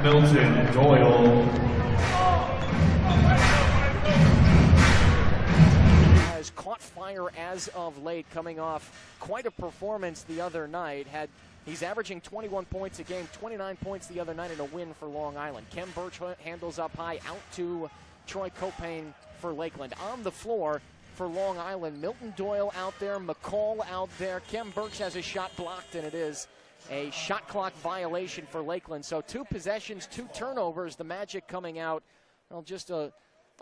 Milton Doyle. Has caught fire as of late, coming off quite a performance the other night. He's averaging 21 points a game, 29 points the other night in a win for Long Island. Kem Birch handles up high, out to Troy Copane for Lakeland. On the floor for Long Island, Milton Doyle out there, McCall out there. Kem Birch has a shot blocked, and it is a shot clock violation for Lakeland. So 2 possessions, 2 turnovers. The Magic coming out, well, just a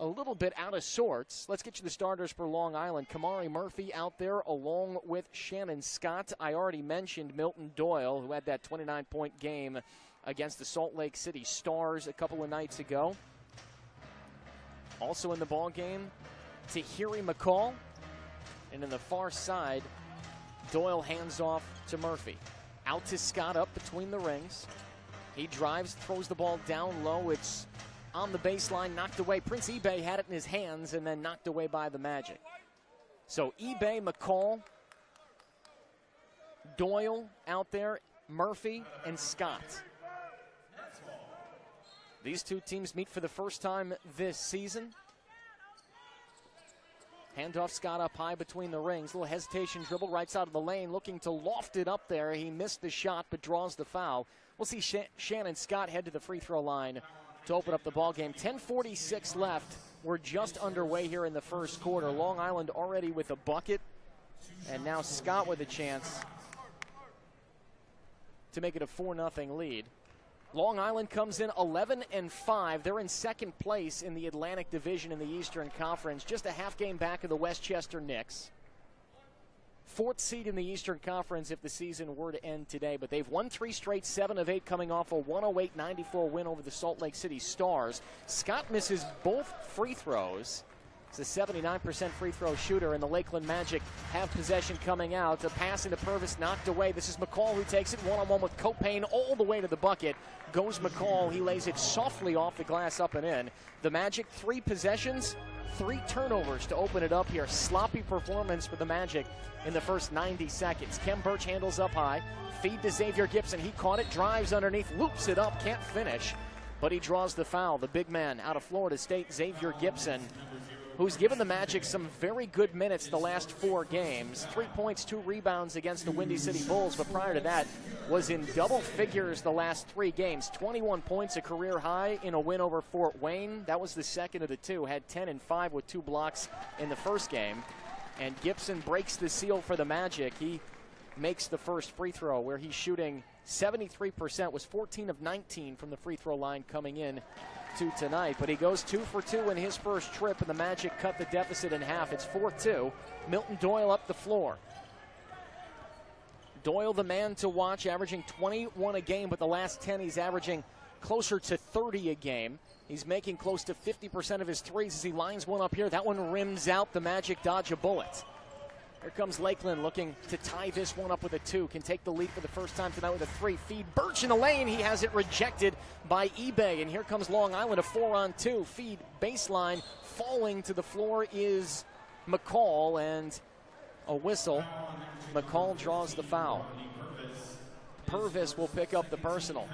little bit out of sorts. Let's get you the starters for Long Island. Kamari Murphy out there along with Shannon Scott. I already mentioned Milton Doyle, who had that 29-point game against the Salt Lake City Stars a couple of nights ago. Also in the ball game, Tahiri McCall. And in the far side, Doyle hands off to Murphy. Out to Scott up between the rings. He drives, throws the ball down low. It's on the baseline, knocked away. Prince eBay had it in his hands and then knocked away by the Magic. So eBay, McCall, Doyle out there, Murphy, and Scott. These 2 teams meet for the first time this season. Handoff, Scott up high between the rings. Little hesitation dribble right side of the lane, looking to loft it up there. He missed the shot but draws the foul. We'll see Shannon Scott head to the free throw line to open up the ball game. 10:46 left. We're just underway here in the first quarter. Long Island already with a bucket, and now Scott with a chance to make it a 4-0 lead. Long Island comes in 11-5. They're in second place in the Atlantic Division in the Eastern Conference, just a half game back of the Westchester Knicks. 4th seed in the Eastern Conference if the season were to end today, but they've won 3 straight, 7 of 8 coming off a 108-94 win over the Salt Lake City Stars. Scott misses both free throws. He's a 79% free throw shooter, and the Lakeland Magic have possession coming out. A pass into Purvis, knocked away. This is McCall who takes it one-on-one with Copane all the way to the bucket. Goes McCall. He lays it softly off the glass up and in. The Magic, 3 possessions, 3 turnovers to open it up here. Sloppy performance for the Magic in the first 90 seconds. Kem Birch handles up high. Feed to Xavier Gibson. He caught it, drives underneath, loops it up, can't finish, but he draws the foul. The big man out of Florida State, Xavier Gibson, who's given the Magic some very good minutes the last 4 games. 3 points, 2 rebounds against the Windy City Bulls, but prior to that was in double figures the last 3 games. 21 points, a career high in a win over Fort Wayne. That was the second of the 2. Had 10 and 5 with 2 blocks in the first game. And Gibson breaks the seal for the Magic. He makes the first free throw where he's shooting 73%, was 14 of 19 from the free throw line coming in to tonight, but he goes 2 for 2 in his first trip, and the Magic cut the deficit in half. It's 4-2. Milton Doyle up the floor. Doyle, the man to watch, averaging 21 a game, but the last 10 he's averaging closer to 30 a game. He's making close to 50% of his threes as he lines one up here. That one rims out. The Magic dodge a bullet. Here comes Lakeland looking to tie this one up with a 2. Can take the lead for the first time tonight with a 3. Feed Birch in the lane. He has it rejected by eBay. And here comes Long Island, a 4-on-2. Feed baseline. Falling to the floor is McCall, and a whistle. McCall draws the foul. Purvis will pick up the personal.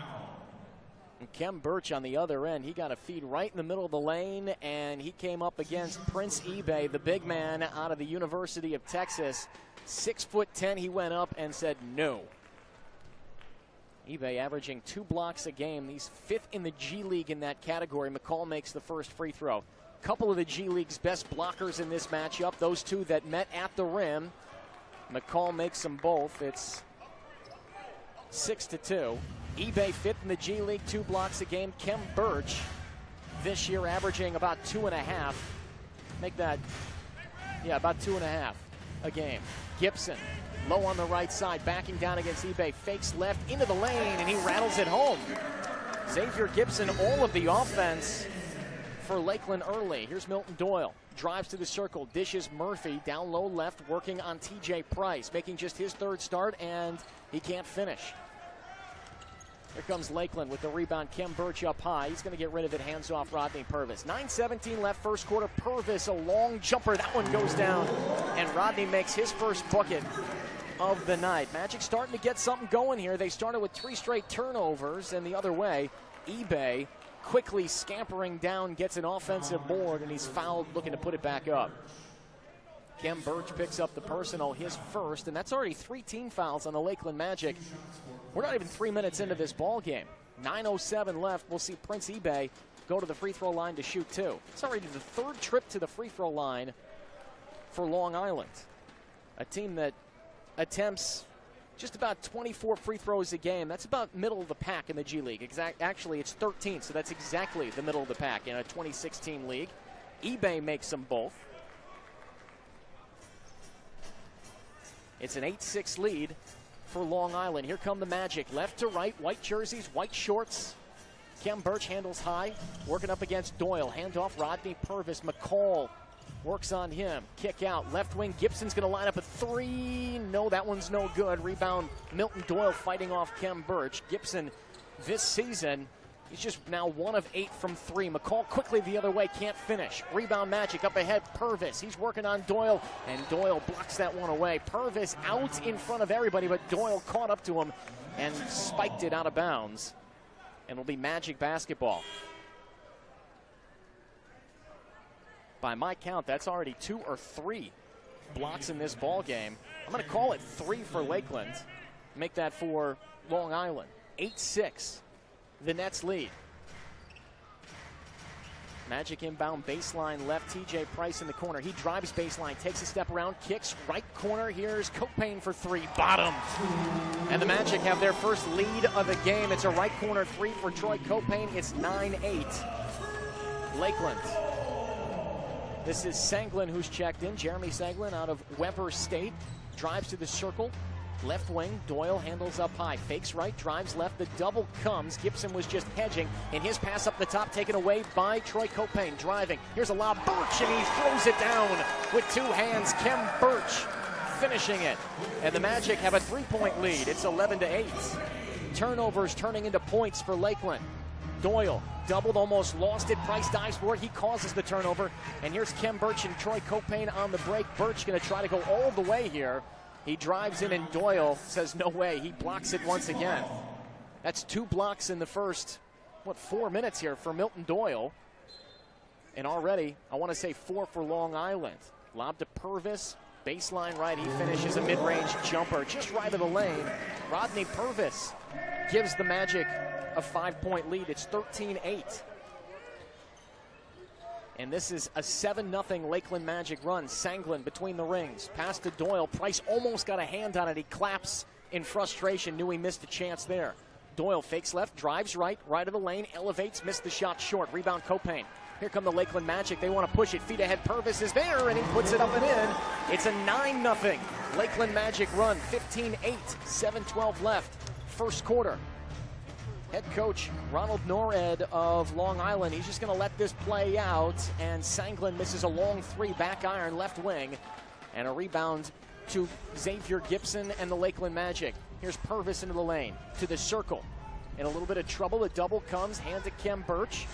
And Kem Birch on the other end, he got a feed right in the middle of the lane, and he came up against Prince eBay, the big man out of the University of Texas. 6'10", he went up and said no. eBay averaging 2 blocks a game. He's 5th in the G League in that category. McCall makes the first free throw. Couple of the G League's best blockers in this matchup, those 2 that met at the rim. McCall makes them both. It's 6-2. eBay 5th in the G League, 2 blocks a game. Kem Birch this year averaging about 2.5. Make that, about 2.5 a game. Gibson low on the right side, backing down against eBay, fakes left into the lane, and he rattles it home. Xavier Gibson, all of the offense for Lakeland early. Here's Milton Doyle. Drives to the circle, dishes Murphy down low left, working on TJ Price, making just his 3rd start, and he can't finish. Here comes Lakeland with the rebound. Kem Birch up high. He's going to get rid of it. Hands off Rodney Purvis. 9:17 left first quarter. Purvis, a long jumper. That one goes down. And Rodney makes his first bucket of the night. Magic starting to get something going here. They started with 3 straight turnovers, and the other way, eBay quickly scampering down, gets an offensive board, and he's fouled looking to put it back up. Kem Birch picks up the personal, his first, and that's already 3 team fouls on the Lakeland Magic. We're not even 3 minutes into this ball game. 9:07 left. We'll see Prince eBay go to the free throw line to shoot 2. It's already the 3rd trip to the free throw line for Long Island, a team that attempts just about 24 free throws a game. That's about middle of the pack in the G League. Actually, it's 13, so that's exactly the middle of the pack in a 26-team league. eBay makes them both. It's an 8-6 lead for Long Island. Here come the Magic. Left to right, white jerseys, white shorts. Kem Birch handles high, working up against Doyle. Handoff, Rodney Purvis. McCall works on him. Kick out. Left wing, Gibson's going to line up a 3. No, that one's no good. Rebound, Milton Doyle fighting off Kem Birch. Gibson this season, he's just now 1 of 8 from 3. McCall quickly the other way, can't finish. Rebound Magic up ahead, Purvis. He's working on Doyle, and Doyle blocks that one away. Purvis out in front of everybody, but Doyle caught up to him and spiked it out of bounds. And it'll be Magic basketball. By my count, that's already 2 or 3 blocks in this ball game. I'm going to call it 3 for Lakeland. Make that for Long Island. 8-6, the Nets lead. Magic inbound, baseline left, TJ Price in the corner. He drives baseline, takes a step around, kicks right corner. Here's Copain for 3, bottom. And the Magic have their first lead of the game. It's a right corner 3 for Troy Copain. It's 9-8. Lakeland. This is Sanglin who's checked in. Jeremy Sanglin out of Weber State. Drives to the circle. Left wing, Doyle handles up high. Fakes right, drives left. The double comes. Gibson was just hedging. And his pass up the top taken away by Troy Copain. Driving. Here's a lob. Birch, and he throws it down with 2 hands. Kem Birch finishing it. And the Magic have a 3-point lead. It's 11-8. Turnovers turning into points for Lakeland. Doyle doubled, almost lost it. Price dives for it. He causes the turnover. And here's Kem Birch and Troy Copain on the break. Birch going to try to go all the way here. He drives in, and Doyle says no way. He blocks it once again. That's 2 blocks in the first, 4 minutes here for Milton Doyle. And already, I want to say 4 for Long Island. Lob to Purvis. Baseline right. He finishes a mid-range jumper just right of the lane. Rodney Purvis gives the Magic a 5-point lead. It's 13-8. And this is a 7-0 Lakeland Magic run. Sanglin between the rings. Pass to Doyle. Price almost got a hand on it. He claps in frustration. Knew he missed a chance there. Doyle fakes left, drives right, right of the lane, elevates, missed the shot short. Rebound Copain. Here come the Lakeland Magic. They want to push it. Feet ahead. Purvis is there, and he puts it up and in. It's a 9-0 Lakeland Magic run. 15-8, 7:12 left. First quarter. Head coach Ronald Norred of Long Island, he's just going to let this play out, and Sanglin misses a long 3, back iron, left wing, and a rebound to Xavier Gibson and the Lakeland Magic. Here's Purvis into the lane, to the circle. In a little bit of trouble, the double comes, hand to Kem Birch.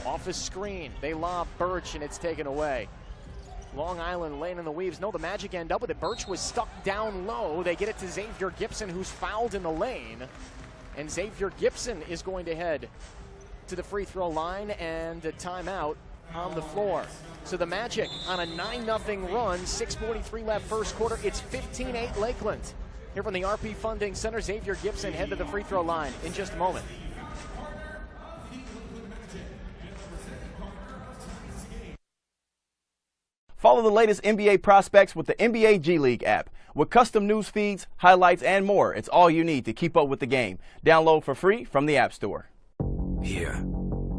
Off his screen, they lob Birch, and it's taken away. Long Island laying in the weaves. No, the Magic end up with it. Birch was stuck down low. They get it to Xavier Gibson, who's fouled in the lane. And Xavier Gibson is going to head to the free throw line, and a timeout on the floor. So the Magic on a 9-0 run, 6:43 left first quarter. It's 15-8 Lakeland. Here from the RP Funding Center, Xavier Gibson head to the free throw line in just a moment. Follow the latest NBA prospects with the NBA G League app. With custom news feeds, highlights, and more, it's all you need to keep up with the game. Download for free from the App Store. Here,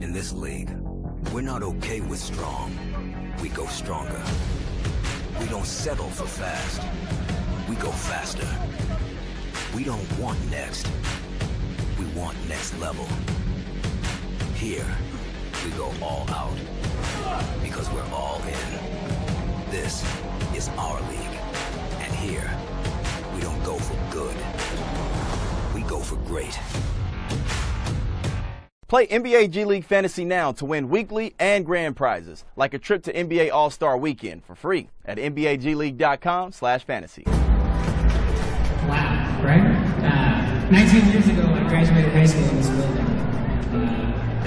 in this league, we're not okay with strong. We go stronger. We don't settle for fast. We go faster. We don't want next. We want next level. Here, we go all out. Because we're all in. This is our league. And here, we don't go for good. We go for great. Play NBA G League Fantasy now to win weekly and grand prizes, like a trip to NBA All-Star Weekend for free at NBAGleague.com/fantasy. Wow, right? 19 years ago, I graduated high school in this building.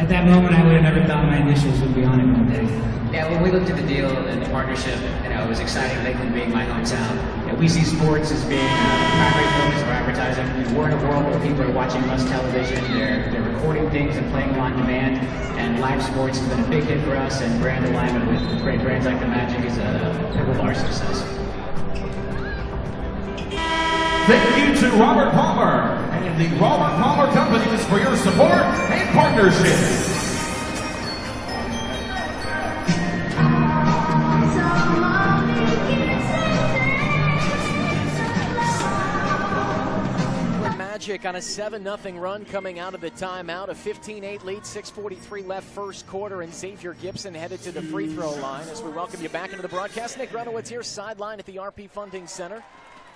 At that moment, I would have never thought my initials would be on it one day. Yeah, when we looked at the deal and the partnership, it was exciting, Lakeland being my hometown. We see sports as being primary focus of advertising. We're in a world where people are watching less television, they're recording things and playing them on demand, and live sports has been a big hit for us, and brand alignment with great brands like the Magic is a pivotal of our success. Thank you to Robert Palmer and the Robert Palmer Companies for your support and partnership. Magic on a 7-0 run coming out of the timeout. A 15-8 lead, 6:43 left first quarter, and Xavier Gibson headed to the free throw line. As we welcome you back into the broadcast, Nick Grunowitz here, sideline at the RP Funding Center.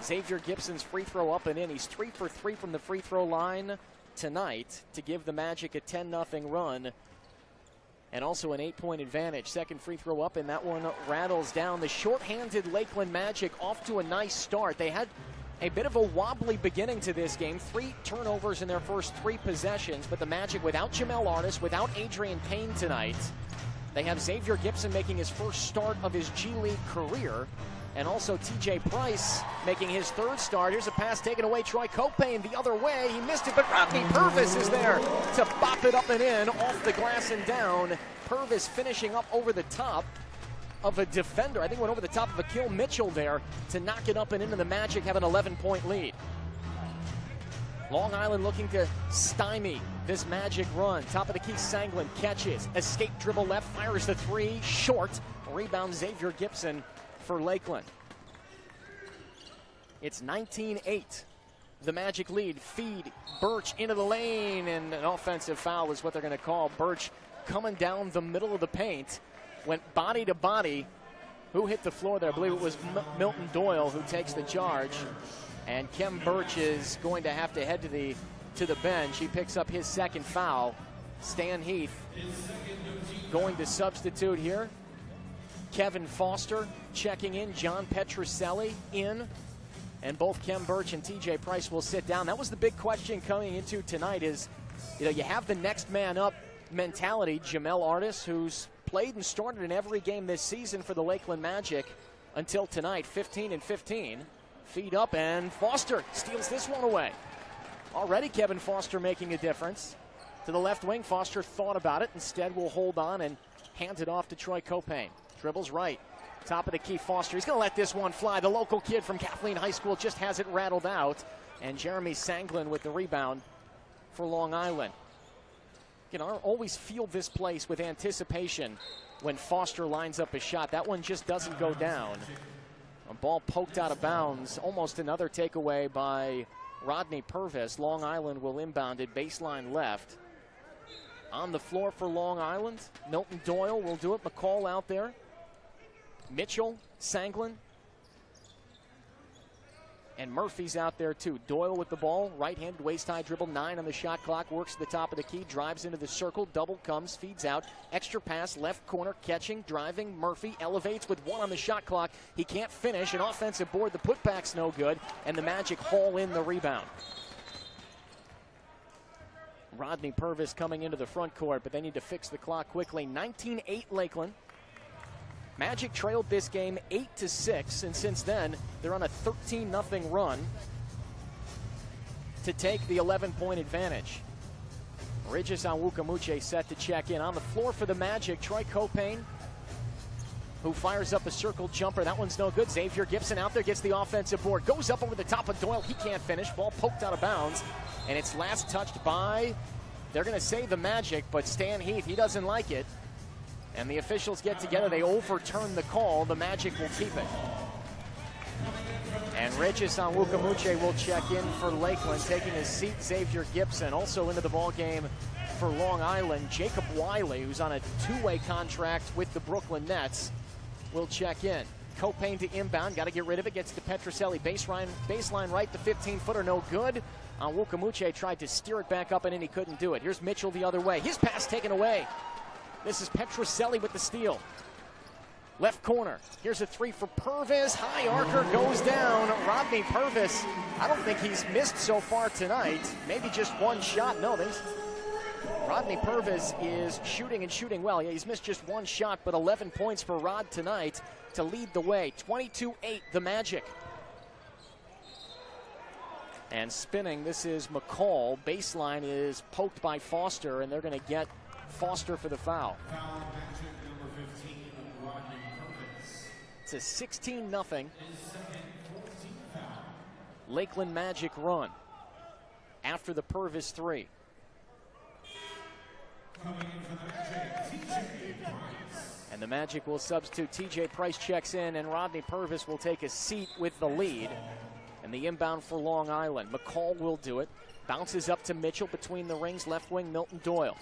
Xavier Gibson's free throw up and in. He's 3 for 3 from the free throw line tonight to give the Magic a 10-0 run and also an 8-point advantage. Second free throw up, and that one rattles down. The short-handed Lakeland Magic off to a nice start. They had a bit of a wobbly beginning to this game. 3 turnovers in their first 3 possessions, but the Magic without Jamel Artis, without Adrian Payne tonight. They have Xavier Gibson making his first start of his G League career, and also TJ Price making his 3rd start. Here's a pass taken away. Troy Copane the other way. He missed it, but Rodney Purvis is there to bop it up and in, off the glass and down. Purvis finishing up over the top of a defender. I think went over the top of Akil Mitchell there to knock it up and into. The Magic have an 11-point lead. Long Island looking to stymie this Magic run. Top of the key, Sanglin catches. Escape dribble left, fires the 3, short. Rebound Xavier Gibson for Lakeland. It's 19-8. The Magic lead. Feed Birch into the lane, and an offensive foul is what they're going to call. Birch coming down the middle of the paint. Went body to body. Who hit the floor there? I believe it was Milton Doyle who takes the charge. And Kem Birch is going to have to head to the bench. He picks up his 2nd foul. Stan Heath going to substitute here. Kevin Foster checking in. John Petrucelli in. And both Kem Birch and TJ Price will sit down. That was the big question coming into tonight is, you have the next man up mentality. Jamel Artis, who's played and started in every game this season for the Lakeland Magic until tonight, 15-15. Feed up, and Foster steals this one away. Already Kevin Foster making a difference. To the left wing, Foster thought about it. Instead will hold on and hand it off to Troy Copane. Dribbles right. Top of the key, Foster. He's going to let this one fly. The local kid from Kathleen High School just has it rattled out. And Jeremy Sanglin with the rebound for Long Island. You know, always feel this place with anticipation when Foster lines up a shot. That one just doesn't go down. A ball poked out of bounds. Almost another takeaway by Rodney Purvis. Long Island will inbound it baseline left. On the floor for Long Island, Milton Doyle will do it. McCall out there. Mitchell, Sanglin, and Murphy's out there too. Doyle with the ball, right-handed waist-high dribble, 9 on the shot clock, works to the top of the key, drives into the circle, double comes, feeds out, extra pass, left corner, catching, driving, Murphy elevates with 1 on the shot clock. He can't finish, an offensive board, the putback's no good, and the Magic haul in the rebound. Rodney Purvis coming into the front court, but they need to fix the clock quickly. 19-8 Lakeland. Magic trailed this game 8-6, and since then, they're on a 13-0 run to take the 11-point advantage. Regis Onwukamuche set to check in. On the floor for the Magic, Troy Copane, who fires up a circle jumper. That one's no good. Xavier Gibson out there, gets the offensive board. Goes up over the top of Doyle. He can't finish. Ball poked out of bounds, and it's last touched by, they're going to say the Magic, but Stan Heath, he doesn't like it. And the officials get together. They overturn the call. The Magic will keep it. And Regis Onwukamuche will check in for Lakeland, taking his seat. Xavier Gibson also into the ball game for Long Island. Jacob Wiley, who's on a 2-way contract with the Brooklyn Nets, will check in. Copane to inbound. Got to get rid of it. Gets to Petrucelli. Baseline right. The 15-footer no good. Onwukamuche tried to steer it back up and in. He couldn't do it. Here's Mitchell the other way. His pass taken away. This is Petrucelli with the steal. Left corner. Here's a 3 for Purvis. High archer goes down. Rodney Purvis, I don't think he's missed so far tonight. Maybe just one shot. No, Rodney Purvis is shooting and shooting well. Yeah, he's missed just one shot, but 11 points for Rod tonight to lead the way. 22-8, the Magic. And spinning, this is McCall. Baseline is poked by Foster, and they're going to get Foster for the foul. Foul Magic number 15, Rodney Purvis. It's a 16-0 His second 14th foul. Lakeland Magic run after the Purvis three. Coming in for the Magic, TJ Price. And the Magic will substitute. TJ Price checks in, and Rodney Purvis will take a seat with the lead. And the inbound for Long Island. McCall will do it. Bounces up to Mitchell between the rings. Left wing, Milton Doyle.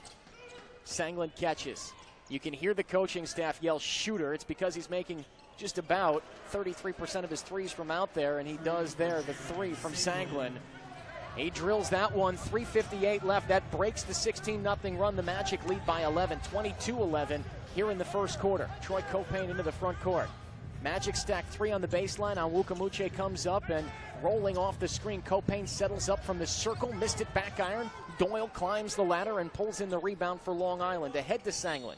Sanglin catches. You can hear the coaching staff yell shooter. It's because he's making just about 33% of his threes from out there, and he does there the three from Sanglin. He drills that one, 3:58 left. That breaks the 16-0 run. The Magic lead by 11, 22-11 here in the first quarter. Troy Copane into the front court. Magic stack three on the baseline. Onwukamuche comes up and rolling off the screen. Copane settles up from the circle, missed it back iron. Doyle climbs the ladder and pulls in the rebound for Long Island. Ahead to Sanglin.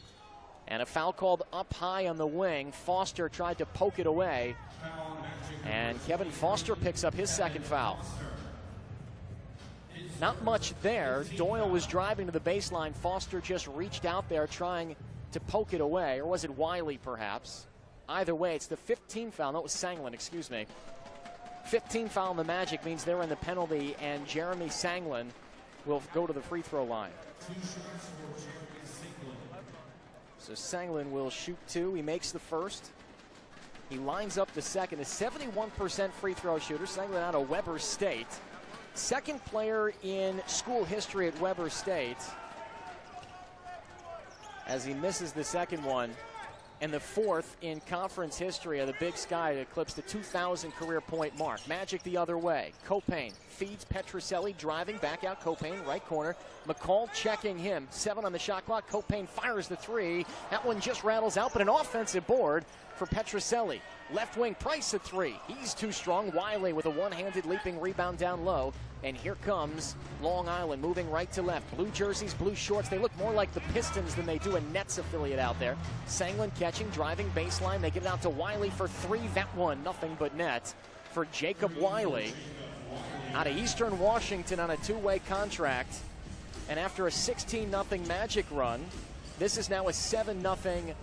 And a foul called up high on the wing. Foster tried to poke it away. And Kevin Foster picks up his second foul. Not much there. Doyle was driving to the baseline. Foster just reached out there trying to poke it away. Or was it Wiley, perhaps? Either way, it's the 15th foul. No, it was Sanglin, excuse me. 15 foul on the Magic means they're in the penalty, and Jeremy Sanglin will go to the free throw line. So Sanglin will shoot two. He makes the first. He lines up the second. A 71% free throw shooter. Sanglin out of Weber State. Second player in school history at Weber State, as he misses the second one. And the fourth in conference history of the Big Sky to eclipse the 2,000 career point mark. Magic the other way. Copane feeds Petrucelli, driving back out. Copane, right corner. McCall checking him. 7 on the shot clock. Copane fires the three. That one just rattles out, but an offensive board for Petrucelli. Left wing, Price at three. He's too strong. Wiley with a one-handed leaping rebound down low. And here comes Long Island moving right to left. Blue jerseys, blue shorts. They look more like the Pistons than they do a Nets affiliate out there. Sanglin catching, driving baseline. They get it out to Wiley for three. That one, nothing but net for Jacob Wiley. Out of Eastern Washington on a two-way contract. And after a 16-0 Magic run, this is now a 7-0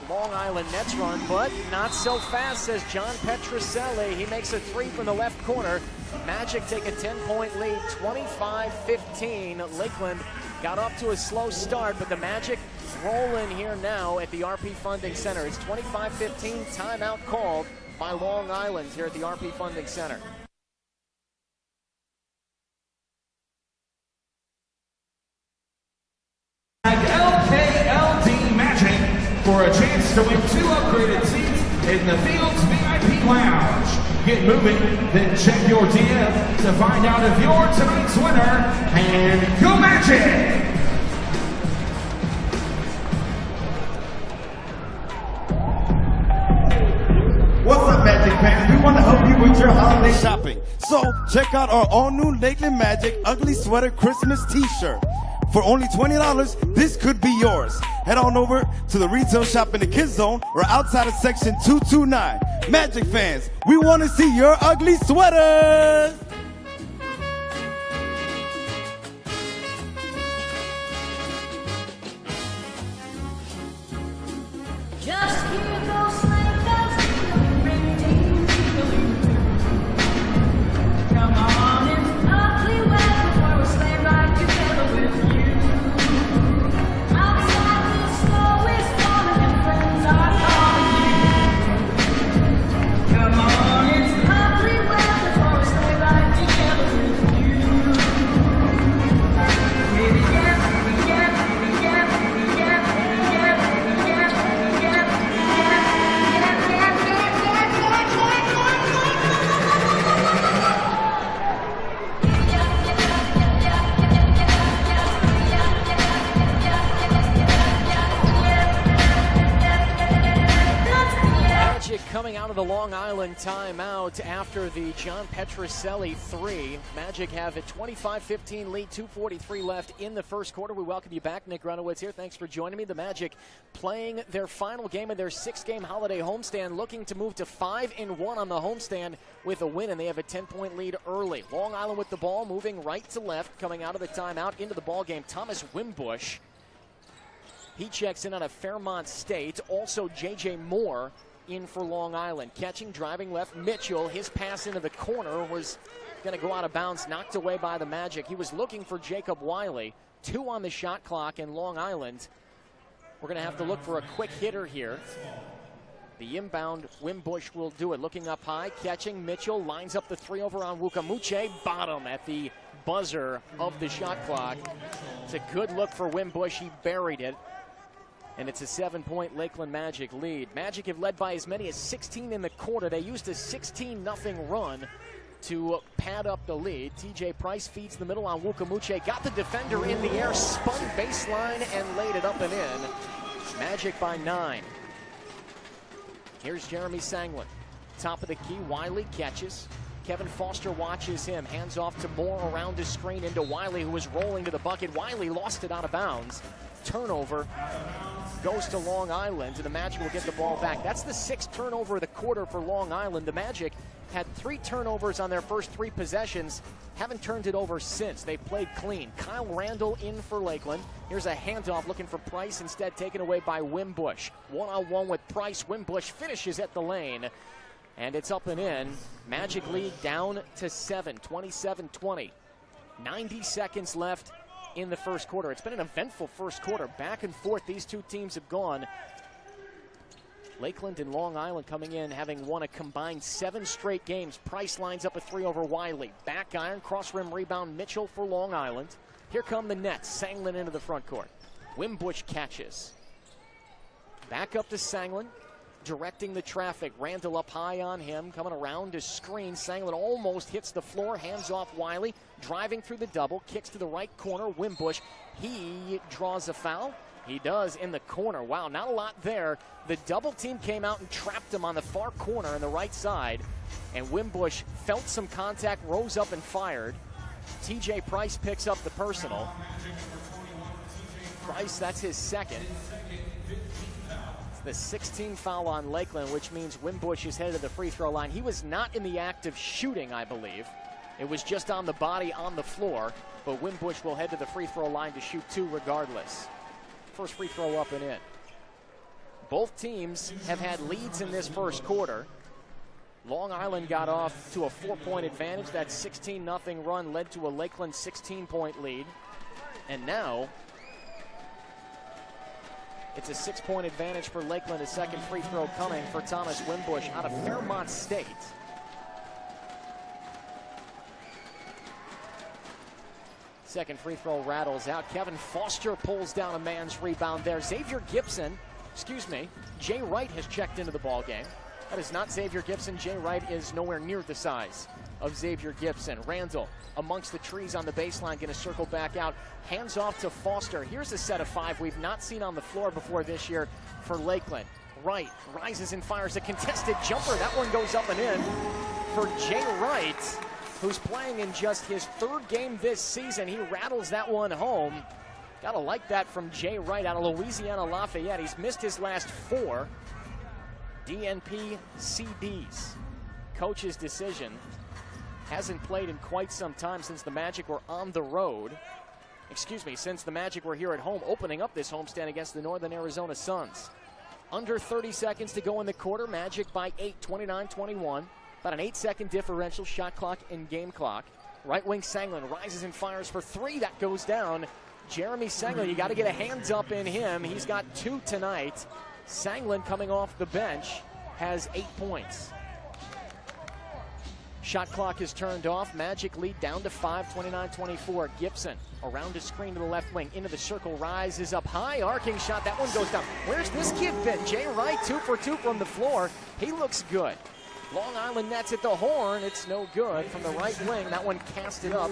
Long Island Nets run, but not so fast, says John Petrucelli. He makes a three from the left corner. Magic take a 10-point lead, 25-15. Lakeland got off to a slow start, but the Magic roll in here now at the RP Funding Center. It's 25-15, timeout called by Long Island here at the RP Funding Center. LKLD Magic for a chance to win 2 upgraded seats in the Fields VIP Lounge. Get moving, then check your DM to find out if you're tonight's winner. And go Magic! What's up, Magic fans? We want to help you with your holiday shopping. So check out our all-new Lakeland Magic Ugly Sweater Christmas t-shirt. For only $20, this could be yours. Head on over to the retail shop in the Kids Zone or outside of section 229. Magic fans, we want to see your ugly sweaters! Just hear those sleigh bells ring, ding, ding, come on, it's ugly weather for a sleigh ride together with you. Outside the snow is falling and friends are calling you. Come on, it's ugly weather for a sleigh ride out of the Long Island timeout after the John Petrucelli 3. Magic have a 25-15 lead, 2:43 left in the first quarter. We welcome you back. Nick Grunowitz here. Thanks for joining me. The Magic playing their final game of their 6-game holiday homestand, looking to move to 5-1 on the homestand with a win, and they have a 10-point lead early. Long Island with the ball, moving right to left, coming out of the timeout into the ball game. Thomas Wimbush. He checks in out of Fairmont State. Also, J.J. Moore in for Long Island. Catching, driving left, Mitchell. His pass into the corner was going to go out of bounds, knocked away by the Magic. He was looking for Jacob Wiley. 2 on the shot clock in Long Island. We're going to have to look for a quick hitter here. The inbound, Wimbush will do it. Looking up high, catching, Mitchell lines up the 3 over on Wukamuche. Bottom at the buzzer of the shot clock. It's a good look for Wimbush. He buried it. And it's a 7-point Lakeland Magic lead. Magic have led by as many as 16 in the quarter. They used a 16-0 run to pad up the lead. TJ Price feeds the middle on Wukamuche. Got the defender in the air, spun baseline, and laid it up and in. Magic by 9. Here's Jeremy Sanglin. Top of the key, Wiley catches. Kevin Foster watches him. Hands off to Moore around his screen into Wiley, who was rolling to the bucket. Wiley lost it out of bounds. Turnover goes to Long Island, and the Magic will get the ball back. That's the 6th turnover of the quarter for Long Island. The Magic had 3 turnovers on their first 3 possessions. Haven't turned it over since. They've played clean. Kyle Randall in for Lakeland. Here's a handoff looking for Price, instead taken away by Wimbush. 1-on-1 with Price. Wimbush finishes at the lane, and it's up and in. Magic lead down to 7, 27-20. 90 seconds left in the first quarter. It's been an eventful first quarter. Back and forth these two teams have gone. Lakeland and Long Island coming in having won a combined 7 straight games. Price lines up a 3 over Wiley. Back iron, cross rim rebound, Mitchell for Long Island. Here come the Nets. Sanglin into the front court. Wimbush catches. Back up to Sanglin, directing the traffic. Randall up high on him, coming around to screen. Sanglin almost hits the floor, hands off Wiley, driving through the double, kicks to the right corner. Wimbush, he draws a foul. He does in the corner. Wow, not a lot there. The double team came out and trapped him on the far corner on the right side, and Wimbush felt some contact, rose up and fired. TJ Price picks up the personal. Price, that's his second. The 16th foul on Lakeland, which means Wimbush is headed to the free throw line. He was not in the act of shooting, I believe. It was just on the body on the floor, but Wimbush will head to the free throw line to shoot 2 regardless. First free throw up and in. Both teams have had leads in this first quarter. Long Island got off to a 4-point advantage. That 16-0 run led to a Lakeland 16-point lead. And now it's a 6-point advantage for Lakeland. A second free throw coming for Thomas Wimbush out of Fairmont State. Second free throw rattles out. Kevin Foster pulls down a man's rebound there. Jay Wright has checked into the ball game. That is not Xavier Gibson. Jay Wright is nowhere near the size of Xavier Gibson. Randall amongst the trees on the baseline, going to circle back out. Hands off to Foster. Here's a set of 5 we've not seen on the floor before this year for Lakeland. Wright rises and fires a contested jumper. That one goes up and in for Jay Wright, who's playing in just his 3rd game this season. He rattles that one home. Gotta like that from Jay Wright out of Louisiana Lafayette. He's missed his last 4 DNP CDs. Coach's decision. Hasn't played in quite some time since the Magic were on the road. Since the Magic were here at home, opening up this homestand against the Northern Arizona Suns. Under 30 seconds to go in the quarter. Magic by 8, 29-21. About an 8-second differential, shot clock and game clock. Right wing Sanglin rises and fires for 3. That goes down. Jeremy Sanglin, you got to get a hands up in him. He's got 2 tonight. Sanglin, coming off the bench, has 8 points. Shot clock is turned off. Magic lead down to 5, 29-24. Gibson around a screen to the left wing. Into the circle, rises up high. Arcing shot. That one goes down. Where's this kid been? Jay Wright, 2 for 2 from the floor. He looks good. Long Island Nets at the horn. It's no good from the right wing. That one casted up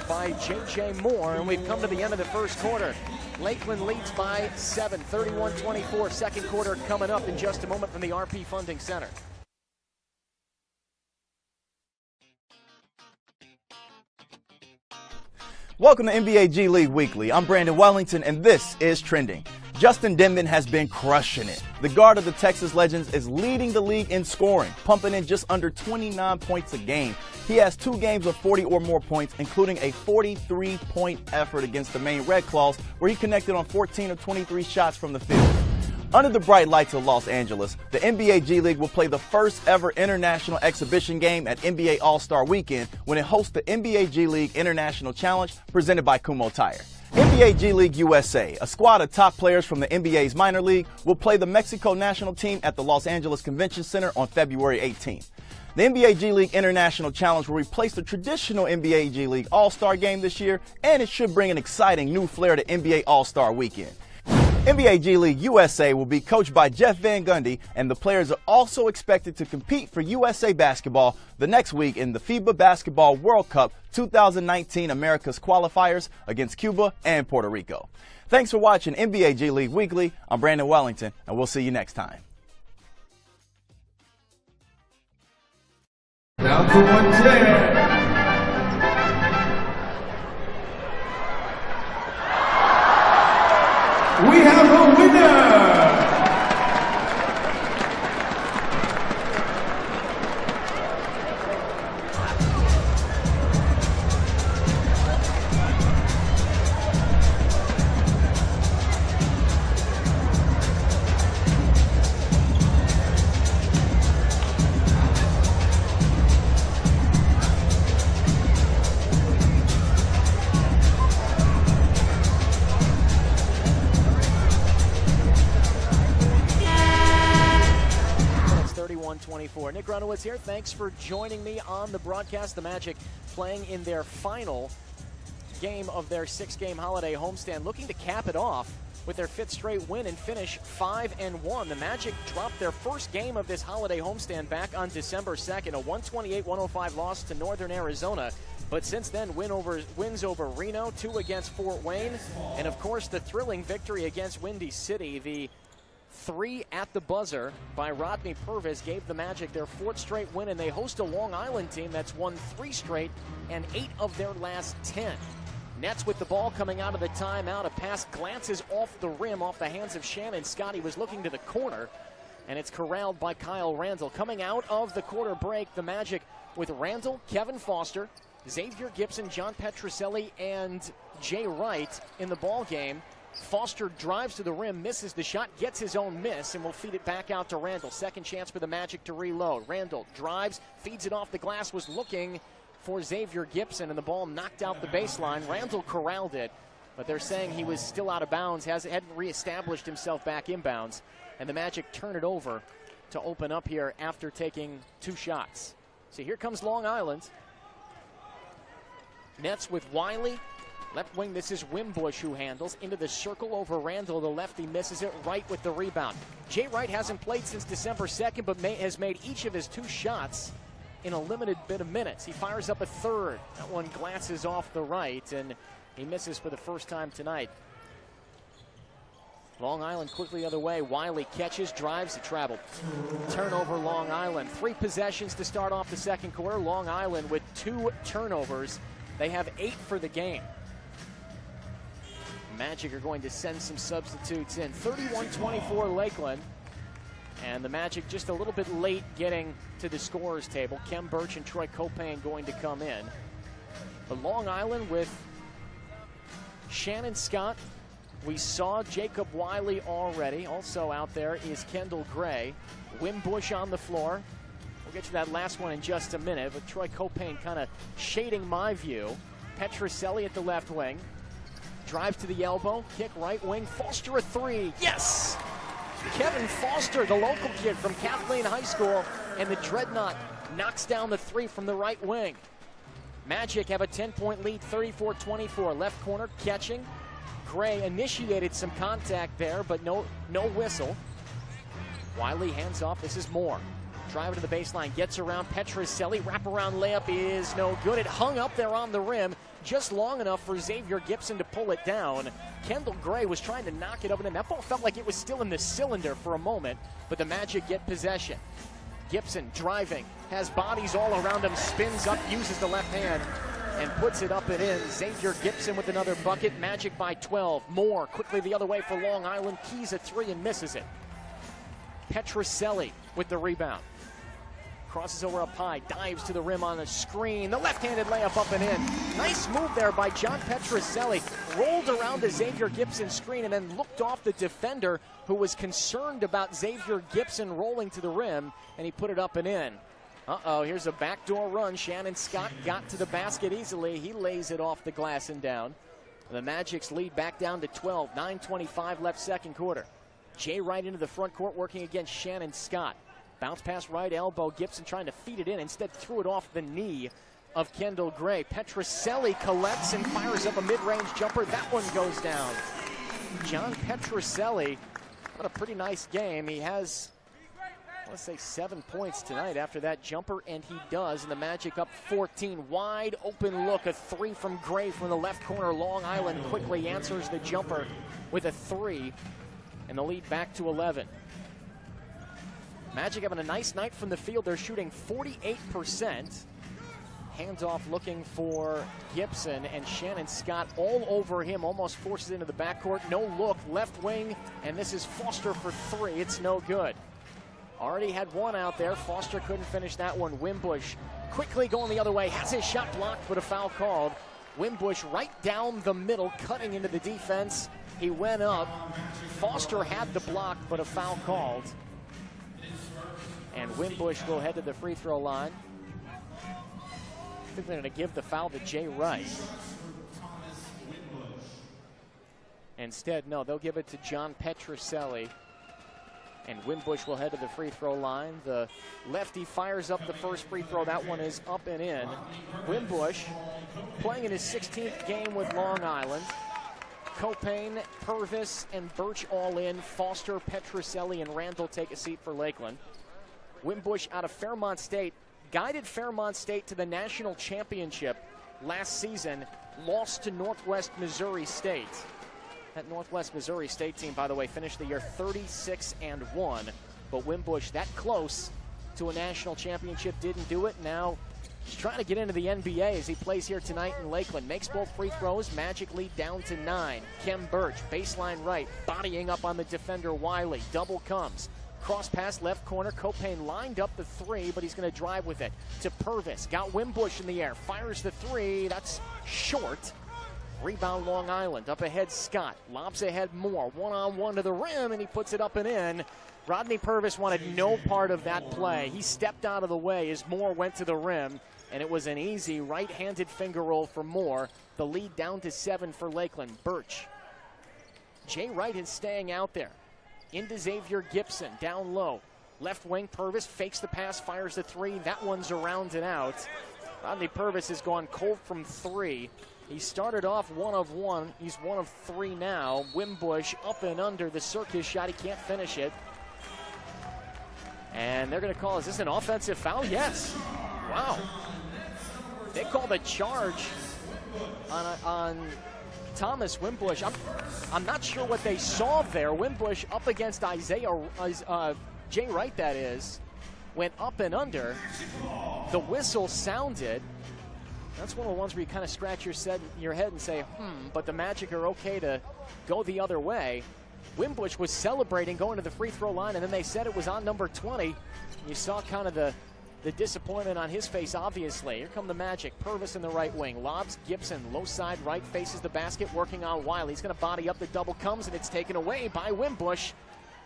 by J.J. Moore. And we've come to the end of the first quarter. Lakeland leads by 7, 31-24. Second quarter coming up in just a moment from the RP Funding Center. Welcome to NBA G League Weekly. I'm Brandon Wellington, and this is Trending. Justin Denman has been crushing it. The guard of the Texas Legends is leading the league in scoring, pumping in just under 29 points a game. He has 2 games of 40 or more points, including a 43-point effort against the Maine Red Claws, where he connected on 14 of 23 shots from the field. Under the bright lights of Los Angeles, the NBA G League will play the first ever international exhibition game at NBA All-Star Weekend when it hosts the NBA G League International Challenge presented by Kumho Tire. NBA G League USA, a squad of top players from the NBA's minor league, will play the Mexico national team at the Los Angeles Convention Center on February 18th. The NBA G League International Challenge will replace the traditional NBA G League All-Star game this year, and it should bring an exciting new flair to NBA All-Star Weekend. NBA G League USA will be coached by Jeff Van Gundy, and the players are also expected to compete for USA Basketball the next week in the FIBA Basketball World Cup 2019 America's qualifiers against Cuba and Puerto Rico. Thanks for watching NBA G League Weekly. I'm Brandon Wellington, and we'll see you next time. Now for 110. We have a winner! Nick Runowitz here. Thanks for joining me on the broadcast. The Magic playing in their final game of their 6-game holiday homestand, looking to cap it off with their 5th straight win and finish 5-1. The Magic dropped their first game of this holiday homestand back on December 2nd, a 128-105 loss to Northern Arizona. But since then, wins over Reno, 2 against Fort Wayne, and of course the thrilling victory against Windy City. The 3 at the buzzer by Rodney Purvis gave the Magic their 4th straight win, and they host a Long Island team that's won 3 straight and 8 of their last 10. Nets with the ball coming out of the timeout. A pass glances off the rim, off the hands of Shannon Scott. He was looking to the corner, and it's corralled by Kyle Randall. Coming out of the quarter break, the Magic with Randall, Kevin Foster, Xavier Gibson, John Petrucelli, and Jay Wright in the ball game. Foster drives to the rim, misses the shot, gets his own miss, and will feed it back out to Randall. Second chance for the Magic to reload. Randall drives, feeds it off the glass, was looking for Xavier Gibson, and the ball knocked out the baseline. Randall corralled it, but they're saying he was still out of bounds, hadn't reestablished himself back inbounds, and the Magic turn it over to open up here after taking 2 shots. So here comes Long Island. Nets with Wiley. Left wing, this is Wimbush who handles. Into the circle over Randall. The lefty misses it. Wright with the rebound. Jay Wright hasn't played since December 2nd, but has made each of his 2 shots in a limited bit of minutes. He fires up a third. That one glances off the right, and he misses for the first time tonight. Long Island quickly the other way. Wiley catches, drives, he traveled. Turnover, Long Island. 3 possessions to start off the second quarter. Long Island with 2 turnovers. They have 8 for the game. Magic are going to send some substitutes in. 31-24 Lakeland. And the Magic just a little bit late getting to the scorer's table. Kem Birch and Troy Copane going to come in. But Long Island with Shannon Scott. We saw Jacob Wiley already. Also out there is Kendall Gray. Wimbush on the floor. We'll get to that last one in just a minute, but Troy Copane kind of shading my view. Petrucelli at the left wing. Drives to the elbow, kick right wing, Foster a 3, yes! Kevin Foster, the local kid from Kathleen High School, and the Dreadnought knocks down the 3 from the right wing. Magic have a 10-point lead, 34-24. Left corner, catching. Gray initiated some contact there, but no whistle. Wiley hands off, this is Moore. Driving to the baseline, gets around Petrucelli. Wraparound layup is no good. It hung up there on the rim just long enough for Xavier Gibson to pull it down. Kendall Gray was trying to knock it up and in. That ball felt like it was still in the cylinder for a moment, but the Magic get possession. Gibson driving, has bodies all around him, spins up, uses the left hand, and puts it up and in. Xavier Gibson with another bucket. Magic by 12. Moore quickly the other way for Long Island. Keys a three and misses it. Petrucelli with the rebound. Crosses over up high, dives to the rim on the screen. The left-handed layup up and in. Nice move there by John Petrucelli. Rolled around the Xavier Gibson screen and then looked off the defender who was concerned about Xavier Gibson rolling to the rim, and he put it up and in. Uh-oh, here's a backdoor run. Shannon Scott got to the basket easily. He lays it off the glass and down. The Magic's lead back down to 12. 9:25 left second quarter. Jay Wright into the front court working against Shannon Scott. Bounce pass right elbow. Gibson trying to feed it in. Instead threw it off the knee of Kendall Gray. Petrucelli collects and fires up a mid-range jumper. That one goes down. John Petrucelli, what a pretty nice game. He has, let's say, 7 points tonight after that jumper, and he does. And the Magic up 14. Wide open look. A three from Gray from the left corner. Long Island quickly answers the jumper with a three, and the lead back to 11. Magic having a nice night from the field. They're shooting 48%. Handoff looking for Gibson, and Shannon Scott all over him, almost forces into the backcourt. No look, left wing, and this is Foster for three. It's no good. Already had one out there. Foster couldn't finish that one. Wimbush quickly going the other way. Has his shot blocked, but a foul called. Wimbush right down the middle, cutting into the defense. He went up. Foster had the block, but a foul called. And Wimbush will head to the free throw line. I think they're going to give the foul to Jay Wright. Instead, no, they'll give it to John Petrucelli. And Wimbush will head to the free throw line. The lefty fires up the first free throw. That one is up and in. Wimbush playing in his 16th game with Long Island. Copain, Purvis, and Birch all in. Foster, Petrucelli, and Randall take a seat for Lakeland. Wimbush out of Fairmont State, guided Fairmont State to the national championship last season, lost to Northwest Missouri State. That Northwest Missouri State team, by the way, finished the year 36-1, but Wimbush that close to a national championship didn't do it. Now he's trying to get into the NBA as he plays here tonight in Lakeland. Makes both free throws, Magic lead down to 9. Kem Birch, baseline right, bodying up on the defender Wiley. Double comes. Cross pass left corner. Copain lined up the three, but he's going to drive with it to Purvis. Got Wimbush in the air. Fires the three. That's short. Rebound Long Island. Up ahead Scott. Lobs ahead Moore. One-on-one to the rim, and he puts it up and in. Rodney Purvis wanted no part of that play. He stepped out of the way as Moore went to the rim, and it was an easy right-handed finger roll for Moore. The lead down to 7 for Lakeland. Birch. Jay Wright is staying out there. Into Xavier Gibson, down low. Left wing, Purvis fakes the pass, fires the three. That one's around and out. Rodney Purvis has gone cold from three. He started off 1 of 1. He's 1 of 3 now. Wimbush up and under the circus shot. He can't finish it. And they're going to call, is this an offensive foul? Yes. Wow. They called a charge on Thomas Wimbush. I'm not sure what they saw there. Wimbush up against Jay Wright, that is, went up and under. The whistle sounded. That's one of the ones where you kind of scratch your head and say, but the Magic are okay to go the other way. Wimbush was celebrating going to the free throw line, and then they said it was on number 20. You saw kind of the disappointment on his face, obviously. Here come the Magic. Purvis in the right wing. Lobs Gibson, low side right, faces the basket, working on Wiley. He's going to body up. The double comes, and it's taken away by Wimbush.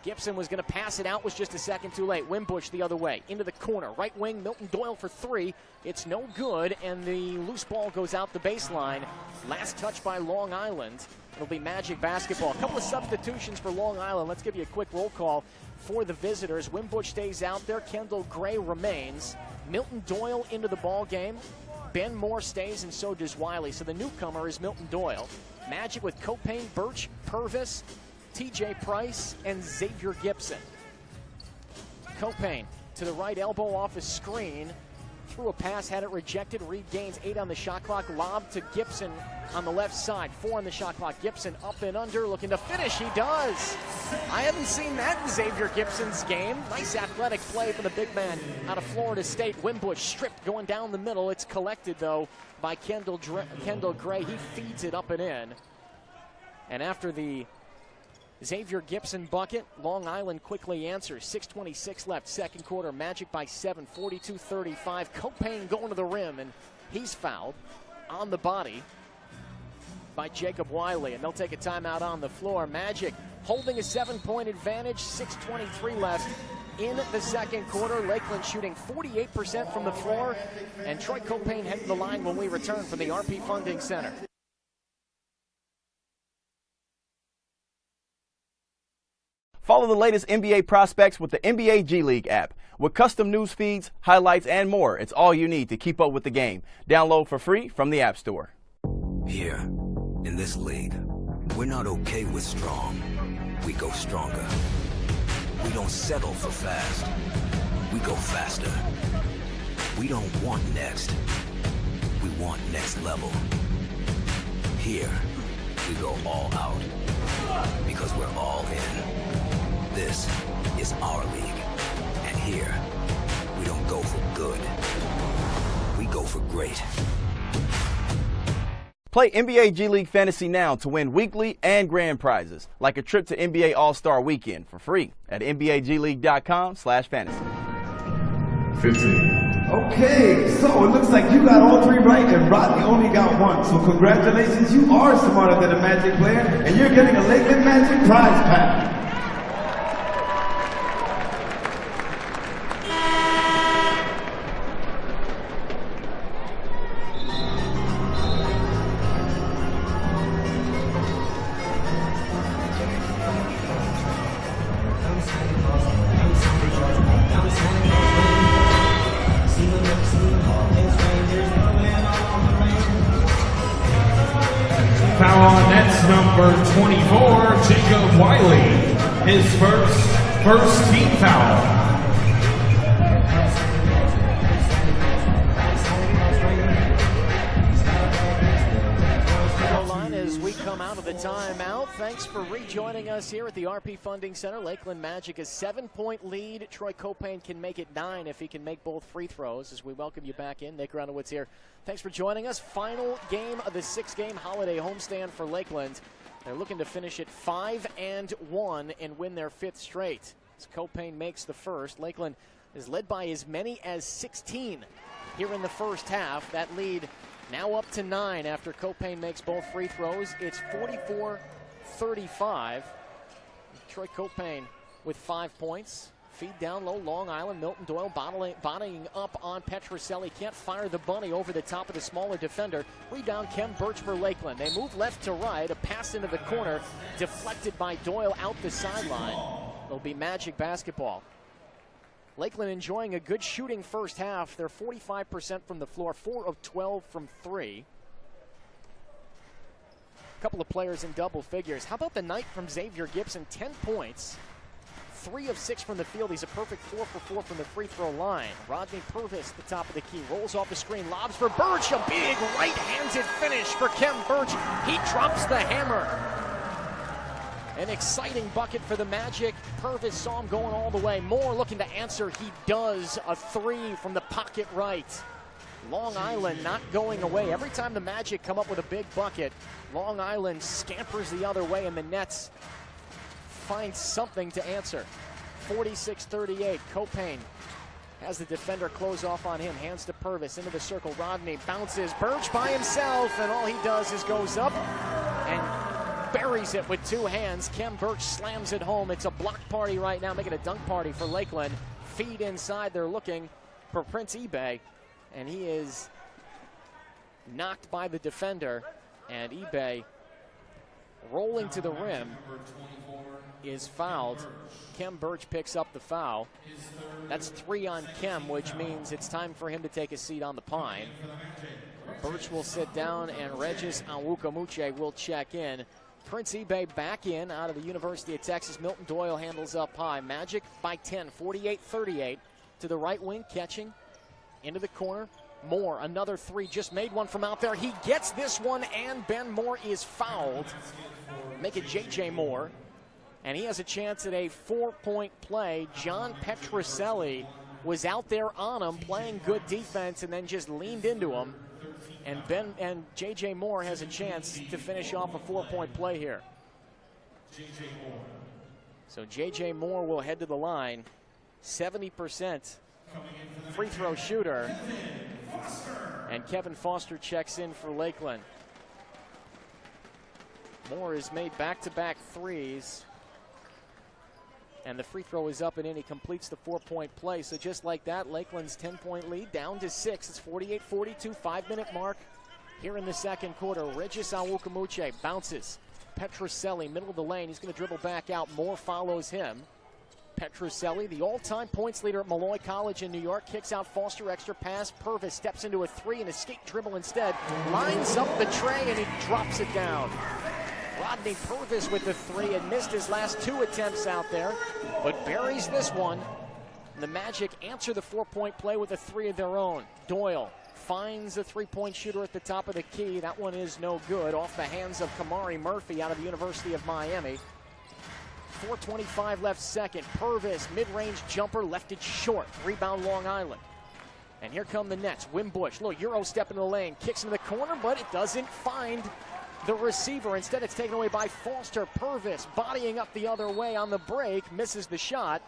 Gibson was going to pass it out, was just a second too late. Wimbush the other way, into the corner. Right wing, Milton Doyle for three. It's no good, and the loose ball goes out the baseline. Last touch by Long Island. It'll be Magic basketball. A couple of substitutions for Long Island. Let's give you a quick roll call for the visitors. Wimbush stays out there. Kendall Gray remains. Milton Doyle into the ball game. Ben Moore stays, and so does Wiley. So the newcomer is Milton Doyle. Magic with Copain, Birch, Purvis, TJ Price, and Xavier Gibson. Copain to the right elbow off a screen. Threw a pass, had it rejected. Reed gains 8 on the shot clock. Lob to Gibson on the left side. 4 on the shot clock. Gibson up and under, looking to finish. He does. I haven't seen that in Xavier Gibson's game. Nice athletic play for the big man out of Florida State. Wimbush stripped going down the middle. It's collected, though, by Kendall Gray. He feeds it up and in. And after the Xavier Gibson bucket, Long Island quickly answers. 6:26 left, second quarter. Magic by 7, 42-35. Copane going to the rim, and he's fouled on the body by Jacob Wiley, and they'll take a timeout on the floor. Magic holding a 7-point advantage, 6:23 left in the second quarter. Lakeland shooting 48% from the floor, and Troy Copane heading the line when we return from the RP Funding Center. Follow the latest NBA prospects with the NBA G League app. With custom news feeds, highlights, and more, it's all you need to keep up with the game. Download for free from the App Store. Here, in this league, we're not okay with strong. We go stronger. We don't settle for fast. We go faster. We don't want next. We want next level. Here, we go all out. Because we're all in. This is our league. And here, we don't go for good. We go for great. Play NBA G League Fantasy now to win weekly and grand prizes, like a trip to NBA All-Star Weekend for free at NBAGleague.com/fantasy. 15. Okay, so it looks like you got all 3 right and Rodney only got 1. So congratulations, you are smarter than a Magic player, and you're getting a Lakeland Magic prize pack. Foul on Nets number 24, Jacob Wiley. His first team foul. As we come out of the timeout, thanks for rejoining us here at the RP Funding Center. Lakeland Magic a 7-point lead. Troy Copane can make it 9 if he can make both free throws. As we welcome you back in, Nick Runowitz here. Thanks for joining us. Final game of the 6-game holiday homestand for Lakeland. They're looking to finish at 5-1 and win their 5th straight. As Copane makes the first, Lakeland is led by as many as 16 here in the first half. That lead now up to 9 after Copane makes both free throws. It's 44-35. Troy Copane with 5 points. Feed down low, Long Island. Milton Doyle bodying up on Petrucelli. Can't fire the bunny over the top of the smaller defender. Rebound, Kem Birch for Lakeland. They move left to right. A pass into the corner. Deflected by Doyle out the sideline. It'll be Magic basketball. Lakeland enjoying a good shooting first half. They're 45% from the floor, 4 of 12 from 3. A couple of players in double figures. How about the night from Xavier Gibson? 10 points, 3 of 6 from the field. He's a perfect 4 for 4 from the free throw line. Rodney Purvis, the top of the key, rolls off the screen, lobs for Birch. A big right-handed finish for Kem Birch. He drops the hammer. An exciting bucket for the Magic. Purvis saw him going all the way. Moore looking to answer. He does. A 3 from the pocket right. Long Island not going away. Every time the Magic come up with a big bucket, Long Island scampers the other way, and the Nets find something to answer. 46-38. Copane has the defender close off on him. Hands to Purvis into the circle. Rodney bounces. Birch by himself, and all he does is goes up and buries it with 2 hands. Kem Birch slams it home. It's a block party right now, making a dunk party for Lakeland. Feed inside. They're looking for Prince eBay, and he is knocked by the defender. And eBay, rolling to the rim, is fouled. Kem Birch picks up the foul. That's 3 on Kem, which means it's time for him to take a seat on the pine. Birch will sit down, and Regis Anwukamuche will check in. Prince eBay back in out of the University of Texas. Milton Doyle handles up high. Magic by 10, 48-38. to the right wing, catching into the corner. Moore, another three, just made one from out there. He gets this one, and Ben Moore is fouled. Make it J.J. Moore, and he has a chance at a 4-point play. John Petrucelli was out there on him, playing good defense, and then just leaned into him. And J.J. Moore has a chance to finish off a 4-point play here. So J.J. Moore will head to the line, 70% free throw shooter. And Kevin Foster checks in for Lakeland. Moore has made back-to-back threes. And the free throw is up and in. He completes the 4-point play. So just like that, Lakeland's 10-point lead down to 6. It's 48-42, 5-minute mark here in the second quarter. Regis Awukamuche bounces. Petrucelli, middle of the lane. He's going to dribble back out. Moore follows him. Petrucelli, the all-time points leader at Malloy College in New York, kicks out Foster, extra pass. Purvis steps into a three and escape dribble instead. Lines up the tray and he drops it down. Rodney Purvis with the three, had missed his last 2 attempts out there, but buries this one. The Magic answer the 4-point play with a 3 of their own. Doyle finds a 3-point shooter at the top of the key. That one is no good, off the hands of Kamari Murphy out of the University of Miami. 4:25 left second. Purvis, mid-range jumper, left it short. Rebound Long Island. And here come the Nets. Wimbush, little Euro step into the lane. Kicks into the corner, but it doesn't find the receiver. Instead, it's taken away by Foster. Purvis bodying up the other way on the break. Misses the shot.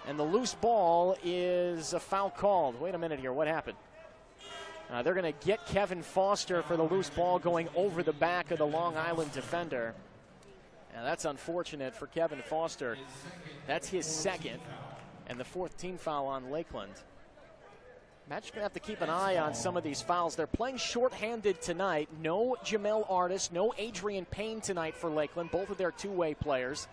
And the loose ball is a foul called. Wait a minute here. What happened? They're going to get Kevin Foster for the loose ball going over the back of the Long Island defender. Now that's unfortunate for Kevin Foster. That's his second, and the 4th team foul on Lakeland. Magic's going to have to keep an eye on some of these fouls. They're playing shorthanded tonight. No Jamel Artis, no Adrian Payne tonight for Lakeland, both of their two-way players.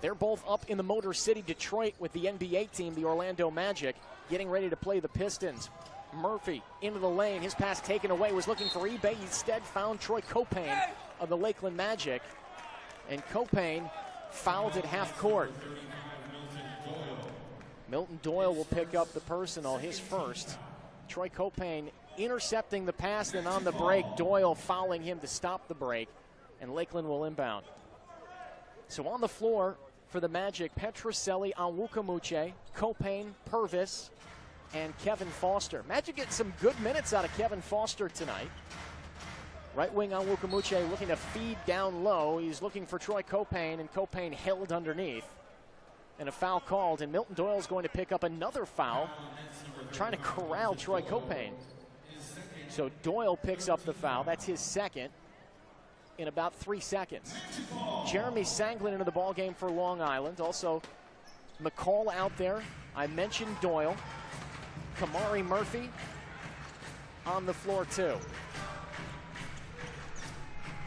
They're both up in the Motor City, Detroit, with the NBA team, the Orlando Magic, getting ready to play the Pistons. Murphy into the lane. His pass taken away. Was looking for eBay. Instead found Troy Copane of the Lakeland Magic. And Copane fouled at half court. Milton Doyle will pick up the personal, his first. Troy Copane intercepting the pass, then on the break, Doyle fouling him to stop the break, and Lakeland will inbound. So on the floor for the Magic, Petrucelli, Awukamuche, Copane, Purvis, and Kevin Foster. Magic gets some good minutes out of Kevin Foster tonight. Right wing Awukamuche looking to feed down low. He's looking for Troy Copane, and Copane held underneath. And a foul called, and Milton Doyle's going to pick up another foul, trying to corral Troy Copane. So Doyle picks up the foul. That's his second in about 3 seconds. Jeremy Sanglin into the ballgame for Long Island. Also, McCall out there. I mentioned Doyle. Kamari Murphy on the floor too.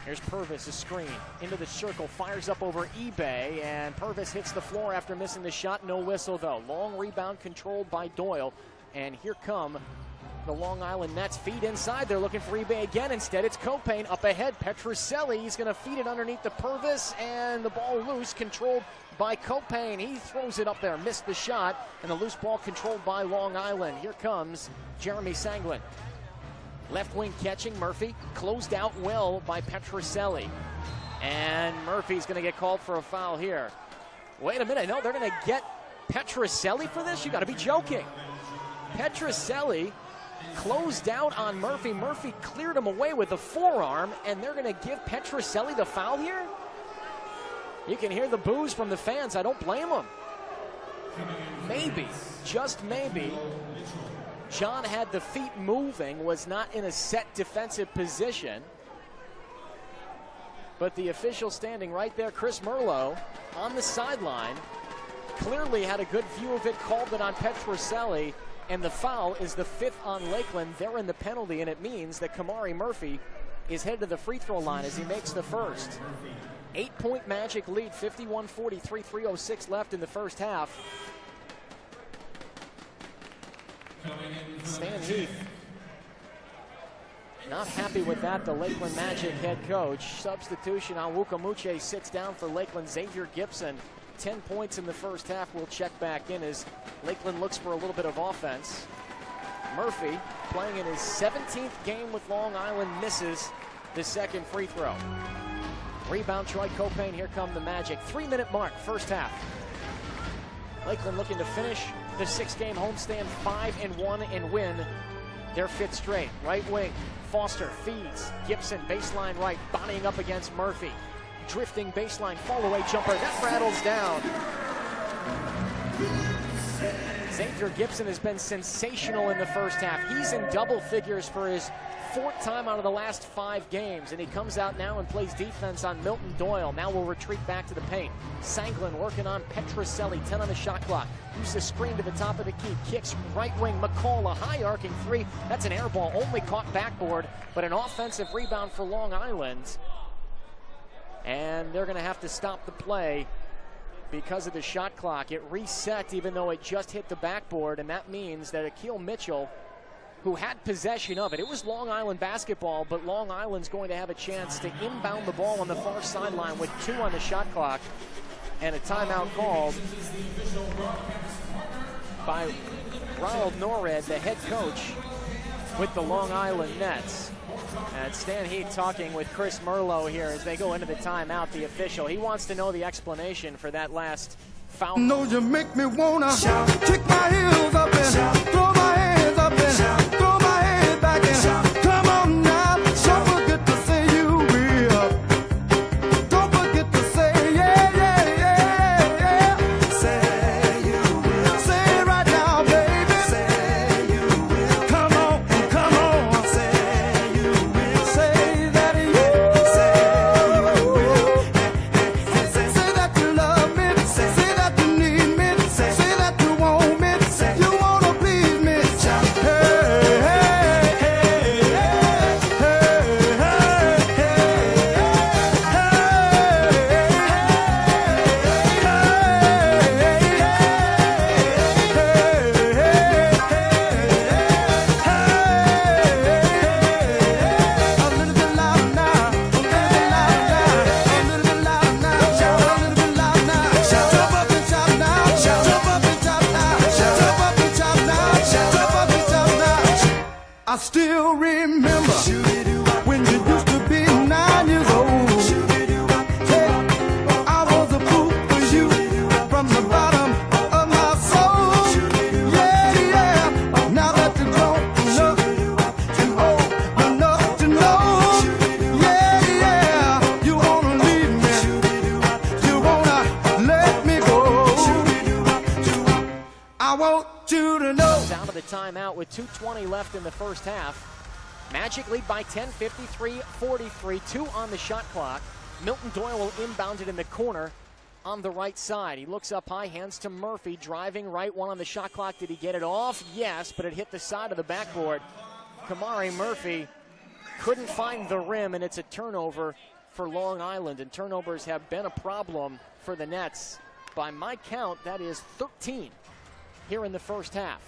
Here's Purvis, a screen, into the circle, fires up over eBay, and Purvis hits the floor after missing the shot. No whistle, though. Long rebound controlled by Doyle, and here come the Long Island Nets. Feed inside, they're looking for eBay again. Instead, it's Copane up ahead. Petrucelli, he's going to feed it underneath the Purvis, and the ball loose, controlled by Copane. He throws it up there, missed the shot, and the loose ball controlled by Long Island. Here comes Jeremy Sanglin. Left wing catching, Murphy, closed out well by Petrucelli. And Murphy's going to get called for a foul here. Wait a minute, no, they're going to get Petrucelli for this? You got to be joking. Petrucelli closed out on Murphy. Murphy cleared him away with a forearm, and they're going to give Petrucelli the foul here? You can hear the boos from the fans. I don't blame them. Maybe, just maybe, John had the feet moving, was not in a set defensive position. But the official standing right there, Chris Merlo, on the sideline, clearly had a good view of it, called it on Petrucelli, and the foul is the 5th on Lakeland. They're in the penalty, and it means that Kamari Murphy is headed to the free throw line as he makes the first. 8-point Magic lead, 51-43, 3:06 left in the first half. Stan Heath not happy with that, the Lakeland Magic head coach. Substitution, Awukamuche sits down for Lakeland. Xavier Gibson 10 points in the first half. We'll check back in as Lakeland looks for a little bit of offense. Murphy, playing in his 17th game with Long Island, misses the second free throw. Rebound, Troy Copain. Here come the Magic. 3-minute mark, first half. Lakeland looking to finish the 6-game homestand 5-1 and win their 5th straight. Right wing, Foster feeds. Gibson, baseline right, bodying up against Murphy. Drifting baseline, fall-away jumper. That rattles down. Xavier Gibson has been sensational in the first half. He's in double figures for his 4th time out of the last 5 games, and he comes out now and plays defense on Milton Doyle. Now we'll retreat back to the paint. Sanglin working on Petrucelli, 10 on the shot clock. Uses the screen to the top of the key. Kicks right wing, McCall, a high arcing 3. That's an air ball, only caught backboard, but an offensive rebound for Long Island. And they're going to have to stop the play because of the shot clock. It reset even though it just hit the backboard, and that means that Akil Mitchell, who had possession of it, it was Long Island basketball, but Long Island's going to have a chance to inbound the ball on the far sideline with 2 on the shot clock, and a timeout called by Ronald Norred, the head coach with the Long Island Nets. And Stan Heath talking with Chris Merlo here as they go into the timeout, the official. He wants to know the explanation for that last foul. No, you make me wanna shout, kick my heels up and shout, throw my hands up and shout, throw my head back and shout. Come on now, don't forget to say you will. Don't forget to say yeah, yeah, yeah, yeah. Say you will. Say it right now, baby. Say you will. Come on, come on. Say you will. Say that you. Say you will. Say that you love me. Say that you need me. Say that you want me. You wanna please me. Hey, hey, hey, hey, hey, a little bit louder now, a little bit louder now, a little bit louder now, a little bit louder now. Jump up and shout now, jump up and shout now, jump up and shout now, jump up and shout now. I still remember when you used to be 9 years old. Hey, I was a fool for you from the bottom of my soul. Yeah, yeah. Now that you're grown enough and old enough to know. Yeah, yeah. You wanna leave me. You wanna let me go. I want you to know. Out of the timeout with 2:20 left in the first half. Magic lead by 10, 53-43, 2 on the shot clock. Milton Doyle will inbound it in the corner on the right side. He looks up high, hands to Murphy, driving right, 1 on the shot clock. Did he get it off? Yes, but it hit the side of the backboard. Kamari Murphy couldn't find the rim, and it's a turnover for Long Island, and turnovers have been a problem for the Nets. By my count, that is 13 here in the first half.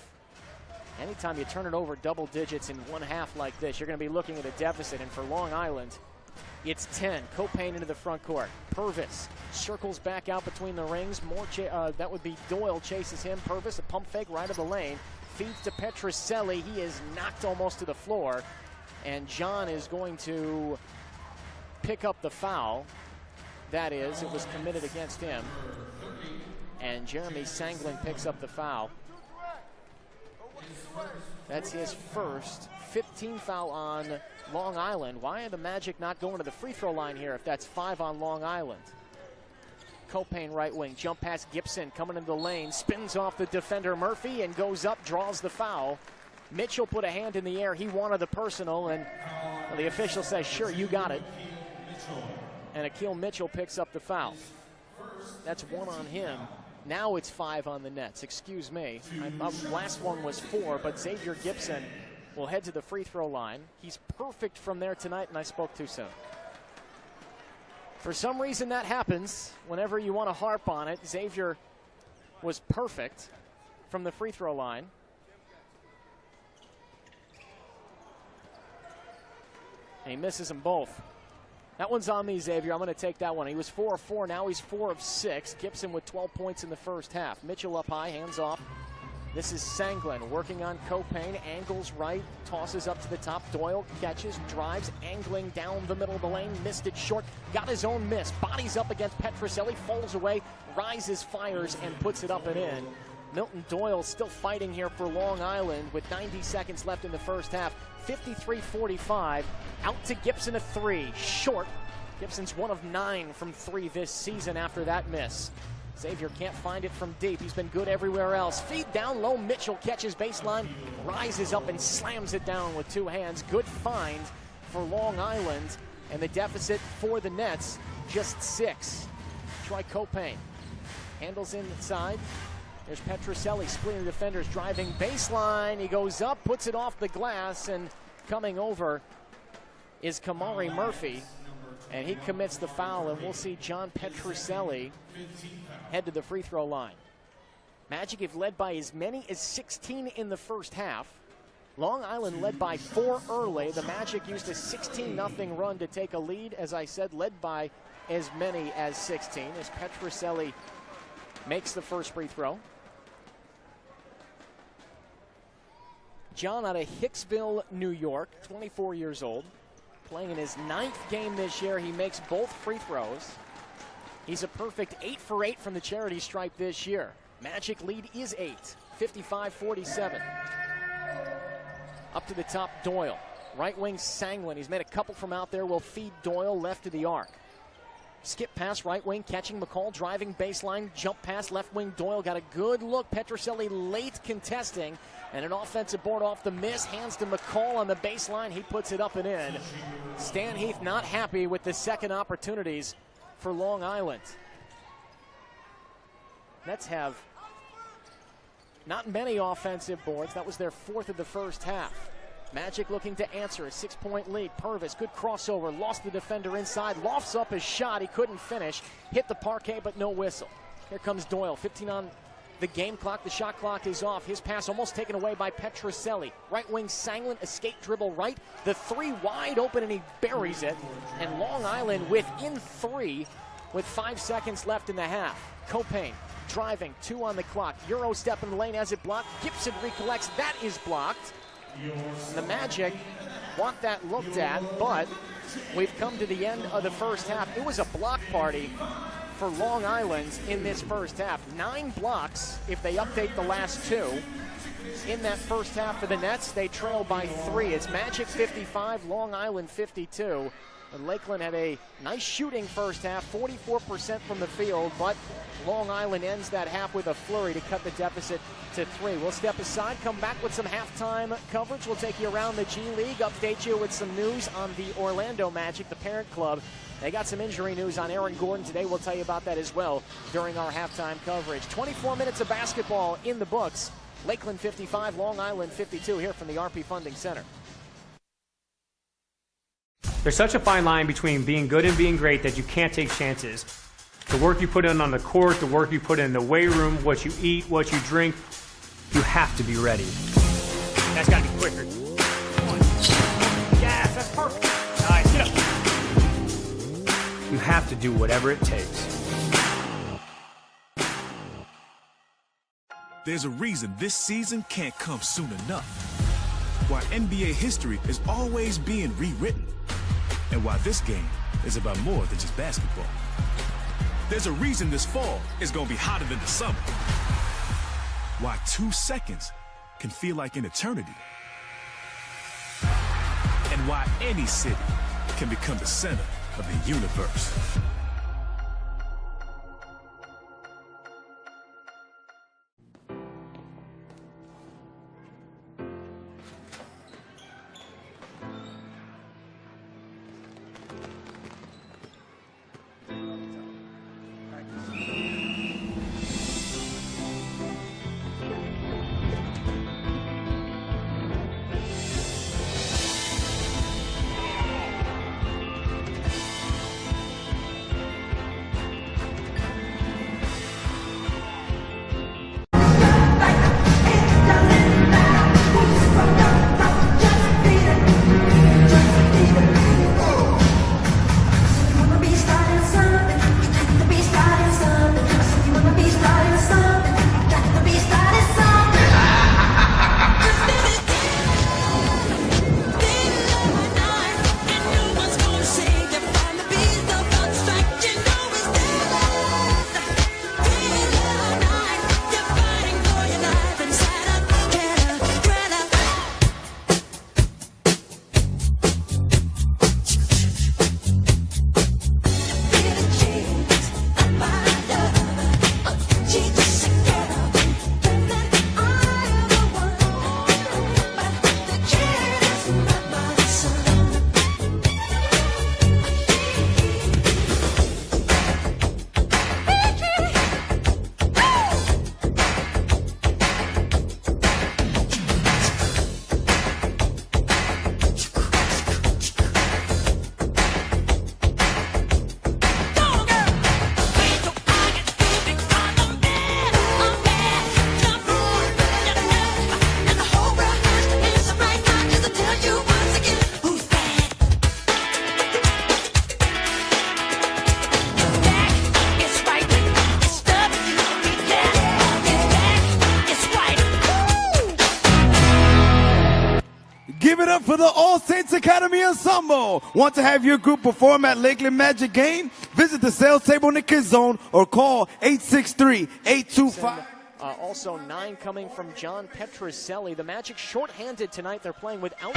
Anytime you turn it over double digits in one half like this, you're going to be looking at a deficit. And for Long Island, it's 10. Copain into the front court. Purvis circles back out between the rings. That would be Doyle chases him. Purvis, a pump fake right of the lane. Feeds to Petrucelli. He is knocked almost to the floor. And John is going to pick up the foul. That is, it was committed against him. And Jeremy Sanglin picks up the foul. That's his first 15 foul on Long Island. Why are the Magic not going to the free throw line here if that's 5 on Long Island? Copain right wing, jump past Gibson, coming into the lane, spins off the defender Murphy and goes up, draws the foul. Mitchell put a hand in the air. He wanted the personal, and the official says, sure, you got it. And Akil Mitchell picks up the foul. That's 1 on him. Now it's 5 on the Nets. Excuse me. Last one was 4, but Xavier Gibson will head to the free throw line. He's perfect from there tonight, and I spoke too soon. For some reason that happens whenever you want to harp on it. Xavier was perfect from the free throw line. And he misses them both. That one's on me, Xavier. I'm going to take that one. He was 4 of 4. Now he's 4 of 6. Gibson with 12 points in the first half. Mitchell up high, hands off. This is Sanglin working on Copain. Angles right, tosses up to the top. Doyle catches, drives, angling down the middle of the lane. Missed it short. Got his own miss. Bodies up against Petrucelli. Falls away. Rises, fires, and puts it up and in. Milton Doyle still fighting here for Long Island with 90 seconds left in the first half. 53-45. Out to Gibson, a 3. Short. Gibson's 1 of 9 from 3 this season after that miss. Xavier can't find it from deep. He's been good everywhere else. Feed down low. Mitchell catches baseline, rises up and slams it down with 2 hands. Good find for Long Island. And the deficit for the Nets, just 6. Troy Copain handles inside. There's Petrucelli splitting defenders, driving baseline. He goes up, puts it off the glass, and coming over is Kamari Murphy. And he commits the foul, and we'll see John Petrucelli head to the free throw line. Magic have led by as many as 16 in the first half. Long Island led by 4 early. The Magic used a 16-0 run to take a lead, as I said, led by as many as 16, as Petrucelli makes the first free throw. John out of Hicksville, New York, 24 years old. Playing in his 9th game this year. He makes both free throws. He's a perfect 8 for 8 from the charity stripe this year. Magic lead is 8, 55-47. Up to the top, Doyle. Right wing, Sanglin. He's made a couple from out there. Will feed Doyle left to the arc. Skip pass, right wing, catching McCall, driving baseline, jump pass, left wing, Doyle got a good look. Petrucelli late contesting, and an offensive board off the miss. Hands to McCall on the baseline. He puts it up and in. Stan Heath not happy with the second opportunities for Long Island. Nets have not many offensive boards. That was their 4th of the first half. Magic looking to answer a 6-point lead. Purvis, good crossover, lost the defender inside, lofts up his shot. He couldn't finish, hit the parquet, but no whistle. Here comes Doyle, 15 on the game clock. The shot clock is off. His pass almost taken away by Petrucelli. Right wing, Sanglin, escape dribble right. The 3 wide open, and he buries it. And Long Island within 3 with 5 seconds left in the half. Copain driving, 2 on the clock. Euro step in the lane, has it blocked. Gibson recollects, that is blocked. The Magic want that looked at, but we've come to the end of the first half. It was a block party for Long Island in this first half. 9 blocks if they update the last 2. In that first half for the Nets, they trail by 3. It's Magic 55, Long Island 52. And Lakeland had a nice shooting first half, 44% from the field, but Long Island ends that half with a flurry to cut the deficit to 3. We'll step aside, come back with some halftime coverage. We'll take you around the G League, update you with some news on the Orlando Magic, the parent club. They got some injury news on Aaron Gordon today. We'll tell you about that as well during our halftime coverage. 24 minutes of basketball in the books. Lakeland 55, Long Island 52 here from the RP Funding Center. There's such a fine line between being good and being great that you can't take chances. The work you put in on the court, the work you put in the weight room, what you eat, what you drink, you have to be ready. That's got to be quicker. Yes, that's perfect. Nice, get up. You have to do whatever it takes. There's a reason this season can't come soon enough. Why NBA history is always being rewritten. And why this game is about more than just basketball. There's a reason this fall is going to be hotter than the summer. Why 2 seconds can feel like an eternity. And why any city can become the center of the universe. for the All Saints Academy Ensemble. Want to have your group perform at Lakeland Magic game? Visit the sales table in the Kids Zone or call 863-825. Also 9 coming from John Petrucelli. The Magic shorthanded tonight. They're playing without.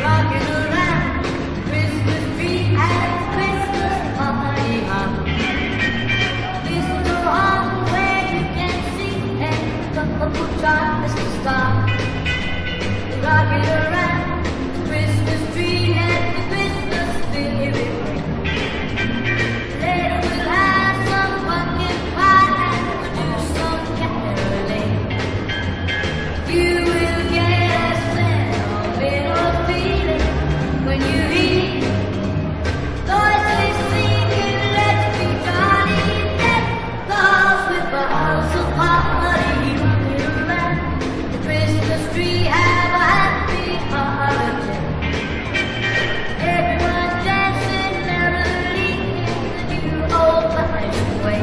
Rocking around Christmas tree and Christmas party hop. Listen to all where you can see and the darkness to stop. Rocking around Christmas tree and the Christmas spirit. Later we'll have some pumpkin pie and we'll do some caroling. You will get a sentimental feeling when you hear voices singing, let's be jolly, deck balls with balls of holly. Rocking around the Christmas tree, have a happy holiday. Everyone dancing merrily in the new old-fashioned way.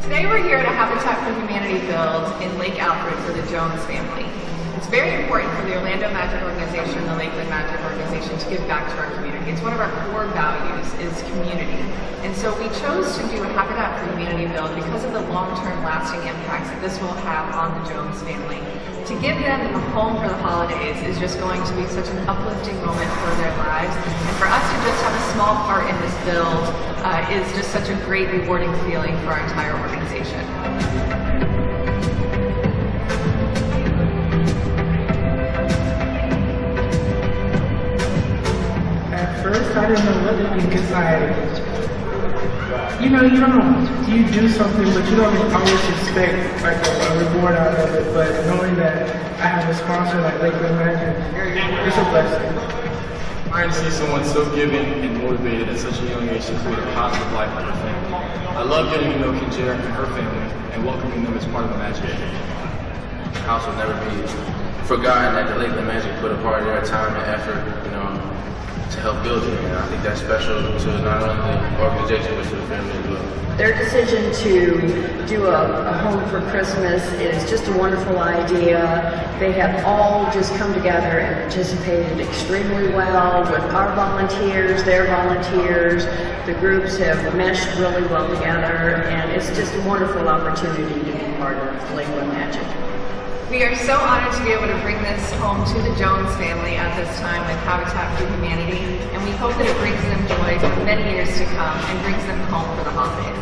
Today we're here at a Habitat for Humanity build in Lake Alfred for the Jones family. It's very important for the Orlando Magic Organization and the Lakeland Magic Organization to give back to our community. It's one of our core values is community. And so we chose to do a Habitat for Humanity build because of the long-term lasting impacts that this will have on the Jones family. To give them a home for the holidays is just going to be such an uplifting moment for their lives. And for us to just have a small part in this build is just such a great, rewarding feeling for our entire organization. At first, I didn't know what to think because you do something, but you don't always expect like a reward out of it. But knowing that I have a sponsor like Lakeland Magic, it's a blessing. Trying to see someone so giving and motivated at such a young age to create a positive life for her family. I love getting to know Kinjera and her family and welcoming them as part of the Magic. The house will never be forgotten that the Lakeland Magic put a part of their time and effort, to help build it. And I think that's special to not only the organization but to the family as well. Their decision to do a home for Christmas is just a wonderful idea. They have all just come together and participated extremely well with our volunteers, their volunteers. The groups have meshed really well together, and it's just a wonderful opportunity to be part of Lakeland Magic. We are so honored to be able to bring this home to the Jones family at this time with Habitat for Humanity, and we hope that it brings them joy for many years to come and brings them home for the holidays.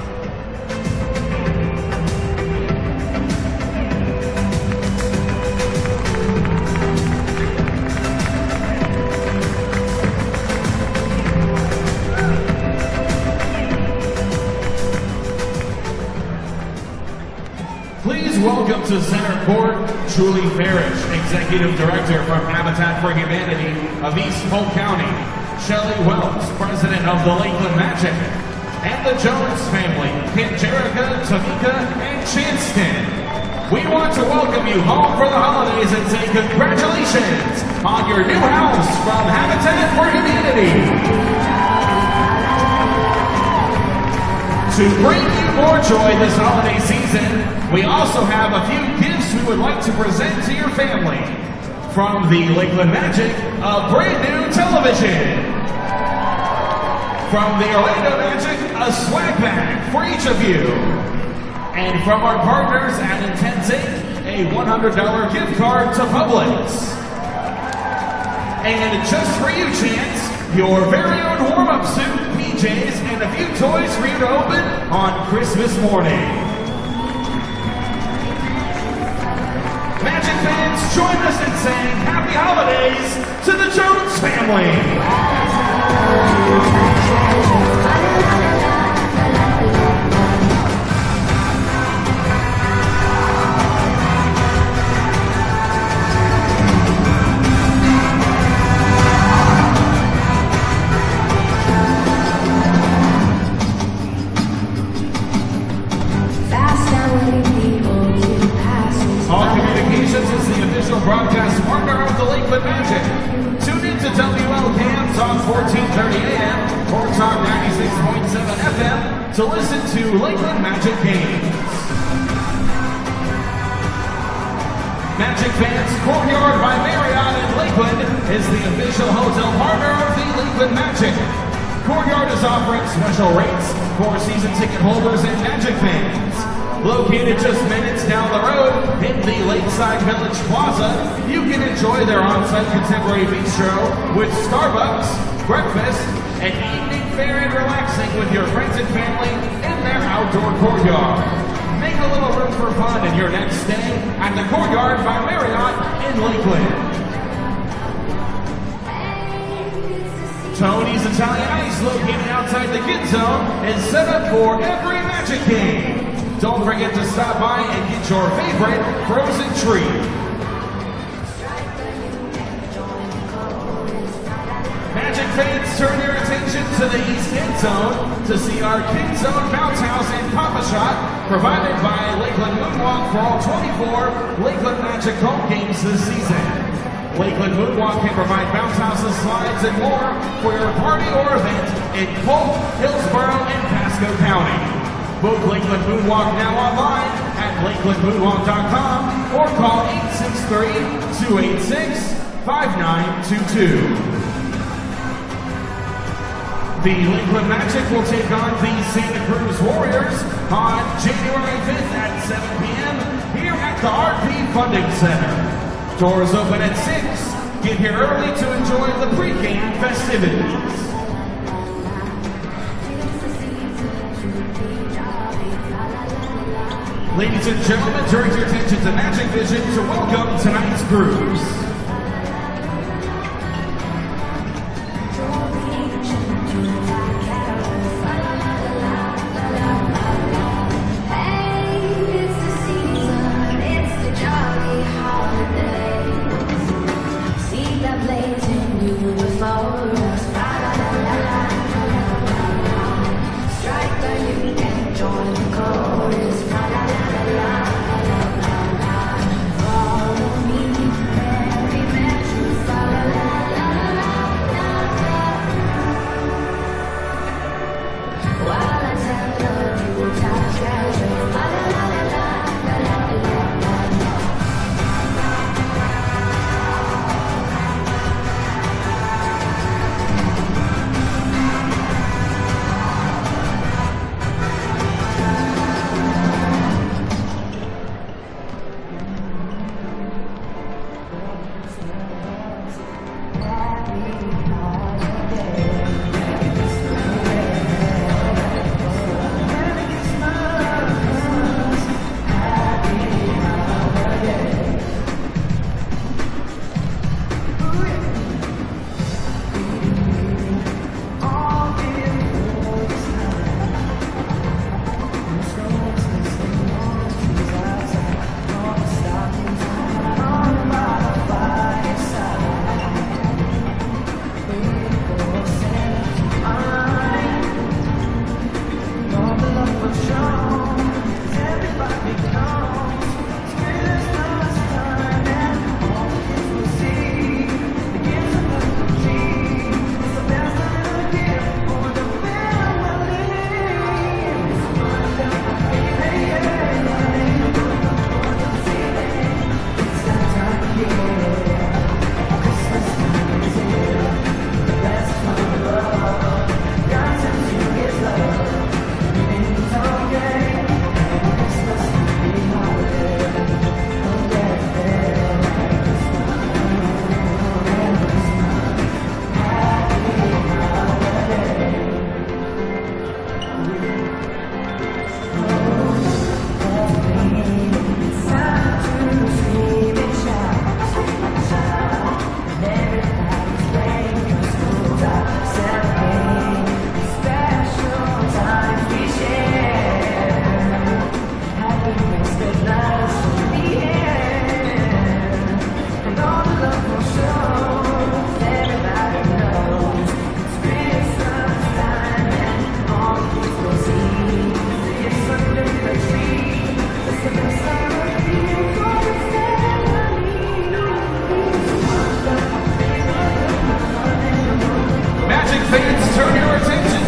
Please welcome to center court, Julie Farish, Executive Director from Habitat for Humanity of East Polk County, Shelley Wells, President of the Lakeland Magic, and the Jones family, Kinjerica, Tamika, and Chanston. We want to welcome you home for the holidays and say congratulations on your new house from Habitat for Humanity. To bring you more joy this holiday season, we also have a few gifts we would like to present to your family. From the Lakeland Magic, a brand new television. From the Orlando Magic, a swag bag for each of you. And from our partners at Intense Ink, a $100 gift card to Publix. And just for you, Chance, your very own warm-up suit, PJs, and a few toys for you to open on Christmas morning. Magic fans, join us in saying happy holidays to the Jones family. Fast 14:30 a.m. or Talk 96.7 FM to listen to Lakeland Magic games. Magic Fans Courtyard by Marriott in Lakeland is the official hotel partner of the Lakeland Magic. Courtyard is offering special rates for season ticket holders and Magic fans. Located just minutes down the road in the Lakeside Village Plaza, you can enjoy their on-site contemporary bistro with Starbucks, breakfast, and evening fare and relaxing with your friends and family in their outdoor courtyard. Make a little room for fun in your next stay at the Courtyard by Marriott in Lakeland. Tony's Italian Ice, located outside the Kid Zone, is set up for every Magic game. Don't forget to stop by and get your favorite frozen treat. Magic fans turn their attention to the East End Zone to see our Kid Zone Bounce House and Papa Shot provided by Lakeland Moonwalk for all 24 Lakeland Magic home games this season. Lakeland Moonwalk can provide bounce houses, slides, and more for your party or event in Polk, Hillsborough, and Pasco County. Book Lakeland Moonwalk now online at lakelandmoonwalk.com or call 863-286-5922. The Lakeland Magic will take on the Santa Cruz Warriors on January 5th at 7 p.m. here at the RP Funding Center. Doors open at 6. Get here early to enjoy the pregame festivities. Ladies and gentlemen, direct your attention to Magic Vision to welcome tonight's groups.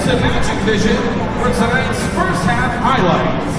to Magic Vision for tonight's first half highlights.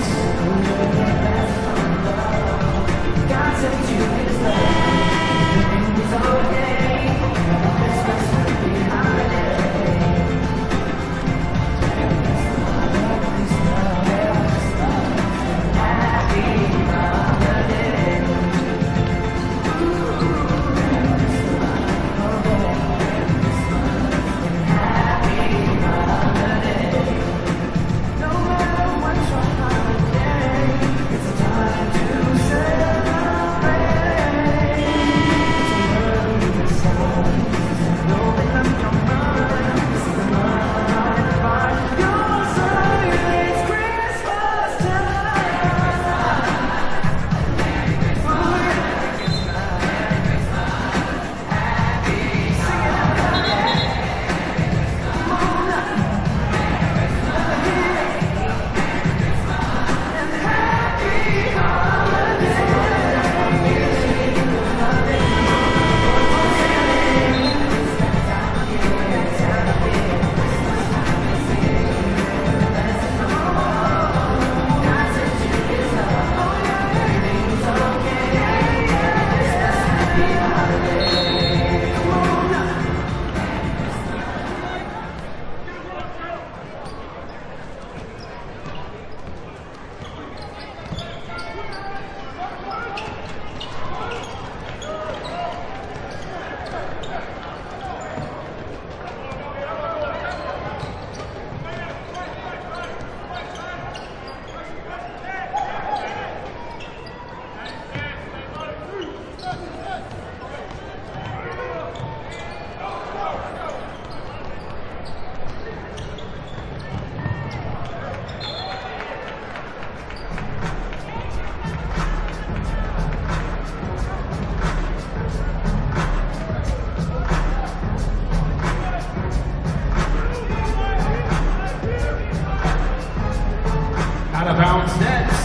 Out of bounds nets.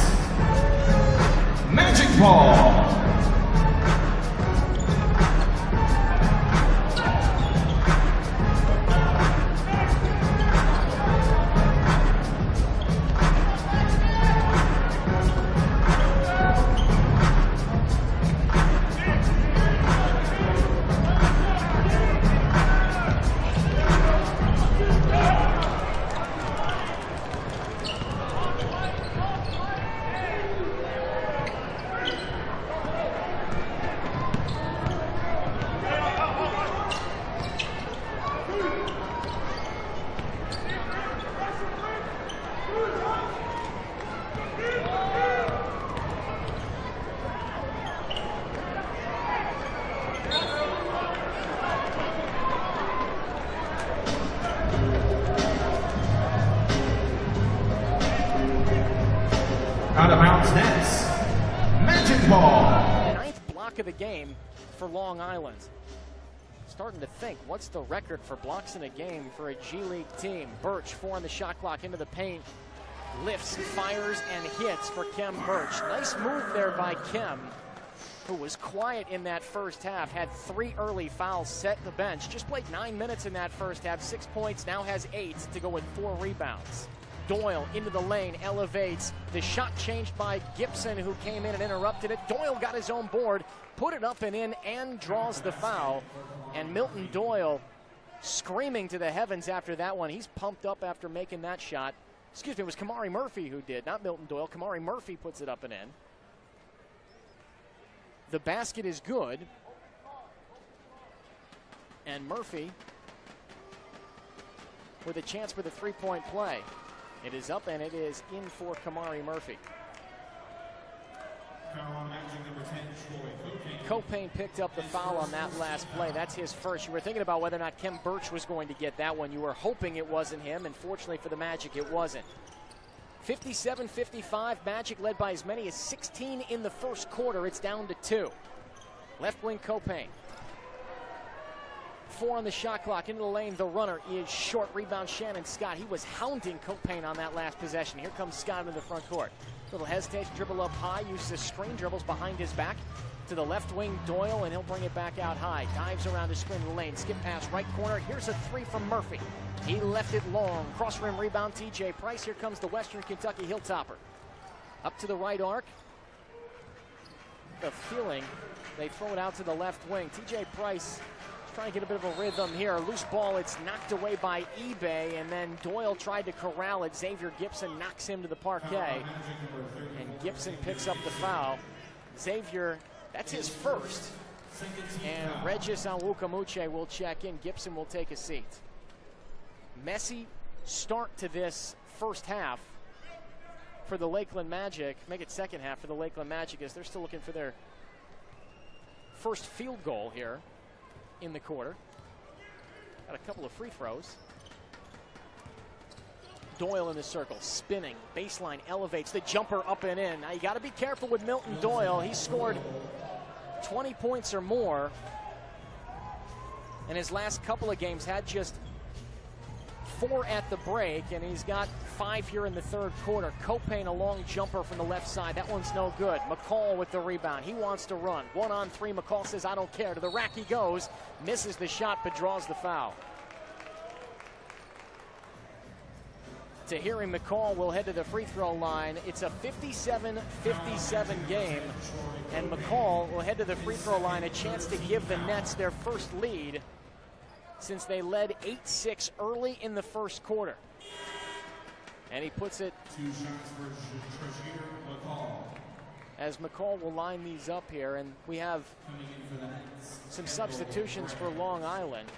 Magic ball. Out of bounds nets. Magic ball. Ninth block of the game for Long Island. Starting to think, what's the record for blocks in a game for a G League team? Birch, 4 on the shot clock, into the paint. Lifts, fires, and hits for Kem Birch. Nice move there by Kem, who was quiet in that first half, had 3 early fouls, set the bench. Just played 9 minutes in that first half, 6 points, now has 8 to go with 4 rebounds. Doyle into the lane, elevates. The shot changed by Gibson, who came in and interrupted it. Doyle got his own board, put it up and in, and draws the foul. And Milton Doyle screaming to the heavens after that one. He's pumped up after making that shot. Excuse me, it was Kamari Murphy who did, not Milton Doyle. Kamari Murphy puts it up and in. The basket is good. And Murphy with a chance for the three-point play. It is up and it is in for Kamari Murphy. Copain picked up the foul on that last play. That's his first. You were thinking about whether or not Kem Birch was going to get that one. You were hoping it wasn't him, and fortunately for the Magic, it wasn't. 57-55, Magic led by as many as 16 in the first quarter. It's down to 2. Left wing Copain. 4 on the shot clock, into the lane. The runner is short. Rebound, Shannon Scott. He was hounding Copain on that last possession. Here comes Scott into the front court. Little hesitation, dribble up high, uses a screen, dribbles behind his back. To the left wing, Doyle, and he'll bring it back out high. Dives around the screen in the lane. Skip pass, right corner. Here's a 3 from Murphy. He left it long. Cross rim rebound, TJ Price. Here comes the Western Kentucky Hilltopper. Up to the right arc. The feeling they throw it out to the left wing. TJ Price trying to get a bit of a rhythm here. Loose ball, it's knocked away by eBay, and then Doyle tried to corral it. Xavier Gibson knocks him to the parquet, and Gibson picks up the foul. Xavier, that's his first. And Regis Onwukamuche will check in. Gibson will take a seat. Messy start to this first half for the Lakeland Magic. Make it second half for the Lakeland Magic, as they're still looking for their first field goal here in the quarter. Got a couple of free throws. Doyle in the circle, spinning, baseline elevates, the jumper up and in. Now you got to be careful with Milton Doyle. He scored 20 points or more in his last couple of games, had just 4 at the break, and he's got 5 here in the third quarter. Copain, a long jumper from the left side. That one's no good. McCall with the rebound. He wants to run. 1-on-3. McCall says, I don't care. To the rack he goes. Misses the shot, but draws the foul. Tahiri McCall will head to the free throw line. It's a 57-57 game, and McCall will head to the free throw line, a chance to give the Nets their first lead since they led 8-6 early in the first quarter. And he puts it as McCall will line these up here, and we have some substitutions for Long Island.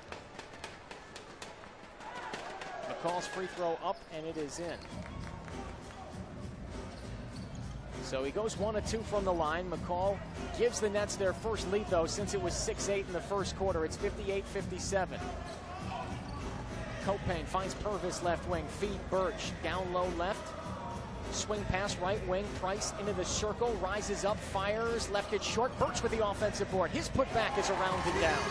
McCall's free throw up, and it is in. So he goes 1 of 2 from the line. McCall gives the Nets their first lead, though, since it was 6-8 in the first quarter. It's 58-57. Copain finds Purvis left wing. Feed Birch down low left. Swing pass right wing. Price into the circle. Rises up. Fires. Left it short. Birch with the offensive board. His putback is around and down.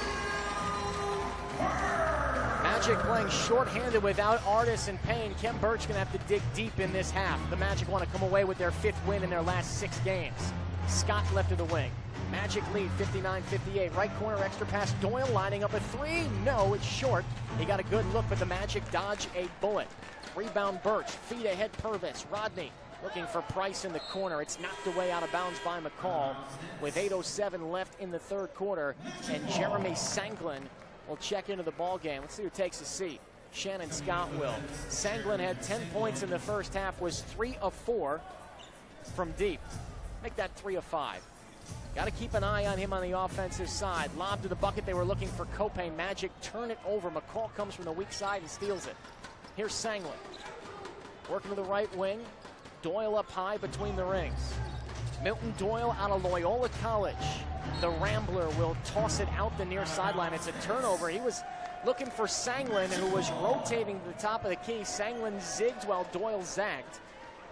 Magic playing short-handed without Artis and Payne. Kem Birch going to have to dig deep in this half. The Magic want to come away with their 5th win in their last 6 games. Scott left of the wing. Magic lead 59-58. Right corner extra pass. Doyle lining up a 3. No, it's short. He got a good look, but the Magic dodge a bullet. Rebound Birch. Feed ahead Purvis. Rodney looking for Price in the corner. It's knocked away out of bounds by McCall with 8:07 left in the third quarter. And Jeremy Sanglin will check into the ball game. Let's see who takes a seat. Shannon Scott will. Sanglin had 10 points in the first half, was 3 of 4 from deep. Make that 3 of 5. Got to keep an eye on him on the offensive side. Lob to the bucket. They were looking for Copain. Magic turn it over. McCall comes from the weak side and steals it. Here's Sanglin. Working to the right wing. Doyle up high between the rings. Milton Doyle out of Loyola College. The Rambler will toss it out the near sideline. It's a turnover. He was looking for Sanglin, who was rotating to the top of the key. Sanglin zigged while Doyle zagged.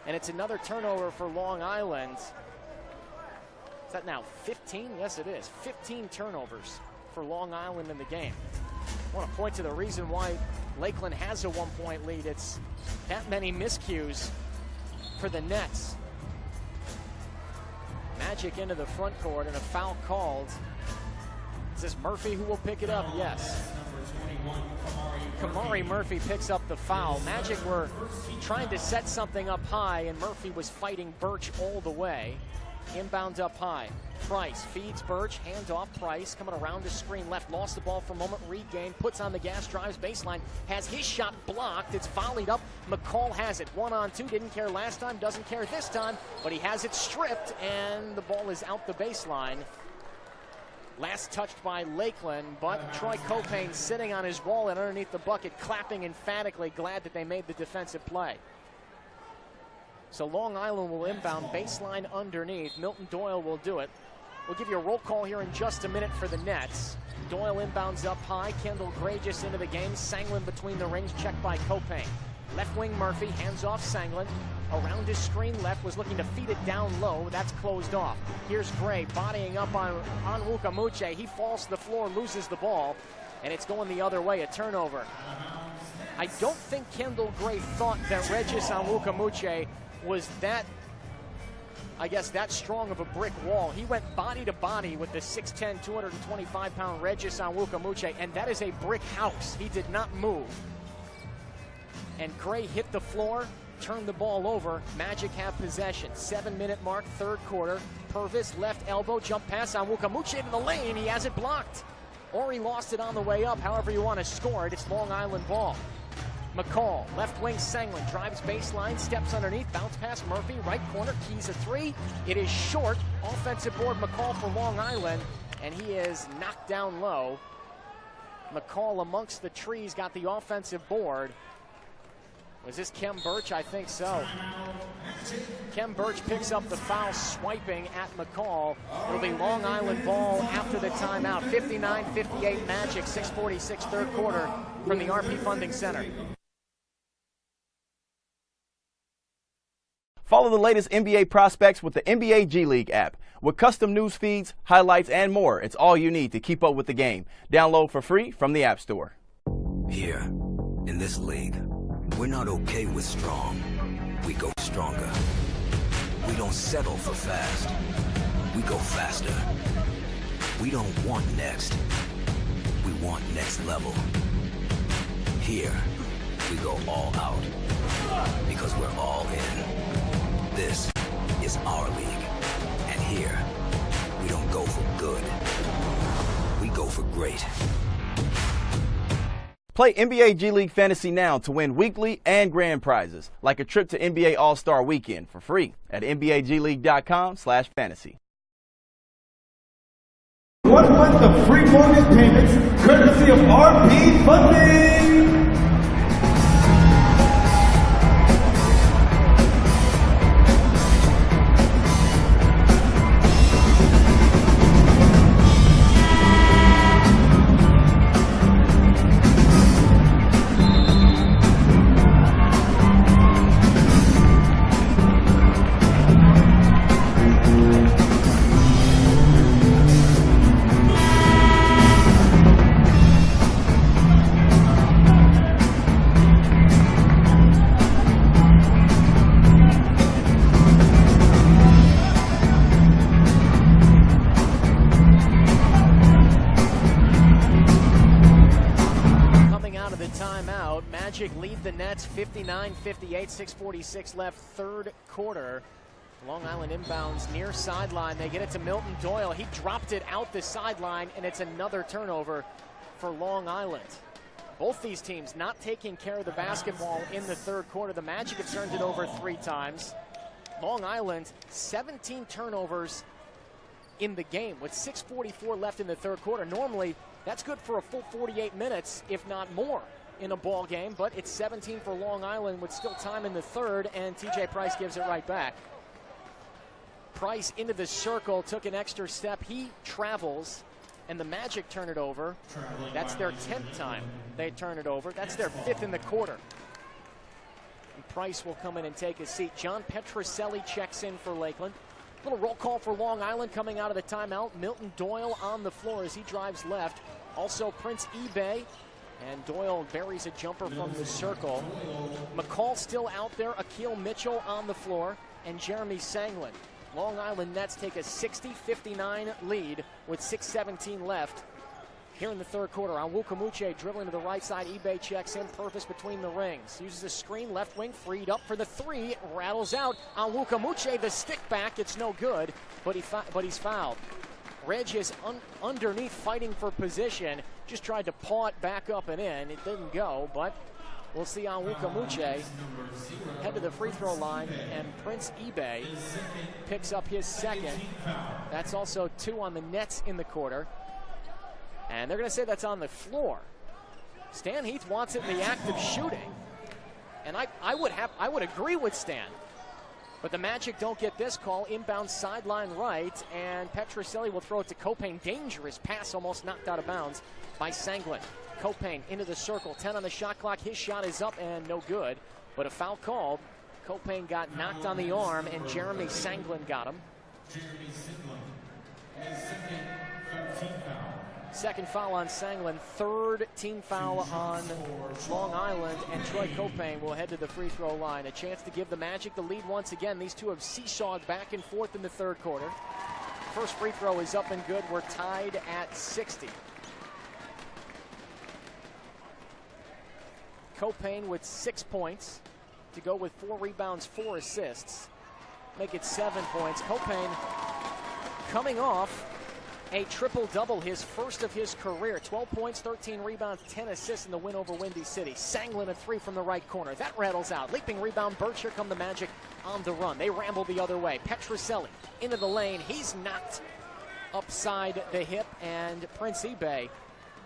And it's another turnover for Long Island. Is that now 15? Yes, it is. 15 turnovers for Long Island in the game. I want to point to the reason why Lakeland has a 1-point lead. It's that many miscues for the Nets. Magic into the front court and a foul called. Is this Murphy who will pick it up? Yes. Kamari Murphy picks up the foul. Magic were trying to set something up high, and Murphy was fighting Birch all the way. Inbound up high. Price feeds Birch, hand off. Price coming around the screen left, lost the ball for a moment, regained, puts on the gas, drives baseline, has his shot blocked. It's volleyed up. McCall has it. 1-on-2. Didn't care last time, doesn't care this time, but he has it stripped, and the ball is out the baseline. Last touched by Lakeland, but Troy Copain sitting on his wall and underneath the bucket, clapping emphatically, glad that they made the defensive play. So Long Island will inbound, baseline underneath. Milton Doyle will do it. We'll give you a roll call here in just a minute for the Nets. Doyle inbounds up high. Kendall Gracious into the game. Sanglin between the rings, checked by Copain. Left wing Murphy, hands off Sanglin. Around his screen left, was looking to feed it down low. That's closed off. Here's Gray bodying up on Onwukamuche. He falls to the floor, loses the ball. and it's going the other way, a turnover. I don't think Kendall Gray thought that Regis Onwukamuche was that, I guess, that strong of a brick wall. He went body to body with the 6'10", 225-pound Regis Onwukamuche, and that is a brick house. He did not move. And Gray hit the floor, turned the ball over. Magic have possession. 7-minute mark, third quarter. Purvis, left elbow, jump pass on Onwukamuche to the lane. He has it blocked. Or he lost it on the way up. However you want to score it, it's Long Island ball. McCall, left wing Sanglin, drives baseline, steps underneath, bounce pass Murphy, right corner, keys a three. It is short. Offensive board McCall for Long Island, and he is knocked down low. McCall amongst the trees got the offensive board. Was this Kem Birch? I think so. Kem Birch picks up the foul, swiping at McCall. It'll be Long Island ball after the timeout. 59-58 Magic, 6:46 third quarter from the RP Funding Center. Follow the latest NBA prospects with the NBA G League app. With custom news feeds, highlights, and more, it's all you need to keep up with the game. Download for free from the App Store. Here, in this league, we're not okay with strong. We go stronger. We don't settle for fast. We go faster. We don't want next. We want next level. Here, we go all out. Because we're all in. This is our league. And here, we don't go for good. We go for great. Play NBA G League Fantasy now to win weekly and grand prizes, like a trip to NBA All-Star Weekend for free at NBAGleague.com/fantasy. 1 month of free mortgage payments, courtesy of RP Funding. Lead the Nets 59-58, 6:46 left, third quarter. Long Island inbounds near sideline. They get it to Milton Doyle. He dropped it out the sideline, and it's another turnover for Long Island. Both these teams not taking care of the basketball in the third quarter. The Magic have turned it over 3 times. Long Island, 17 turnovers in the game with 6:44 left in the third quarter. Normally, that's good for a full 48 minutes, if not more, in a ball game, but it's 17 for Long Island with still time in the third, and TJ Price gives it right back. Price into the circle, took an extra step. He travels, and the Magic turn it over. That's their 10th time they turn it over. That's their 5th in the quarter. And Price will come in and take a seat. John Petrucelli checks in for Lakeland. Little roll call for Long Island coming out of the timeout. Milton Doyle on the floor as he drives left. Also Prince eBay. And Doyle buries a jumper from the circle. McCall still out there. Akil Mitchell on the floor. And Jeremy Sanglin. Long Island Nets take a 60-59 lead with 6:17 left here in the third quarter. Onwukamuche dribbling to the right side. eBay checks in. Purvis between the rings. Uses a screen. Left wing freed up for the three. Rattles out. Onwukamuche, the stick back. It's no good, but he's fouled. Reg is underneath fighting for position. Just tried to paw it back up and in. It didn't go, but we'll see Onwukamuche head to the free throw line, and Prince eBay picks up his second. That's also 2 on the Nets in the quarter. And they're going to say that's on the floor. Stan Heath wants it in the act of shooting. And I would agree with Stan. But the Magic don't get this call. Inbound sideline right, and Petrucelli will throw it to Copain. Dangerous pass, almost knocked out of bounds by Sanglin. Copain into the circle, 10 on the shot clock. His shot is up and no good, but a foul called. Copain got knocked on the arm, and Jeremy Sanglin got him. Second foul on Sanglin, third team foul on Long Island, and Troy Copain will head to the free throw line. A chance to give the Magic the lead once again. These two have seesawed back and forth in the third quarter. First free throw is up and good. We're tied at 60. Copain with 6 points to go with 4 rebounds, 4 assists. Make it 7 points. Copain coming off a triple-double, his first of his career. 12 points, 13 rebounds, 10 assists in the win over Windy City. Sanglin a 3 from the right corner. That rattles out. Leaping rebound, Birch. Here come the Magic on the run. They ramble the other way. Petrucelli into the lane. He's knocked upside the hip, and Prince Ebay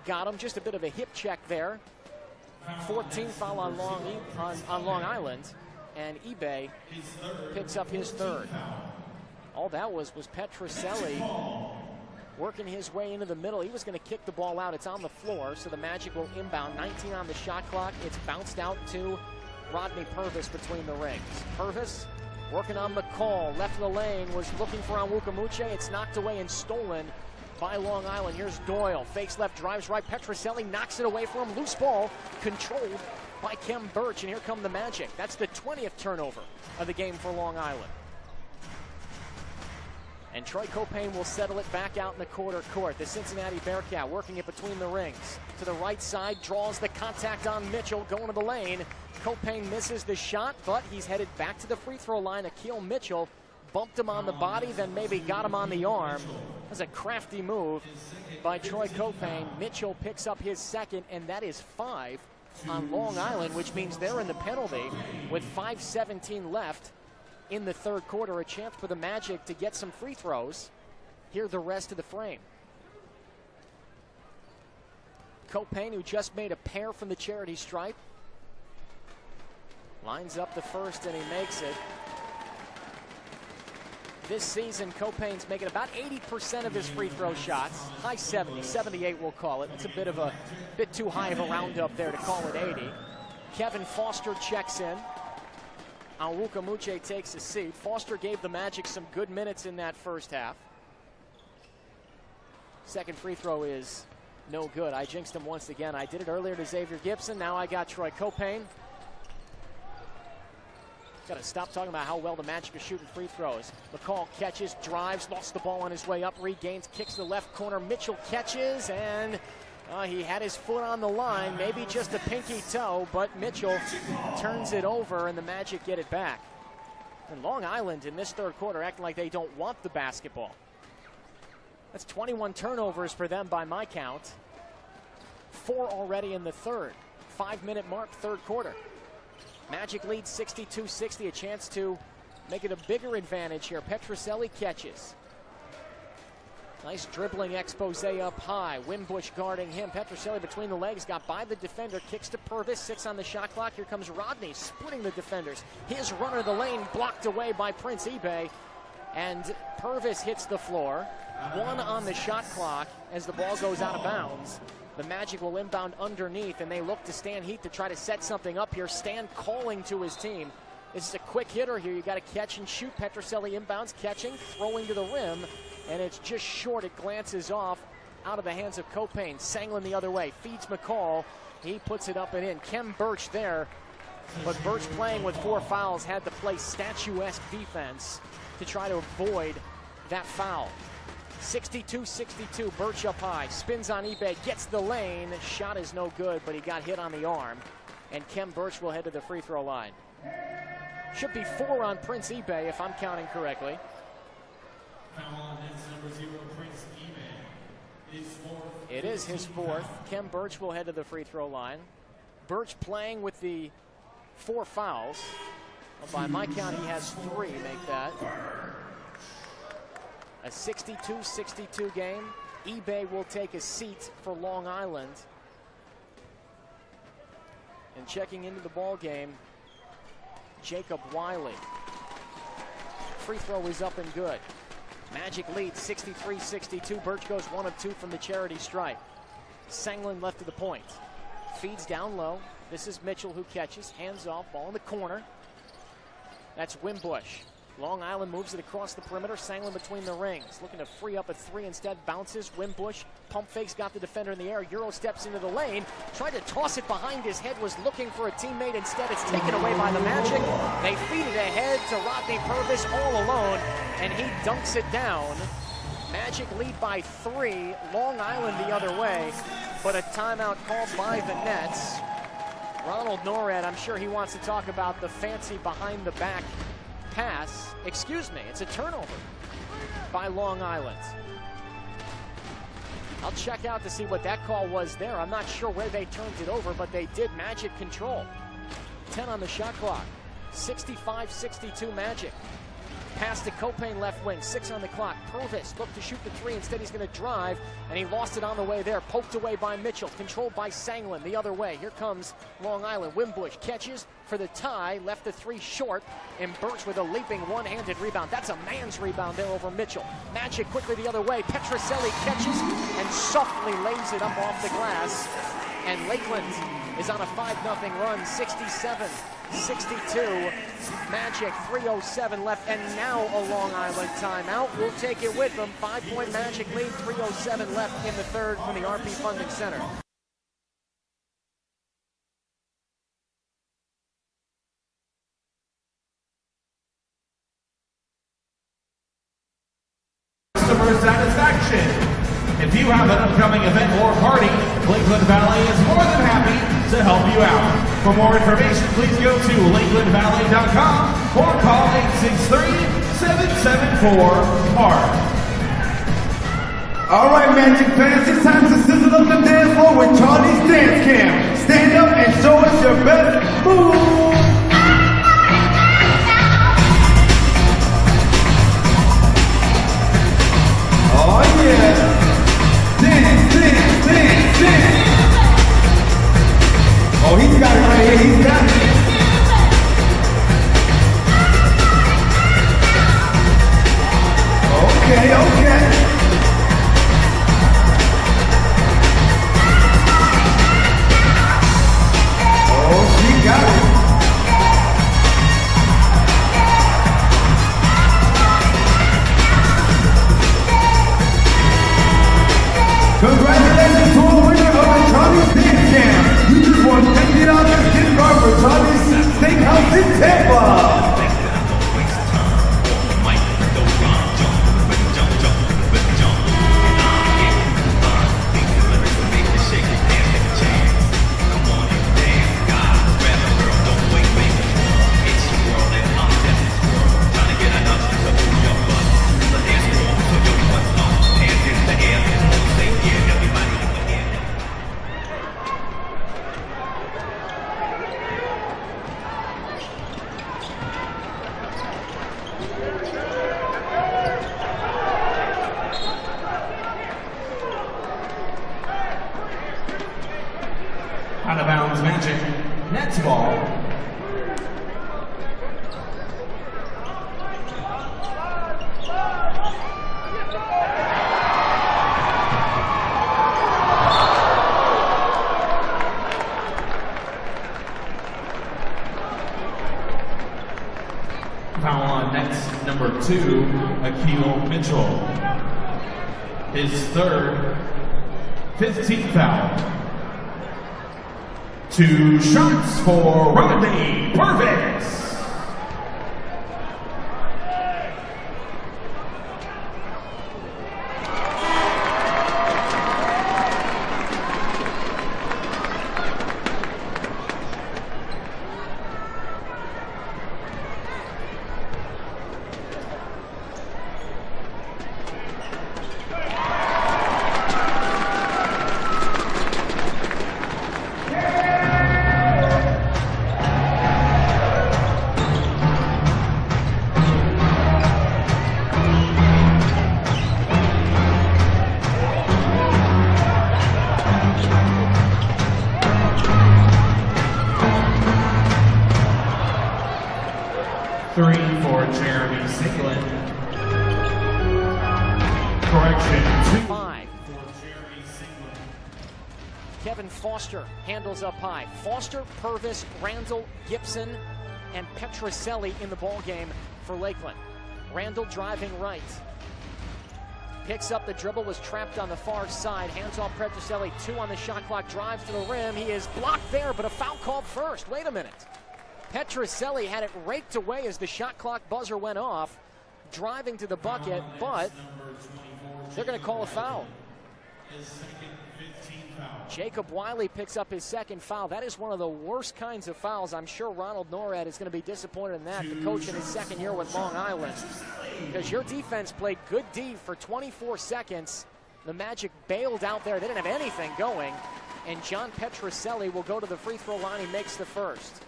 got him. Just a bit of a hip check there. 14th foul on Long Island, and Ebay picks up his third. All that was Petrucelli working his way into the middle. He was going to kick the ball out. It's on the floor, so the Magic will inbound. 19 on the shot clock. It's bounced out to Rodney Purvis between the rings. Purvis working on McCall. Left of the lane, was looking for Onwukamuche. It's knocked away and stolen by Long Island. Here's Doyle. Fakes left, drives right. Petrucelli knocks it away from him. Loose ball controlled by Kem Birch, and here come the Magic. That's the 20th turnover of the game for Long Island. And Troy Copain will settle it back out in the quarter court. The Cincinnati Bearcat working it between the rings. To the right side, draws the contact on Mitchell, going to the lane. Copain misses the shot, but he's headed back to the free throw line. Akil Mitchell bumped him on the body, then maybe got him on the arm. That's a crafty move by Troy Copain. Mitchell picks up his second, and that is 5 on Long Island, which means they're in the penalty with 5:17 left in the third quarter. A chance for the Magic to get some free throws. Here the rest of the frame. Copain, who just made a pair from the charity stripe, lines up the first, and he makes it. This season, Copain's making about 80% of his free throw shots. High 70, 78 we'll call it. It's a bit too high of a roundup there to call it 80. Kevin Foster checks in. Onwukamuche takes a seat. Foster gave the Magic some good minutes in that first half. Second free throw is no good. I jinxed him once again. I did it earlier to Xavier Gibson. Now I got Troy Copain. Got to stop talking about how well the Magic are shooting free throws. McCall catches, drives, lost the ball on his way up, regains, kicks to the left corner. Mitchell catches, and he had his foot on the line, maybe just a pinky toe, but Mitchell turns it over, and the Magic get it back. And Long Island in this third quarter acting like they don't want the basketball. That's 21 turnovers for them by my count. 4 already in the third. 5-minute mark, third quarter. Magic lead 62-60, a chance to make it a bigger advantage here. Petrucelli catches. Nice dribbling expose up high. Wimbush guarding him. Petrucelli between the legs, got by the defender, kicks to Purvis, 6 on the shot clock. Here comes Rodney, splitting the defenders. His runner of the lane blocked away by Prince Ebay, and Purvis hits the floor. 1 on the shot clock as the ball goes out of bounds. The Magic will inbound underneath, and they look to Stan Heath to try to set something up here. Stan calling to his team. This is a quick hitter here. You got to catch and shoot. Petrucelli inbounds, catching, throwing to the rim, and it's just short. It glances off out of the hands of Copain. Sanglin the other way, feeds McCall. He puts it up and in. Kem Birch there, but Birch, playing with 4 fouls, had to play statuesque defense to try to avoid that foul. 62-62, Birch up high, spins on eBay, gets the lane. Shot is no good, but he got hit on the arm. And Kem Birch will head to the free throw line. Should be 4 on Prince Ebay, if I'm counting correctly. It is his 4th. Kem Birch will head to the free throw line. Birch playing with the 4 fouls. Well, by my count, he has 3, make that. A 62-62 game. Ebay will take a seat for Long Island. And checking into the ball game, Jacob Wiley. Free throw is up and good. Magic lead 63-62. Birch goes 1 of 2 from the charity stripe. Sanglin left to the point. Feeds down low. This is Mitchell who catches. Hands off. Ball in the corner. That's Wimbush. Long Island moves it across the perimeter. Sanglin between the rings. Looking to free up a three instead. Bounces. Wimbush. Pump fakes. Got the defender in the air. Euro steps into the lane. Tried to toss it behind his head. Was looking for a teammate. Instead, it's taken away by the Magic. They feed it ahead to Rodney Purvis all alone. And he dunks it down. Magic lead by 3. Long Island the other way. But a timeout called by the Nets. Ronald Norred, I'm sure he wants to talk about the fancy behind the back pass. Excuse me, it's a turnover by Long Island. I'll check out to see what that call was there. I'm not sure where they turned it over, but they did. Magic control. 10 on the shot clock. 65-62 Magic. Pass to Copain left wing, 6 on the clock. Purvis looked to shoot the 3. Instead, he's going to drive, and he lost it on the way there. Poked away by Mitchell, controlled by Sanglin the other way. Here comes Long Island. Wimbush catches for the tie, left the 3 short, and Birch with a leaping one-handed rebound. That's a man's rebound there over Mitchell. Magic quickly the other way. Petrucelli catches and softly lays it up off the glass. And Lakeland is on a 5-0 run, 67-62. Magic, 3:07 left, and now a Long Island timeout. We'll take it with them. 5-point Magic lead, 3:07 left in the third from the RP Funding Center. Customer satisfaction. If you have an upcoming event or party, Lakeland Valley is more than happy to help you out. For more information, please go to lakelandvalley.com or call 863-774-MARK. All right, Magic fans, it's time to sizzle up the dance floor with Charlie's Dance Cam. Stand up and show us your best move. Oh yeah. Dance, dance, dance, dance. Oh, he's got it right here. He's got it. Okay, okay. Oh, she got it. Congratulations to the winner of the Charlie's Dance Camp. You just won $50 gift card for Charlie's Steakhouse in Tampa. Out of bounds, Magic. Nets ball. Foul on Nets number 2, Akil Mitchell. His third, 15th foul. 2 shots for Rodney Purvis. Kevin Foster handles up high. Foster, Purvis, Randall, Gibson, and Petrucelli in the ball game for Lakeland. Randall driving right. Picks up the dribble, was trapped on the far side. Hands off Petrucelli, 2 on the shot clock, drives to the rim. He is blocked there, but a foul called first. Wait a minute. Petrucelli had it raked away as the shot clock buzzer went off, driving to the bucket, but they're going to call a foul. Jacob Wiley picks up his second foul. That is one of the worst kinds of fouls. I'm sure Ronald Norad is going to be disappointed in that, the coach in his second year with Long Island. Because your defense played good D for 24 seconds. The Magic bailed out there. They didn't have anything going. And John Petrucelli will go to the free throw line. He makes the first.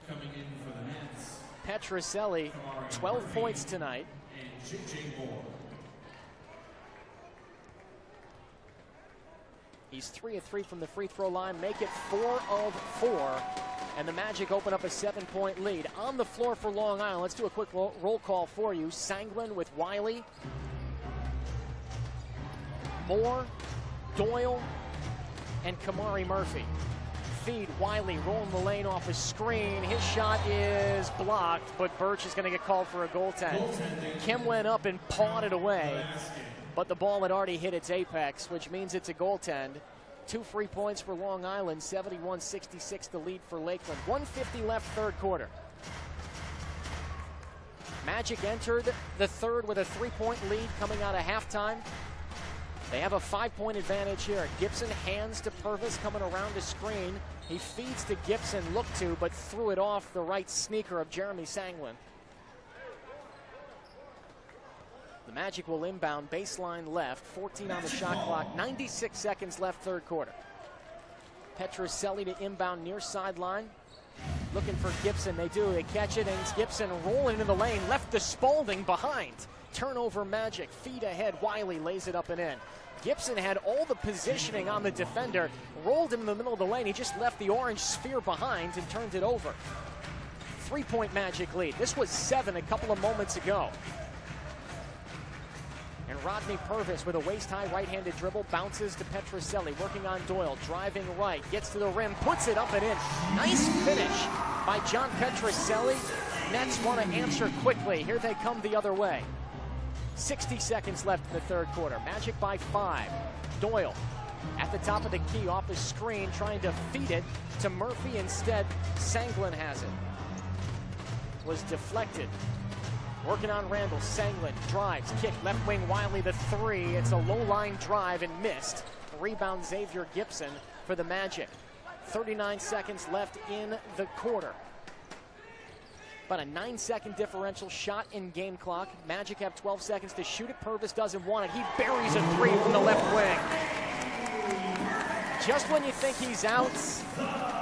Coming in for the Nets, Petrucelli, 12 points tonight. and J.J. Moore. He's 3 of 3 from the free throw line, make it 4 of 4, and the Magic open up a 7-point lead. On the floor for Long Island, let's do a quick roll call for you. Sanglin with Wiley, Moore, Doyle, and Kamari Murphy. Feed, Wiley rolling the lane off a screen. His shot is blocked, but Birch is going to get called for a goaltend. Kim went up and pawed it away, but the ball had already hit its apex, which means it's a goaltend. 2 free points for Long Island, 71-66 the lead for Lakeland. 1:50 left, third quarter. Magic entered the third with a 3-point lead coming out of halftime. They have a 5-point advantage here. Gibson hands to Purvis coming around the screen. He feeds to Gibson, looked to, but threw it off the right sneaker of Jeremy Sanglin. The Magic will inbound, baseline left, 14 on the shot clock, 96 seconds left, third quarter. Petrucelli to inbound near sideline. Looking for Gibson, they do, they catch it, and it's Gibson rolling into the lane, left to Spalding behind. Turnover Magic, feed ahead, Wiley lays it up and in. Gibson had all the positioning on the defender, rolled him in the middle of the lane, he just left the orange sphere behind and turned it over. 3-point Magic lead. This was 7 a couple of moments ago. And Rodney Purvis with a waist-high right-handed dribble bounces to Petrucelli, working on Doyle, driving right, gets to the rim, puts it up and in. Nice finish by John Petrucelli. Nets want to answer quickly. Here they come the other way. 60 seconds left in the third quarter. Magic by 5. Doyle at the top of the key off the screen, trying to feed it to Murphy. Instead, Sanglin has it. Was deflected. Working on Randall. Sanglin drives, kick, left wing Wiley the 3. It's a low line drive and missed. Rebound Xavier Gibson for the Magic. 39 seconds left in the quarter. About a 9-second differential shot in game clock. Magic have 12 seconds to shoot it. Purvis doesn't want it. He buries a 3 from the left wing. Just when you think he's out,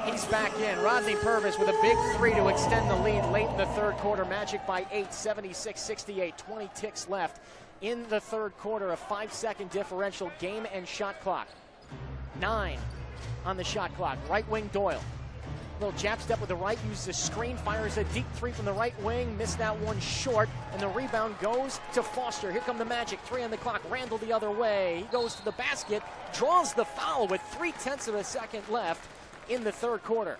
he's back in. Rodney Purvis with a big 3 to extend the lead late in the third quarter. Magic by 8, 76-68. 20 ticks left in the third quarter. A 5-second differential game and shot clock. 9 on the shot clock. Right wing Doyle. Little jab step with the right, uses a screen, fires a deep 3 from the right wing, missed that one short, and the rebound goes to Foster. Here come the Magic, 3 on the clock, Randall the other way. He goes to the basket, draws the foul with 0.3 of a second left in the third quarter.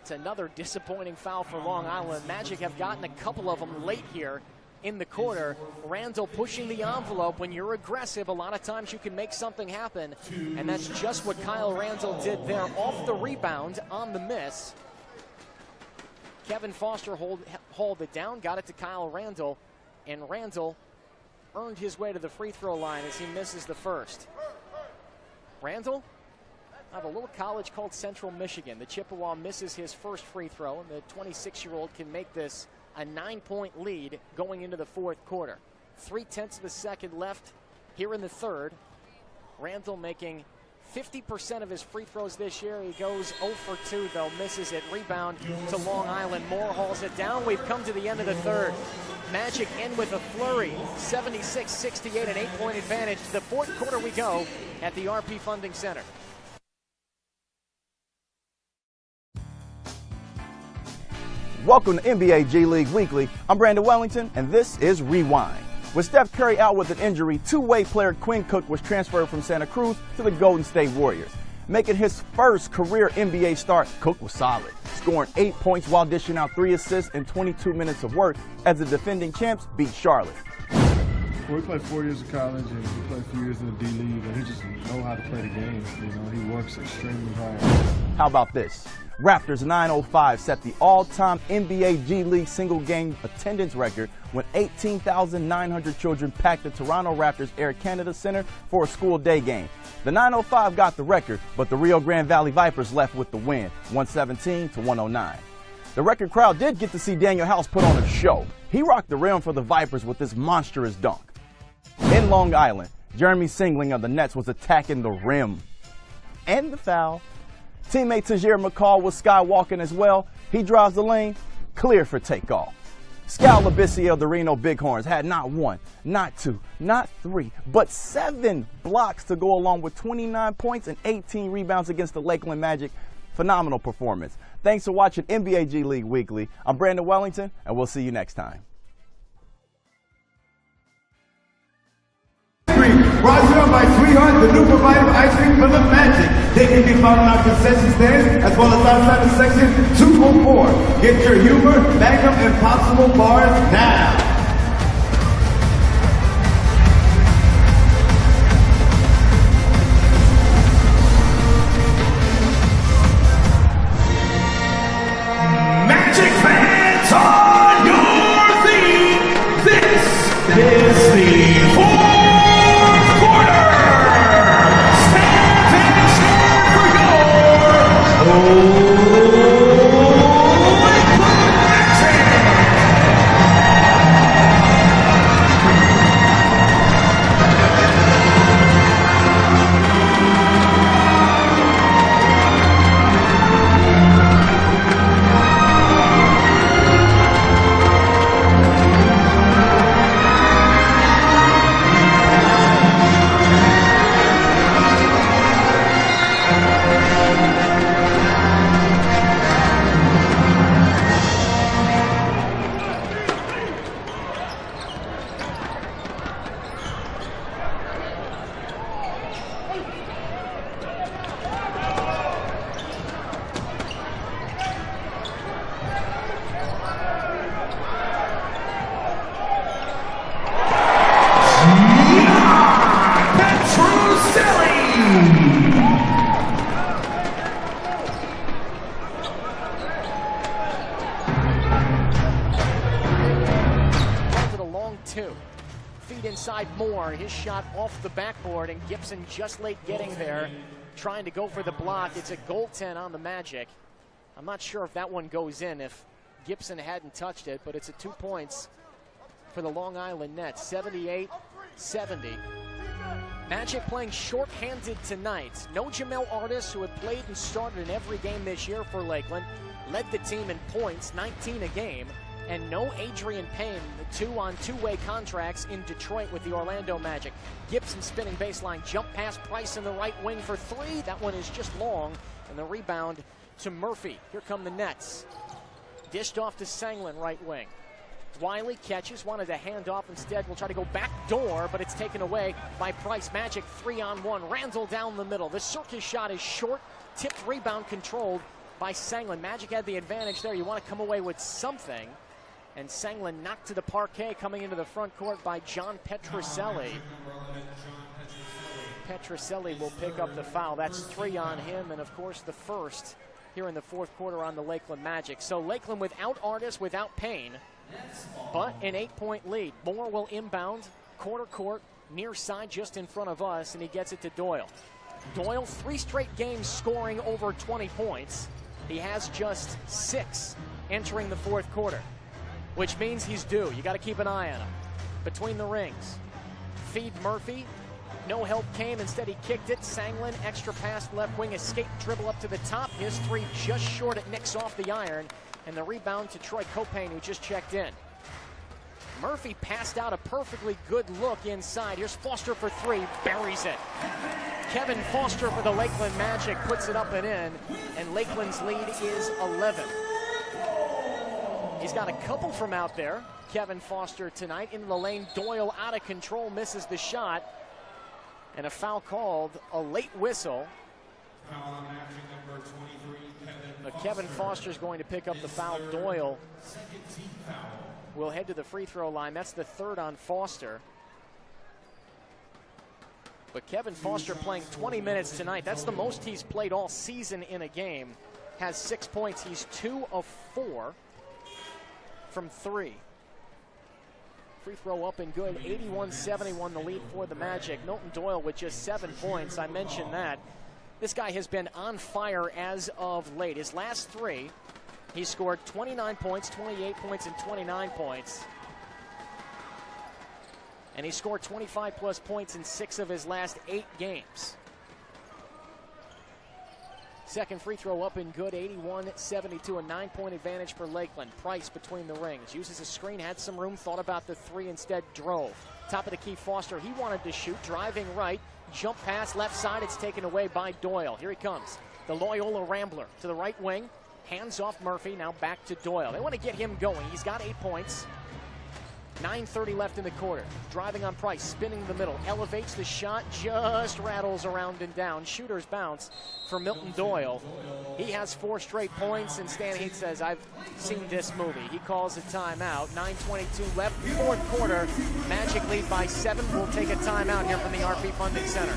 It's another disappointing foul for Long Island. Magic have gotten a couple of them late here in the quarter. Randall pushing the envelope. When you're aggressive, a lot of times you can make something happen, and that's just what Kyle Randall did there. Off the rebound on the miss. Kevin Foster hauled it down, got it to Kyle Randall, and Randall earned his way to the free throw line as he misses the first. Randall out of a little college called Central Michigan. The Chippewa misses his first free throw, and the 26-year-old can make this a 9-point lead going into the fourth quarter. 0.3 of a second left here in the third. Randall making 50% of his free throws this year. He goes 0 for 2, though, misses it. Rebound to Long Island. Moore hauls it down. We've come to the end of the third. Magic end with a flurry. 76-68, an 8-point advantage. To the fourth quarter we go at the RP Funding Center. Welcome to NBA G League Weekly. I'm Brandon Wellington, and this is Rewind. With Steph Curry out with an injury, two-way player Quinn Cook was transferred from Santa Cruz to the Golden State Warriors. Making his first career NBA start, Cook was solid, scoring 8 points while dishing out 3 assists in 22 minutes of work as the defending champs beat Charlotte. Well, he played 4 years of college and he played a few years in the D-League, and he just knows how to play the game. You know, he works extremely hard. How about this? Raptors 905 set the all-time NBA G League single-game attendance record when 18,900 children packed the Toronto Raptors Air Canada Center for a school day game. The 905 got the record, but the Rio Grande Valley Vipers left with the win, 117 to 109. The record crowd did get to see Daniel House put on a show. He rocked the rim for the Vipers with this monstrous dunk. In Long Island, Jeremy Singling of the Nets was attacking the rim. And the foul. Teammate Tajir McCall was skywalking as well. He drives the lane, clear for takeoff. Scal Labissiere of the Reno Bighorns had not 1, not 2, not 3, but 7 blocks to go along with 29 points and 18 rebounds against the Lakeland Magic. Phenomenal performance. Thanks for watching NBA G League Weekly. I'm Brandon Wellington, and we'll see you next time. Brought to you by Sweetheart, the new provider of ice cream for the Magic. They can be found on our concession stands as well as outside of section 204. Get your humor, Magnum, and Popsicle bars now. Magic fans on your feet. This is the fourth quarter. Stand and cheer for your Lakeland Magic. Inside Moore, his shot off the backboard, and Gibson just late getting there, trying to go for the block. It's a goaltend on the Magic. I'm not sure if that one goes in if Gibson hadn't touched it, but it's a 2 points for the Long Island Nets, 78-70. Magic playing short-handed tonight. No Jamel Artis, who had played and started in every game this year for Lakeland, led the team in points, 19 a game. And no Adrian Payne, the 2 on 2-way contracts in Detroit with the Orlando Magic. Gibson spinning baseline, jump pass, Price in the right wing for 3. That one is just long, and the rebound to Murphy. Here come the Nets. Dished off to Sanglin, right wing. Wiley catches, wanted to hand off instead. Will try to go back door, but it's taken away by Price. Magic 3-on-1. Randall down the middle. The circus shot is short. Tipped rebound controlled by Sanglin. Magic had the advantage there. You want to come away with something. And Sanglin knocked to the parquet, coming into the front court by John Petrucelli. Petrucelli will pick up the foul. That's 3 on him, and of course the first here in the fourth quarter on the Lakeland Magic. So Lakeland without Artis, without Payne, but an 8-point lead. Moore will inbound, quarter court, near side just in front of us, and he gets it to Doyle. Doyle, 3 straight games scoring over 20 points. He has just 6 entering the fourth quarter, which means he's due. You got to keep an eye on him. Between the rings. Feed Murphy. No help came. Instead, he kicked it. Sanglin, extra pass left wing. Escape dribble up to the top. His 3 just short. It nicks off the iron. And the rebound to Troy Copane, who just checked in. Murphy passed out a perfectly good look inside. Here's Foster for 3. Buries it. Kevin Foster for the Lakeland Magic puts it up and in. And Lakeland's lead is 11. He's got a couple from out there. Kevin Foster tonight into the lane. Doyle out of control, misses the shot. And a foul called, a late whistle. But Kevin Foster's going to pick up the foul. Doyle will head to the free throw line. That's the third on Foster. But Kevin Foster playing 20 minutes tonight. That's the most he's played all season in a game. Has 6 points. He's 2 of 4 from 3. Free throw up and good. 81-71 the lead for the Magic. Milton Doyle with just 7 points. I mentioned that. This guy has been on fire as of late. His last 3, he scored 29 points, 28 points, and 29 points. And he scored 25-plus points in 6 of his last 8 games. Second free throw up and good, 81-72, a 9-point advantage for Lakeland. Price between the rings, uses a screen, had some room, thought about the 3, instead drove. Top of the key, Foster, he wanted to shoot, driving right, jump pass left side, it's taken away by Doyle. Here he comes, the Loyola Rambler to the right wing, hands off Murphy, now back to Doyle. They want to get him going, he's got 8 points. 9:30 left in the quarter. Driving on Price, spinning the middle, elevates the shot, just rattles around and down. Shooter's bounce for Milton Doyle. He has 4 straight points, and Stan Heath says, I've seen this movie. He calls a timeout. 9:22 left, fourth quarter. Magic lead by 7. We'll take a timeout here from the RP Funding Center.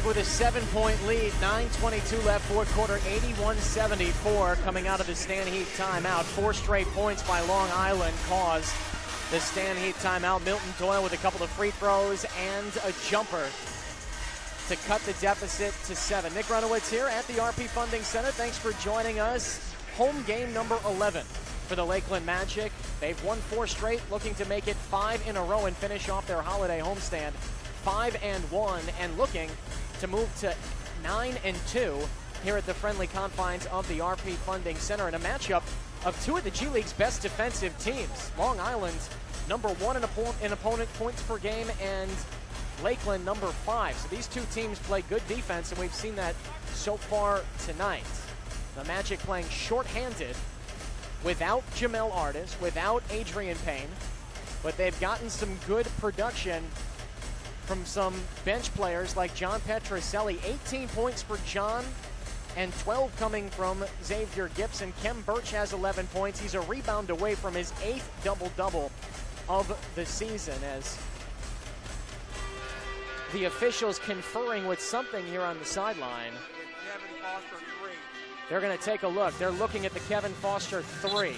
With a 7-point lead, 9:22 left, fourth quarter, 81-74 coming out of the Stan Heath timeout. 4 straight points by Long Island caused the Stan Heath timeout. Milton Doyle with a couple of free throws and a jumper to cut the deficit to 7. Nick Runowitz here at the RP Funding Center. Thanks for joining us. Home game number 11 for the Lakeland Magic. They've won 4 straight, looking to make it 5 in a row and finish off their holiday homestand 5-1, and looking to move to 9-2 here at the friendly confines of the RP Funding Center in a matchup of 2 of the G League's best defensive teams. Long Island, number 1 in opponent points per game, and Lakeland, number 5. So these 2 teams play good defense, and we've seen that so far tonight. The Magic playing shorthanded without Jamel Artis, without Adrian Payne, but they've gotten some good production from some bench players like John Petrucelli. 18 points for John and 12 coming from Xavier Gibson. Kem Birch has 11 points. He's a rebound away from his 8th double-double of the season, as the officials conferring with something here on the sideline. They're going to take a look. They're looking at the Kevin Foster 3.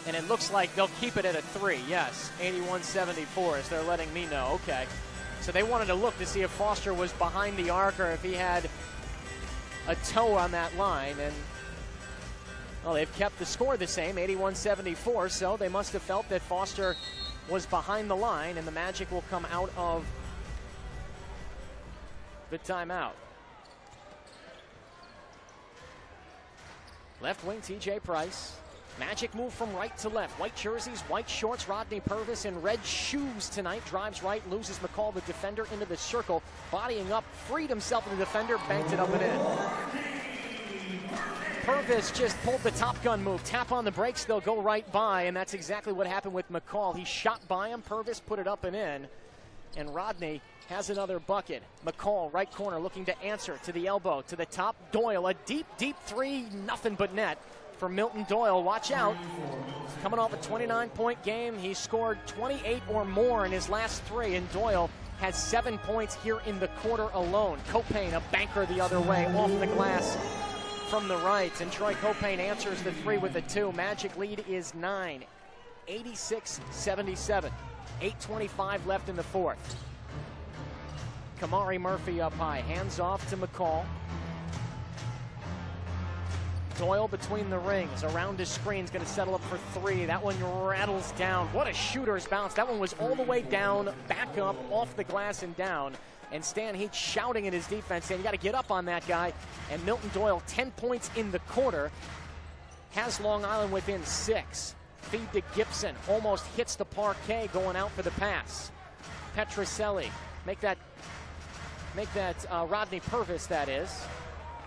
And it looks like they'll keep it at a 3, yes. 81-74, as they're letting me know. Okay. So they wanted to look to see if Foster was behind the arc or if he had a toe on that line. And, well, they've kept the score the same, 81-74, so they must have felt that Foster was behind the line, and the Magic will come out of the timeout. Left wing, TJ Price. Magic move from right to left. White jerseys, white shorts. Rodney Purvis in red shoes tonight. Drives right, loses McCall, the defender, into the circle. Bodying up, freed himself of the defender, banked it up and in. Purvis just pulled the Top Gun move. Tap on the brakes, they'll go right by, and that's exactly what happened with McCall. He shot by him, Purvis put it up and in, and Rodney has another bucket. McCall, right corner, looking to answer to the elbow, to the top. Doyle, a deep, deep three, nothing but net for Milton Doyle. Watch out. Coming off a 29-point game, he scored 28 or more in his last three, and Doyle has 7 points here in the quarter alone. Copain, a banker the other way, off the glass from the right, and Troy Copain answers the three with a two. Magic lead is 9, 86-77. 8:25 left in the fourth. Kamari Murphy up high, hands off to McCall. Doyle between the rings, around his screen, is going to settle up for three. That one rattles down. What a shooter's bounce. That one was all the way down, back up, off the glass and down. And Stan Heat shouting at his defense, saying, you got to get up on that guy. And Milton Doyle, 10 points in the quarter, has Long Island within 6. Feed to Gibson, almost hits the parquet going out for the pass. Petrucelli, make that Rodney Purvis, that is.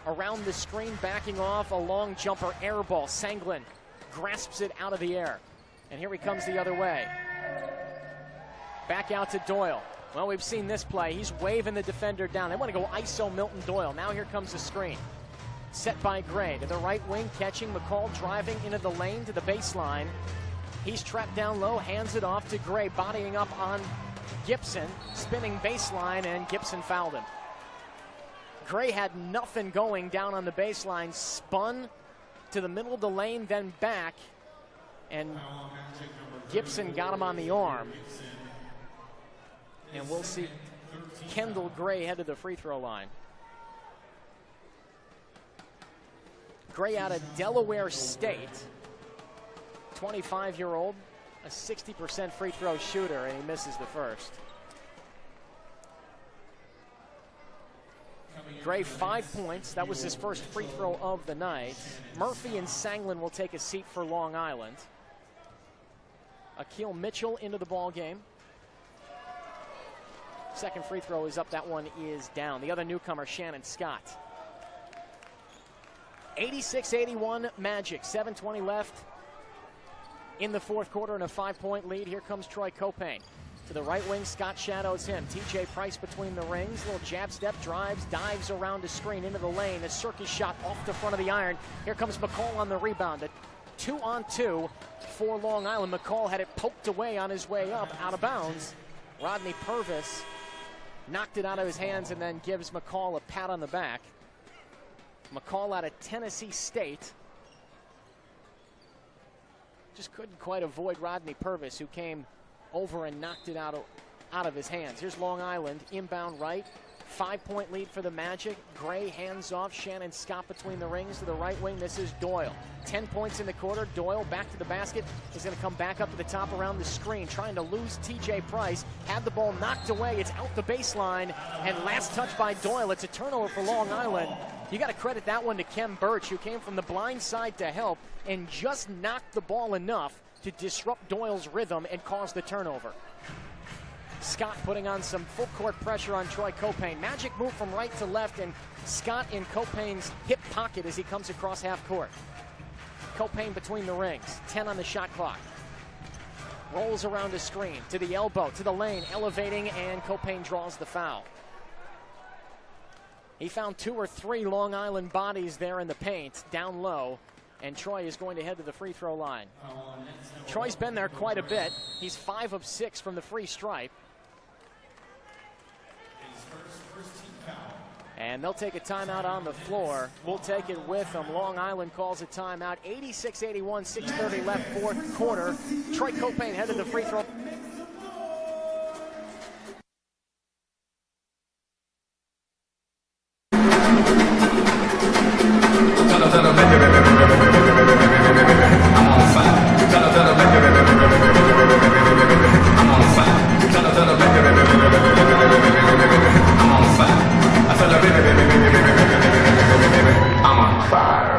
Around the screen, backing off, a long jumper, air ball. Sanglin grasps it out of the air. And here he comes the other way. Back out to Doyle. Well, we've seen this play. He's waving the defender down. They want to go ISO Milton Doyle. Now here comes the screen. Set by Gray to the right wing, catching McCall, driving into the lane to the baseline. He's trapped down low, hands it off to Gray, bodying up on Gibson, spinning baseline, and Gibson fouled him. Gray had nothing going down on the baseline, spun to the middle of the lane, then back, and Gibson got him on the arm. And we'll see Kendall Gray head to the free throw line. Gray out of Delaware State, 25-year-old, a 60% free throw shooter, and he misses the first. Gray, 5 points. That was his first free throw of the night. Murphy and Sanglin will take a seat for Long Island. Akil Mitchell into the ball game. Second free throw is up. That one is down. The other newcomer, Shannon Scott. 86-81 Magic. 7:20 left in the fourth quarter and a 5-point lead. Here comes Troy Copain. To the right wing, Scott shadows him. TJ Price between the rings. Little jab step, drives, dives around a screen into the lane. A circus shot off the front of the iron. Here comes McCall on the rebound. A 2-on-2 for Long Island. McCall had it poked away on his way up, out of bounds. Rodney Purvis knocked it out of his hands and then gives McCall a pat on the back. McCall out of Tennessee State. Just couldn't quite avoid Rodney Purvis, who came over and knocked it out of his hands. Here's Long Island, inbound right. 5-point lead for the Magic. Gray hands off. Shannon Scott between the rings to the right wing. This is Doyle. 10 points in the quarter. Doyle back to the basket. He's going to come back up to the top around the screen, trying to lose TJ Price. Had the ball knocked away. It's out the baseline. And last touch by Doyle. It's a turnover for Long Island. You got to credit that one to Kem Birch, who came from the blind side to help and just knocked the ball enough to disrupt Doyle's rhythm and cause the turnover. Scott putting on some full court pressure on Troy Copain. Magic move from right to left, and Scott in Copain's hip pocket as he comes across half court. Copain between the rings, 10 on the shot clock. Rolls around a screen, to the elbow, to the lane, elevating, and Copain draws the foul. He found 2 or 3 Long Island bodies there in the paint, down low, and Troy is going to head to the free throw line. Troy's been there quite a bit. He's 5 of 6 from the free stripe. And they'll take a timeout on the floor. We'll take it with them. Long Island calls a timeout. 86-81, 6:30 left, fourth quarter. Troy Copain headed to the free throw. I'm on fire.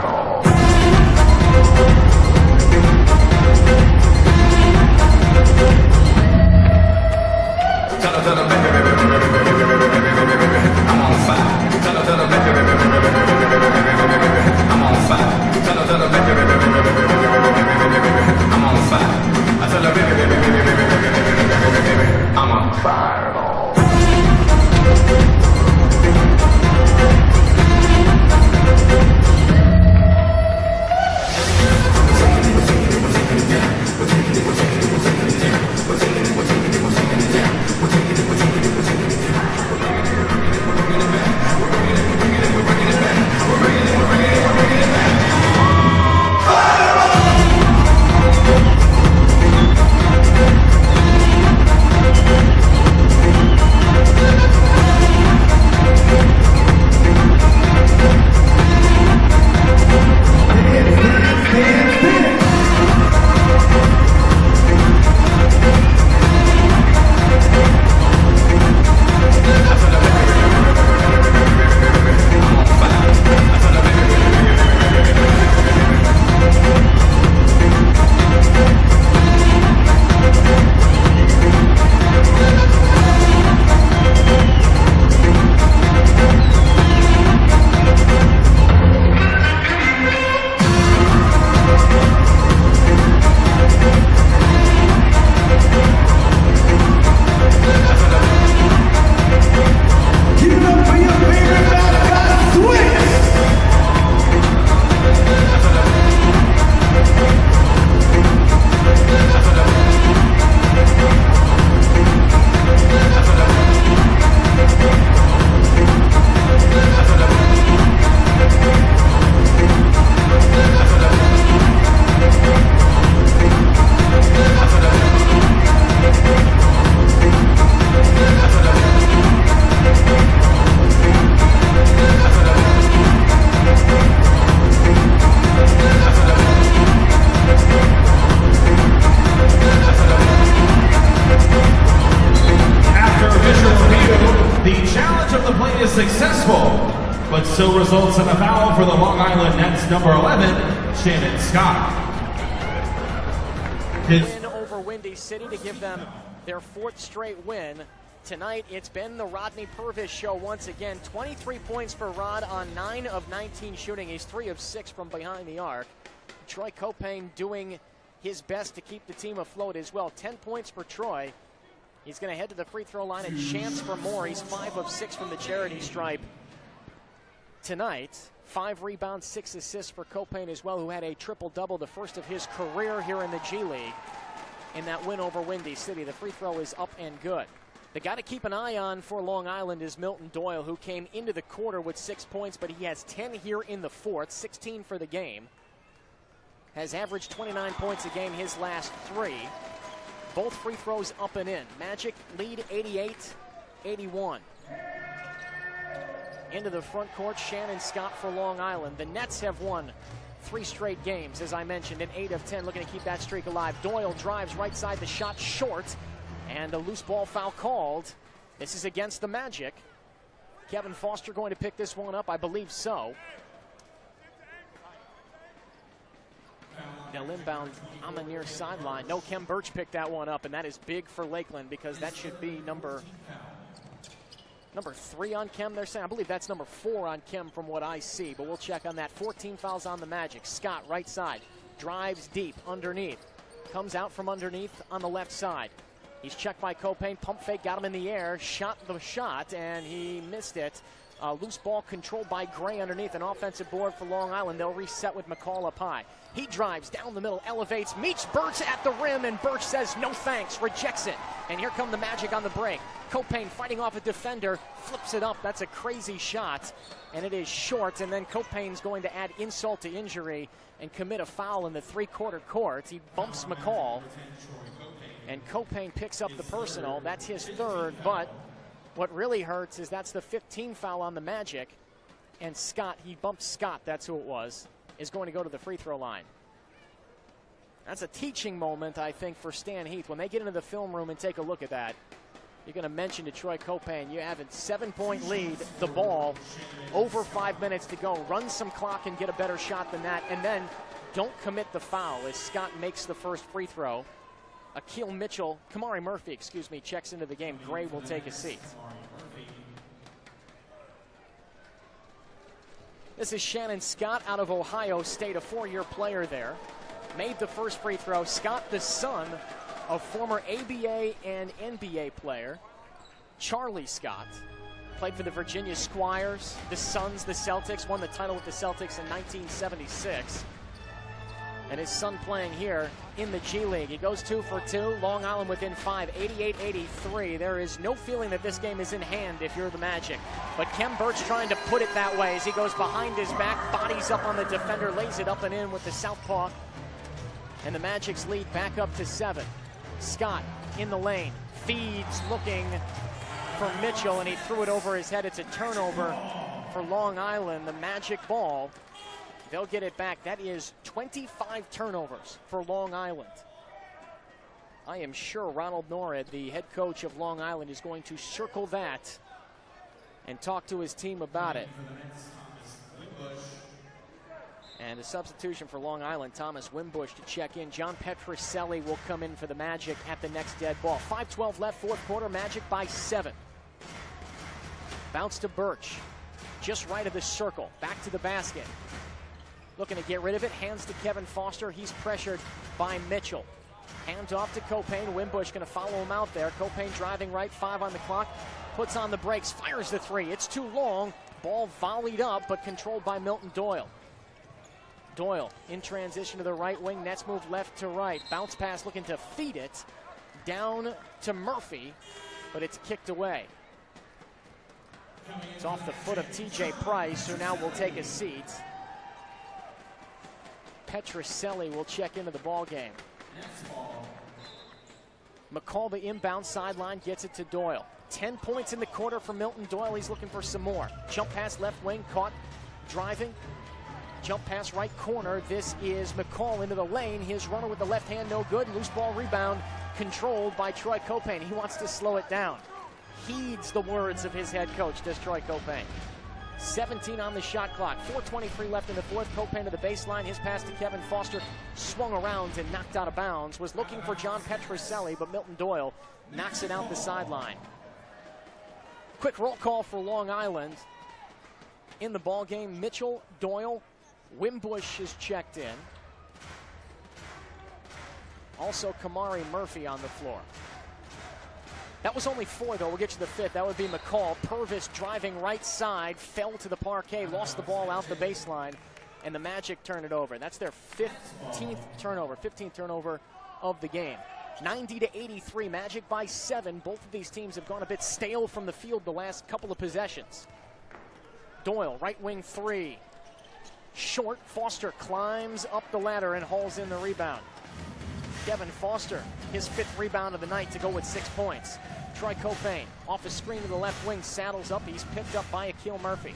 results in a foul for the Long Island Nets, number 11, Shannon Scott. Win over Windy City to give them their 4th straight win. Tonight, it's been the Rodney Purvis show once again. 23 points for Rod on 9 of 19 shooting. He's 3 of 6 from behind the arc. Troy Copain doing his best to keep the team afloat as well. 10 points for Troy. He's going to head to the free throw line and chance for more. He's 5 of 6 from the charity stripe tonight. 5 rebounds, 6 assists for Copain as well, who had a triple-double, the first of his career here in the G League in that win over Windy City. The free throw is up and good. The guy to keep an eye on for Long Island is Milton Doyle, who came into the quarter with 6 points, but he has 10 here in the 4th, 16 for the game. Has averaged 29 points a game his last 3. Both free throws up and in. Magic lead 88-81. Into the front court, Shannon Scott for Long Island. The Nets have won 3 straight games, as I mentioned, in 8 of 10, looking to keep that streak alive. Doyle drives right side, the shot short, and a loose ball foul called. This is against the Magic. Kevin Foster going to pick this one up? I believe so. Now inbound on the near sideline. No, Kem Birch picked that one up, and that is big for Lakeland because that should be number 3 on Kem, they're saying. I believe that's number 4 on Kem from what I see, but we'll check on that. 14 fouls on the Magic. Scott, right side, drives deep underneath. Comes out from underneath on the left side. He's checked by Copain. Pump fake, got him in the air, shot the shot, and he missed it. Loose ball controlled by Gray underneath. An offensive board for Long Island. They'll reset with McCall up high. He drives down the middle, elevates, meets Birch at the rim, and Birch says no thanks, rejects it. And here come the Magic on the break. Copain fighting off a defender, flips it up. That's a crazy shot, and it is short. And then Copain's going to add insult to injury and commit a foul in the 3-quarter court. He bumps McCall, and Copain picks up the personal. That's his 3rd, but what really hurts is that's the 15th foul on the Magic, and Scott, he bumped Scott, that's who it was, is going to go to the free throw line. That's a teaching moment, I think, for Stan Heath. When they get into the film room and take a look at that, you're going to mention to Troy Copain, you have a 7-point lead, the ball, over 5 minutes to go. Run some clock and get a better shot than that, and then don't commit the foul as Scott makes the first free throw. Kamari Murphy, checks into the game. Gray will take a seat. This is Shannon Scott out of Ohio State, a 4-year player there. Made the first free throw. Scott, the son of former ABA and NBA player Charlie Scott. Played for the Virginia Squires, the Suns, the Celtics. Won the title with the Celtics in 1976. And his son playing here in the G League. He goes 2 for 2. Long Island within 5, 88-83. There is no feeling that this game is in hand if you're the Magic. But Kem Birch trying to put it that way as he goes behind his back, bodies up on the defender, lays it up and in with the southpaw. And the Magic's lead back up to 7. Scott in the lane, feeds looking for Mitchell, and he threw it over his head. It's a turnover for Long Island. The Magic ball. They'll get it back. That is 25 turnovers for Long Island. I am sure Ronald Norred, the head coach of Long Island, is going to circle that and talk to his team about it. And a substitution for Long Island, Thomas Wimbush to check in. John Petrucelli will come in for the Magic at the next dead ball. 5:12 left, 4th quarter, Magic by 7. Bounce to Birch, just right of the circle, back to the basket. Looking to get rid of it, hands to Kevin Foster. He's pressured by Mitchell. Hand off to Copain. Wimbush going to follow him out there. Copain driving right, 5 on the clock. Puts on the brakes, fires the 3. It's too long. Ball volleyed up, but controlled by Milton Doyle. Doyle in transition to the right wing. Nets move left to right. Bounce pass looking to feed it down to Murphy, but it's kicked away. It's off the foot of TJ Price, who now will take a seat. Petrucelli will check into the ball game. McCall, the inbound sideline, gets it to Doyle. 10 points in the quarter for Milton Doyle. He's looking for some more. Jump pass left wing, caught, driving. Jump pass right corner. This is McCall into the lane. His runner with the left hand, no good. Loose ball rebound controlled by Troy Copain. He wants to slow it down. Heeds the words of his head coach, does Troy Copain. 17 on the shot clock. 4:23 left in the fourth. Copain to the baseline. His pass to Kevin Foster swung around and knocked out of bounds. Was looking for John Petrucelli, but Milton Doyle knocks it out the sideline. Quick roll call for Long Island. In the ball game, Mitchell, Doyle, Wimbush is checked in. Also, Kamari Murphy on the floor. That was only 4, though. We'll get you the 5th. That would be McCall. Purvis driving right side, fell to the parquet, lost the ball out the baseline, and the Magic turned it over. That's their 15th turnover of the game. 90-83, Magic by 7. Both of these teams have gone a bit stale from the field the last couple of possessions. Doyle, right wing 3. Short. Foster climbs up the ladder and hauls in the rebound. Kevin Foster, his 5th rebound of the night to go with 6 points. Troy Copain off a screen to the left wing, saddles up. He's picked up by Akil Murphy.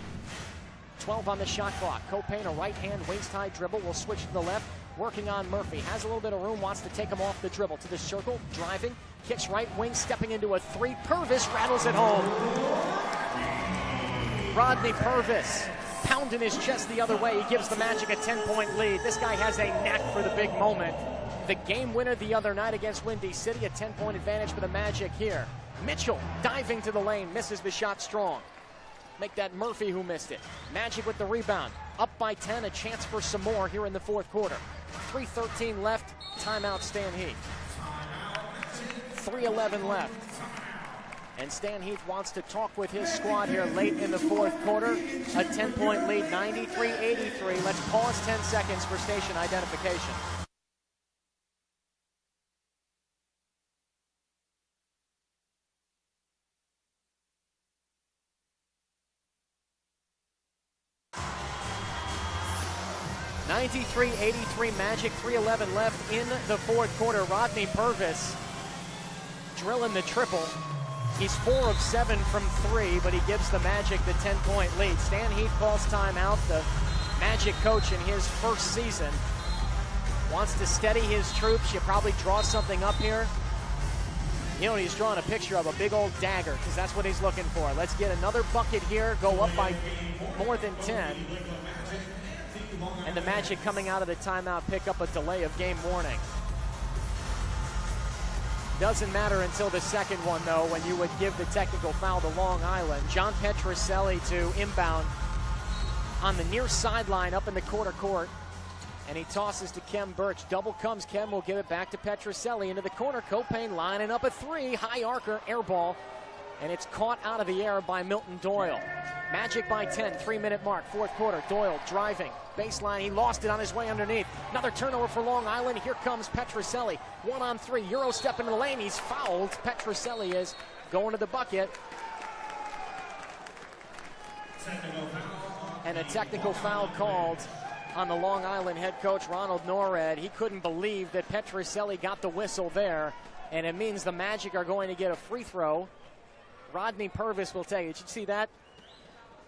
12 on the shot clock. Copain, a right-hand waist-high dribble, will switch to the left, working on Murphy. Has a little bit of room, wants to take him off the dribble. To the circle, driving, kicks right wing, stepping into a 3. Purvis rattles it home. Rodney Purvis, pounding his chest the other way. He gives the Magic a 10-point lead. This guy has a knack for the big moment. The game winner the other night against Windy City, a 10-point advantage for the Magic here. Mitchell diving to the lane, misses the shot strong. Make that Murphy who missed it. Magic with the rebound, up by 10, a chance for some more here in the fourth quarter. 3:13 left, timeout Stan Heath. 3:11 left. And Stan Heath wants to talk with his squad here late in the fourth quarter. A 10-point lead, 93-83. Let's pause 10 seconds for station identification. (93-83) Magic, 3:11 left in the fourth quarter. Rodney Purvis drilling the triple. He's 4 of 7 from 3, but he gives the Magic the 10-point lead. Stan Heath calls timeout. The Magic coach in his first season wants to steady his troops. You probably draw something up here. You know, he's drawing a picture of a big old dagger because that's what he's looking for. Let's get another bucket here, go up by more than 10. And the Magic, coming out of the timeout, pick up a delay of game warning. Doesn't matter until the second one, though, when you would give the technical foul to Long Island. John Petrucelli to inbound on the near sideline up in the quarter court. And he tosses to Kem Birch. Double comes. Kem will give it back to Petrucelli into the corner. Copain lining up a 3. High arcer, air ball. And it's caught out of the air by Milton Doyle. Magic by 10, 3-minute mark, fourth quarter. Doyle driving, baseline, he lost it on his way underneath. Another turnover for Long Island. Here comes Petrucelli, 1-on-3, Euro step into the lane. He's fouled. Petrucelli is going to the bucket. And a technical foul called on the Long Island head coach, Ronald Norred. He couldn't believe that Petrucelli got the whistle there, and it means the Magic are going to get a free throw. Rodney Purvis will take it. Did you see that?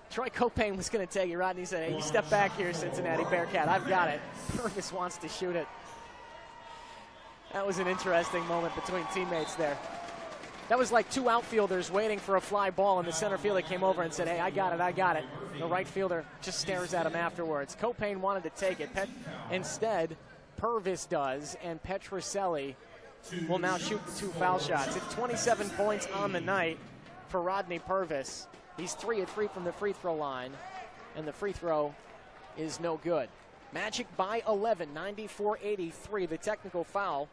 Troy Copain was going to take it. Rodney said, hey, you step back here, Cincinnati Bearcat. I've got it. Purvis wants to shoot it. That was an interesting moment between teammates there. That was like 2 outfielders waiting for a fly ball, and the center fielder came over and said, hey, I got it. The right fielder just stares at him afterwards. Copain wanted to take it. Instead, Purvis does, and Petrucelli will now shoot the 2 foul shots. It's 27 points on the night for Rodney Purvis. He's 3 of 3 from the free throw line, and the free throw is no good. Magic by 11, 94-83. The technical foul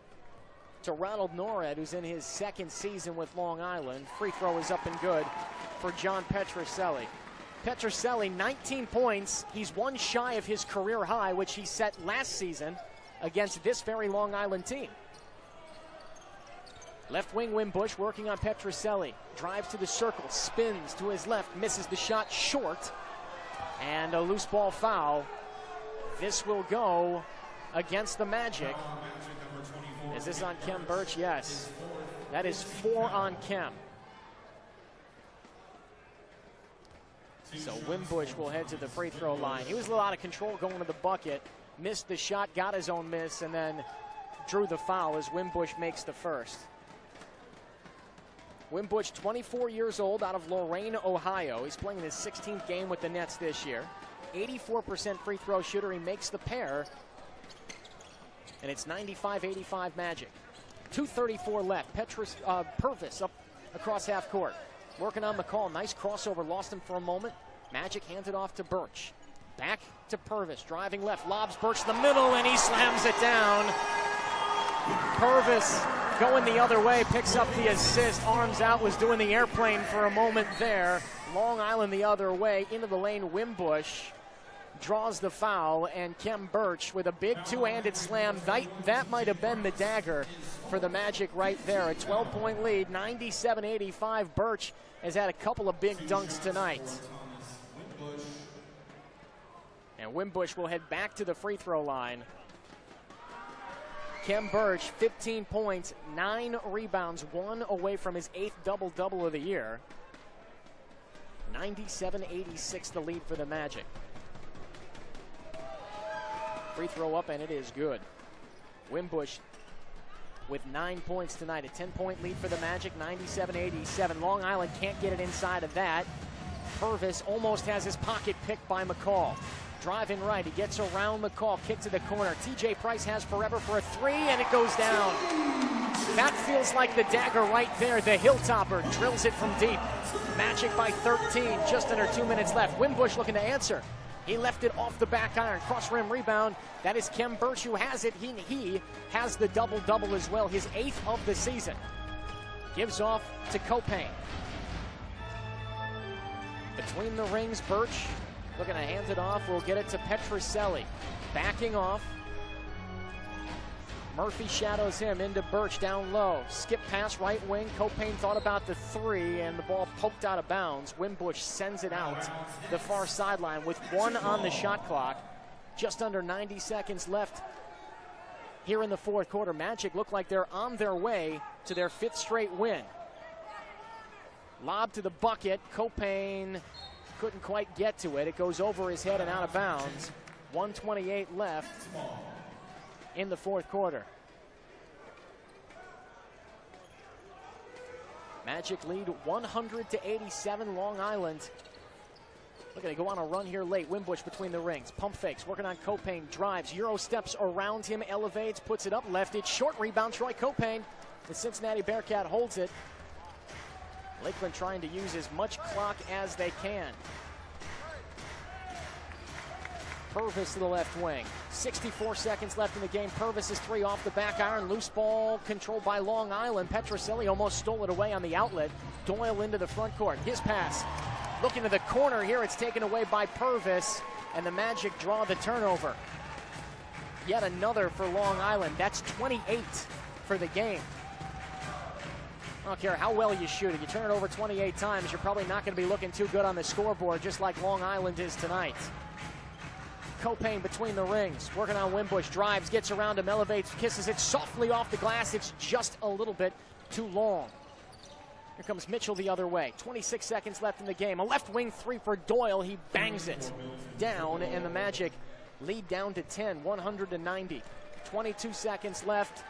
to Ronald Norred, who's in his second season with Long Island. Free throw is up and good for John Petrucelli. Petrucelli, 19 points. He's 1 shy of his career high, which he set last season against this very Long Island team. Left wing Wimbush working on Petrucelli. Drives to the circle, spins to his left, misses the shot short. And a loose ball foul. This will go against the Magic. Is this on Kem Birch? Yes. That is 4 on Kem. So Wimbush will head to the free throw line. He was a little out of control going to the bucket. Missed the shot, got his own miss, and then drew the foul as Wimbush makes the first. Wimbush, 24 years old, out of Lorain, Ohio. He's playing his 16th game with the Nets this year. 84% free throw shooter. He makes the pair. And it's 95-85 Magic. 2:34 left. Purvis up across half court. Working on McCall. Nice crossover. Lost him for a moment. Magic hands it off to Birch. Back to Purvis. Driving left. Lobs Birch in the middle, and he slams it down. Purvis going the other way. Picks up the assist. Arms out. Was doing the airplane for a moment there. Long Island the other way. Into the lane. Wimbush draws the foul, and Kem Birch with a big two-handed slam. That might have been the dagger for the Magic right there. A 12-point lead, 97-85. Birch has had a couple of big dunks tonight. And Wimbush will head back to the free throw line. Kem Birch, 15 points, 9 rebounds, 1 away from his 8th double-double of the year. 97-86 the lead for the Magic. Free throw up, and it is good. Wimbush with 9 points tonight. A 10-point lead for the Magic, 97-87. Long Island can't get it inside of that. Purvis almost has his pocket picked by McCall. Driving right, he gets around McCall, kick to the corner. TJ Price has forever for a three, and it goes down. That feels like the dagger right there. The Hilltopper drills it from deep. Magic by 13, just under 2 minutes left. Wimbush looking to answer. He left it off the back iron. Cross rim rebound. That is Kem Birch who has it. He has the double-double as well, his 8th of the season. Gives off to Copain. Between the rings, Birch looking to hand it off. We'll get it to Petrucelli. Backing off. Murphy shadows him into Birch down low. Skip pass right wing. Copain thought about the three, and the ball poked out of bounds. Wimbush sends it out the far sideline with 1 on the shot clock. Just under 90 seconds left here in the fourth quarter. Magic look like they're on their way to their 5th straight win. Lob to the bucket. Copain couldn't quite get to it. It goes over his head and out of bounds. 1:28 left in the fourth quarter. Magic lead 100-87. Long Island looking to go on a run here late. Wimbush between the rings. Pump fakes. Working on Copain. Drives. Euro steps around him. Elevates. Puts it up. Left it. Short rebound. Troy Copain. The Cincinnati Bearcat holds it. Lakeland trying to use as much clock as they can. Purvis to the left wing. 64 seconds left in the game. Purvis' three off the back iron. Loose ball controlled by Long Island. Petrucelli almost stole it away on the outlet. Doyle into the front court. His pass. Looking to the corner here. It's taken away by Purvis. And the Magic draw the turnover. Yet another for Long Island. That's 28 for the game. I don't care how well you shoot it. You turn it over 28 times, you're probably not going to be looking too good on the scoreboard, just like Long Island is tonight. Copain between the rings, working on Wimbush, drives, gets around him, elevates, kisses it softly off the glass. It's just a little bit too long. Here comes Mitchell the other way. 26 seconds left in the game. A left wing three for Doyle. He bangs it down, and the Magic lead down to 10, 100-90. 22 seconds left.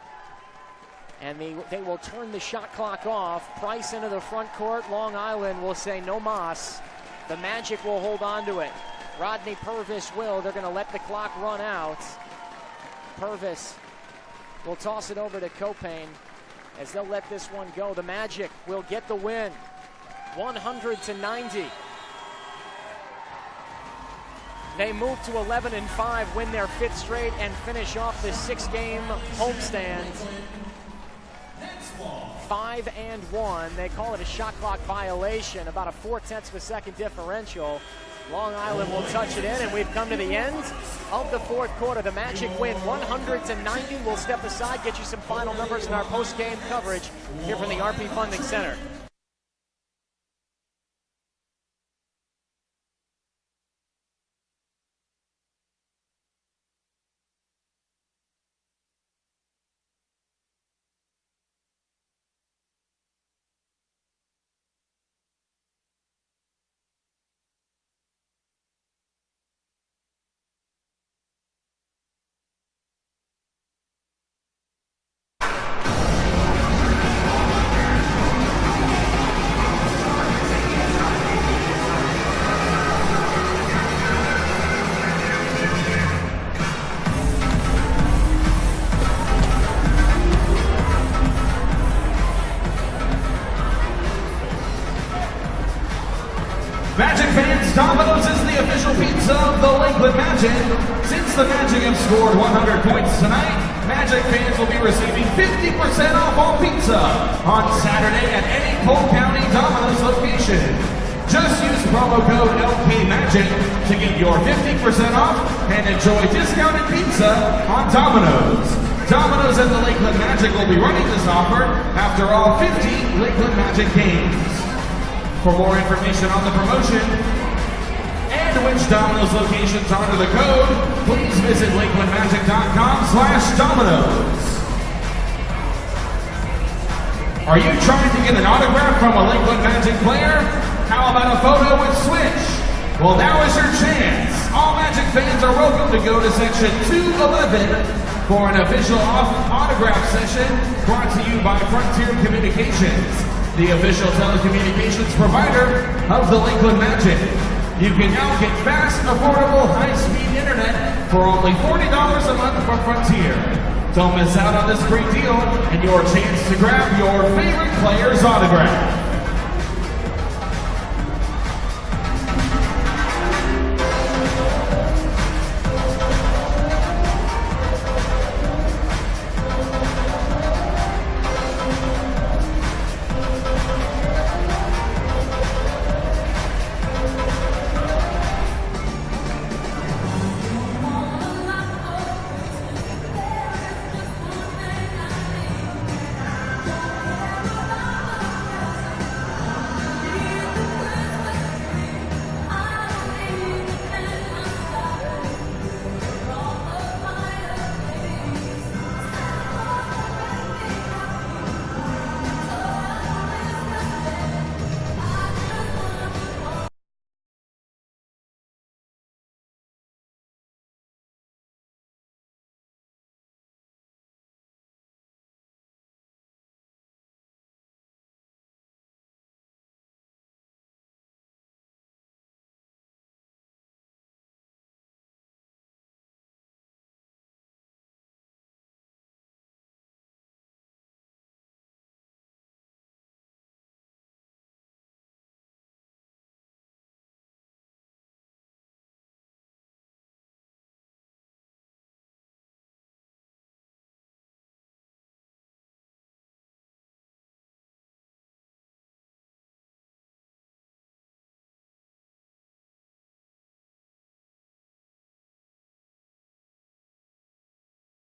And they will turn the shot clock off. Price into the front court. Long Island will say no mas. The Magic will hold on to it. Rodney Purvis will. They're going to let the clock run out. Purvis will toss it over to Copain as they'll let this one go. The Magic will get the win. 100-90. They move to 11-5, win their 5th straight, and finish off the 6-game homestand. 5-1. They call it a shot clock violation, about a 0.4 of a second differential. Long Island will touch it in, and we've come to the end of the fourth quarter. The Magic win 100-90. We'll step aside, get you some final numbers in our post-game coverage here from the RP Funding Center. Domino's is the official pizza of the Lakeland Magic. Since the Magic have scored 100 points tonight, Magic fans will be receiving 50% off all pizza on Saturday at any Polk County Domino's location. Just use promo code LKMAGIC to get your 50% off and enjoy discounted pizza on Domino's. Domino's and the Lakeland Magic will be running this offer after all 50 Lakeland Magic games. For more information on the promotion and which Domino's locations are under the code, please visit lakelandmagic.com/Domino's. Are you trying to get an autograph from a Lakeland Magic player? How about a photo with Switch? Well, now is your chance. All Magic fans are welcome to go to section 211 for an official autograph session brought to you by Frontier Communications, the official telecommunications provider of the Lakeland Magic. You can now get fast, affordable, high-speed internet for only $40 a month from Frontier. Don't miss out on this great deal and your chance to grab your favorite player's autograph.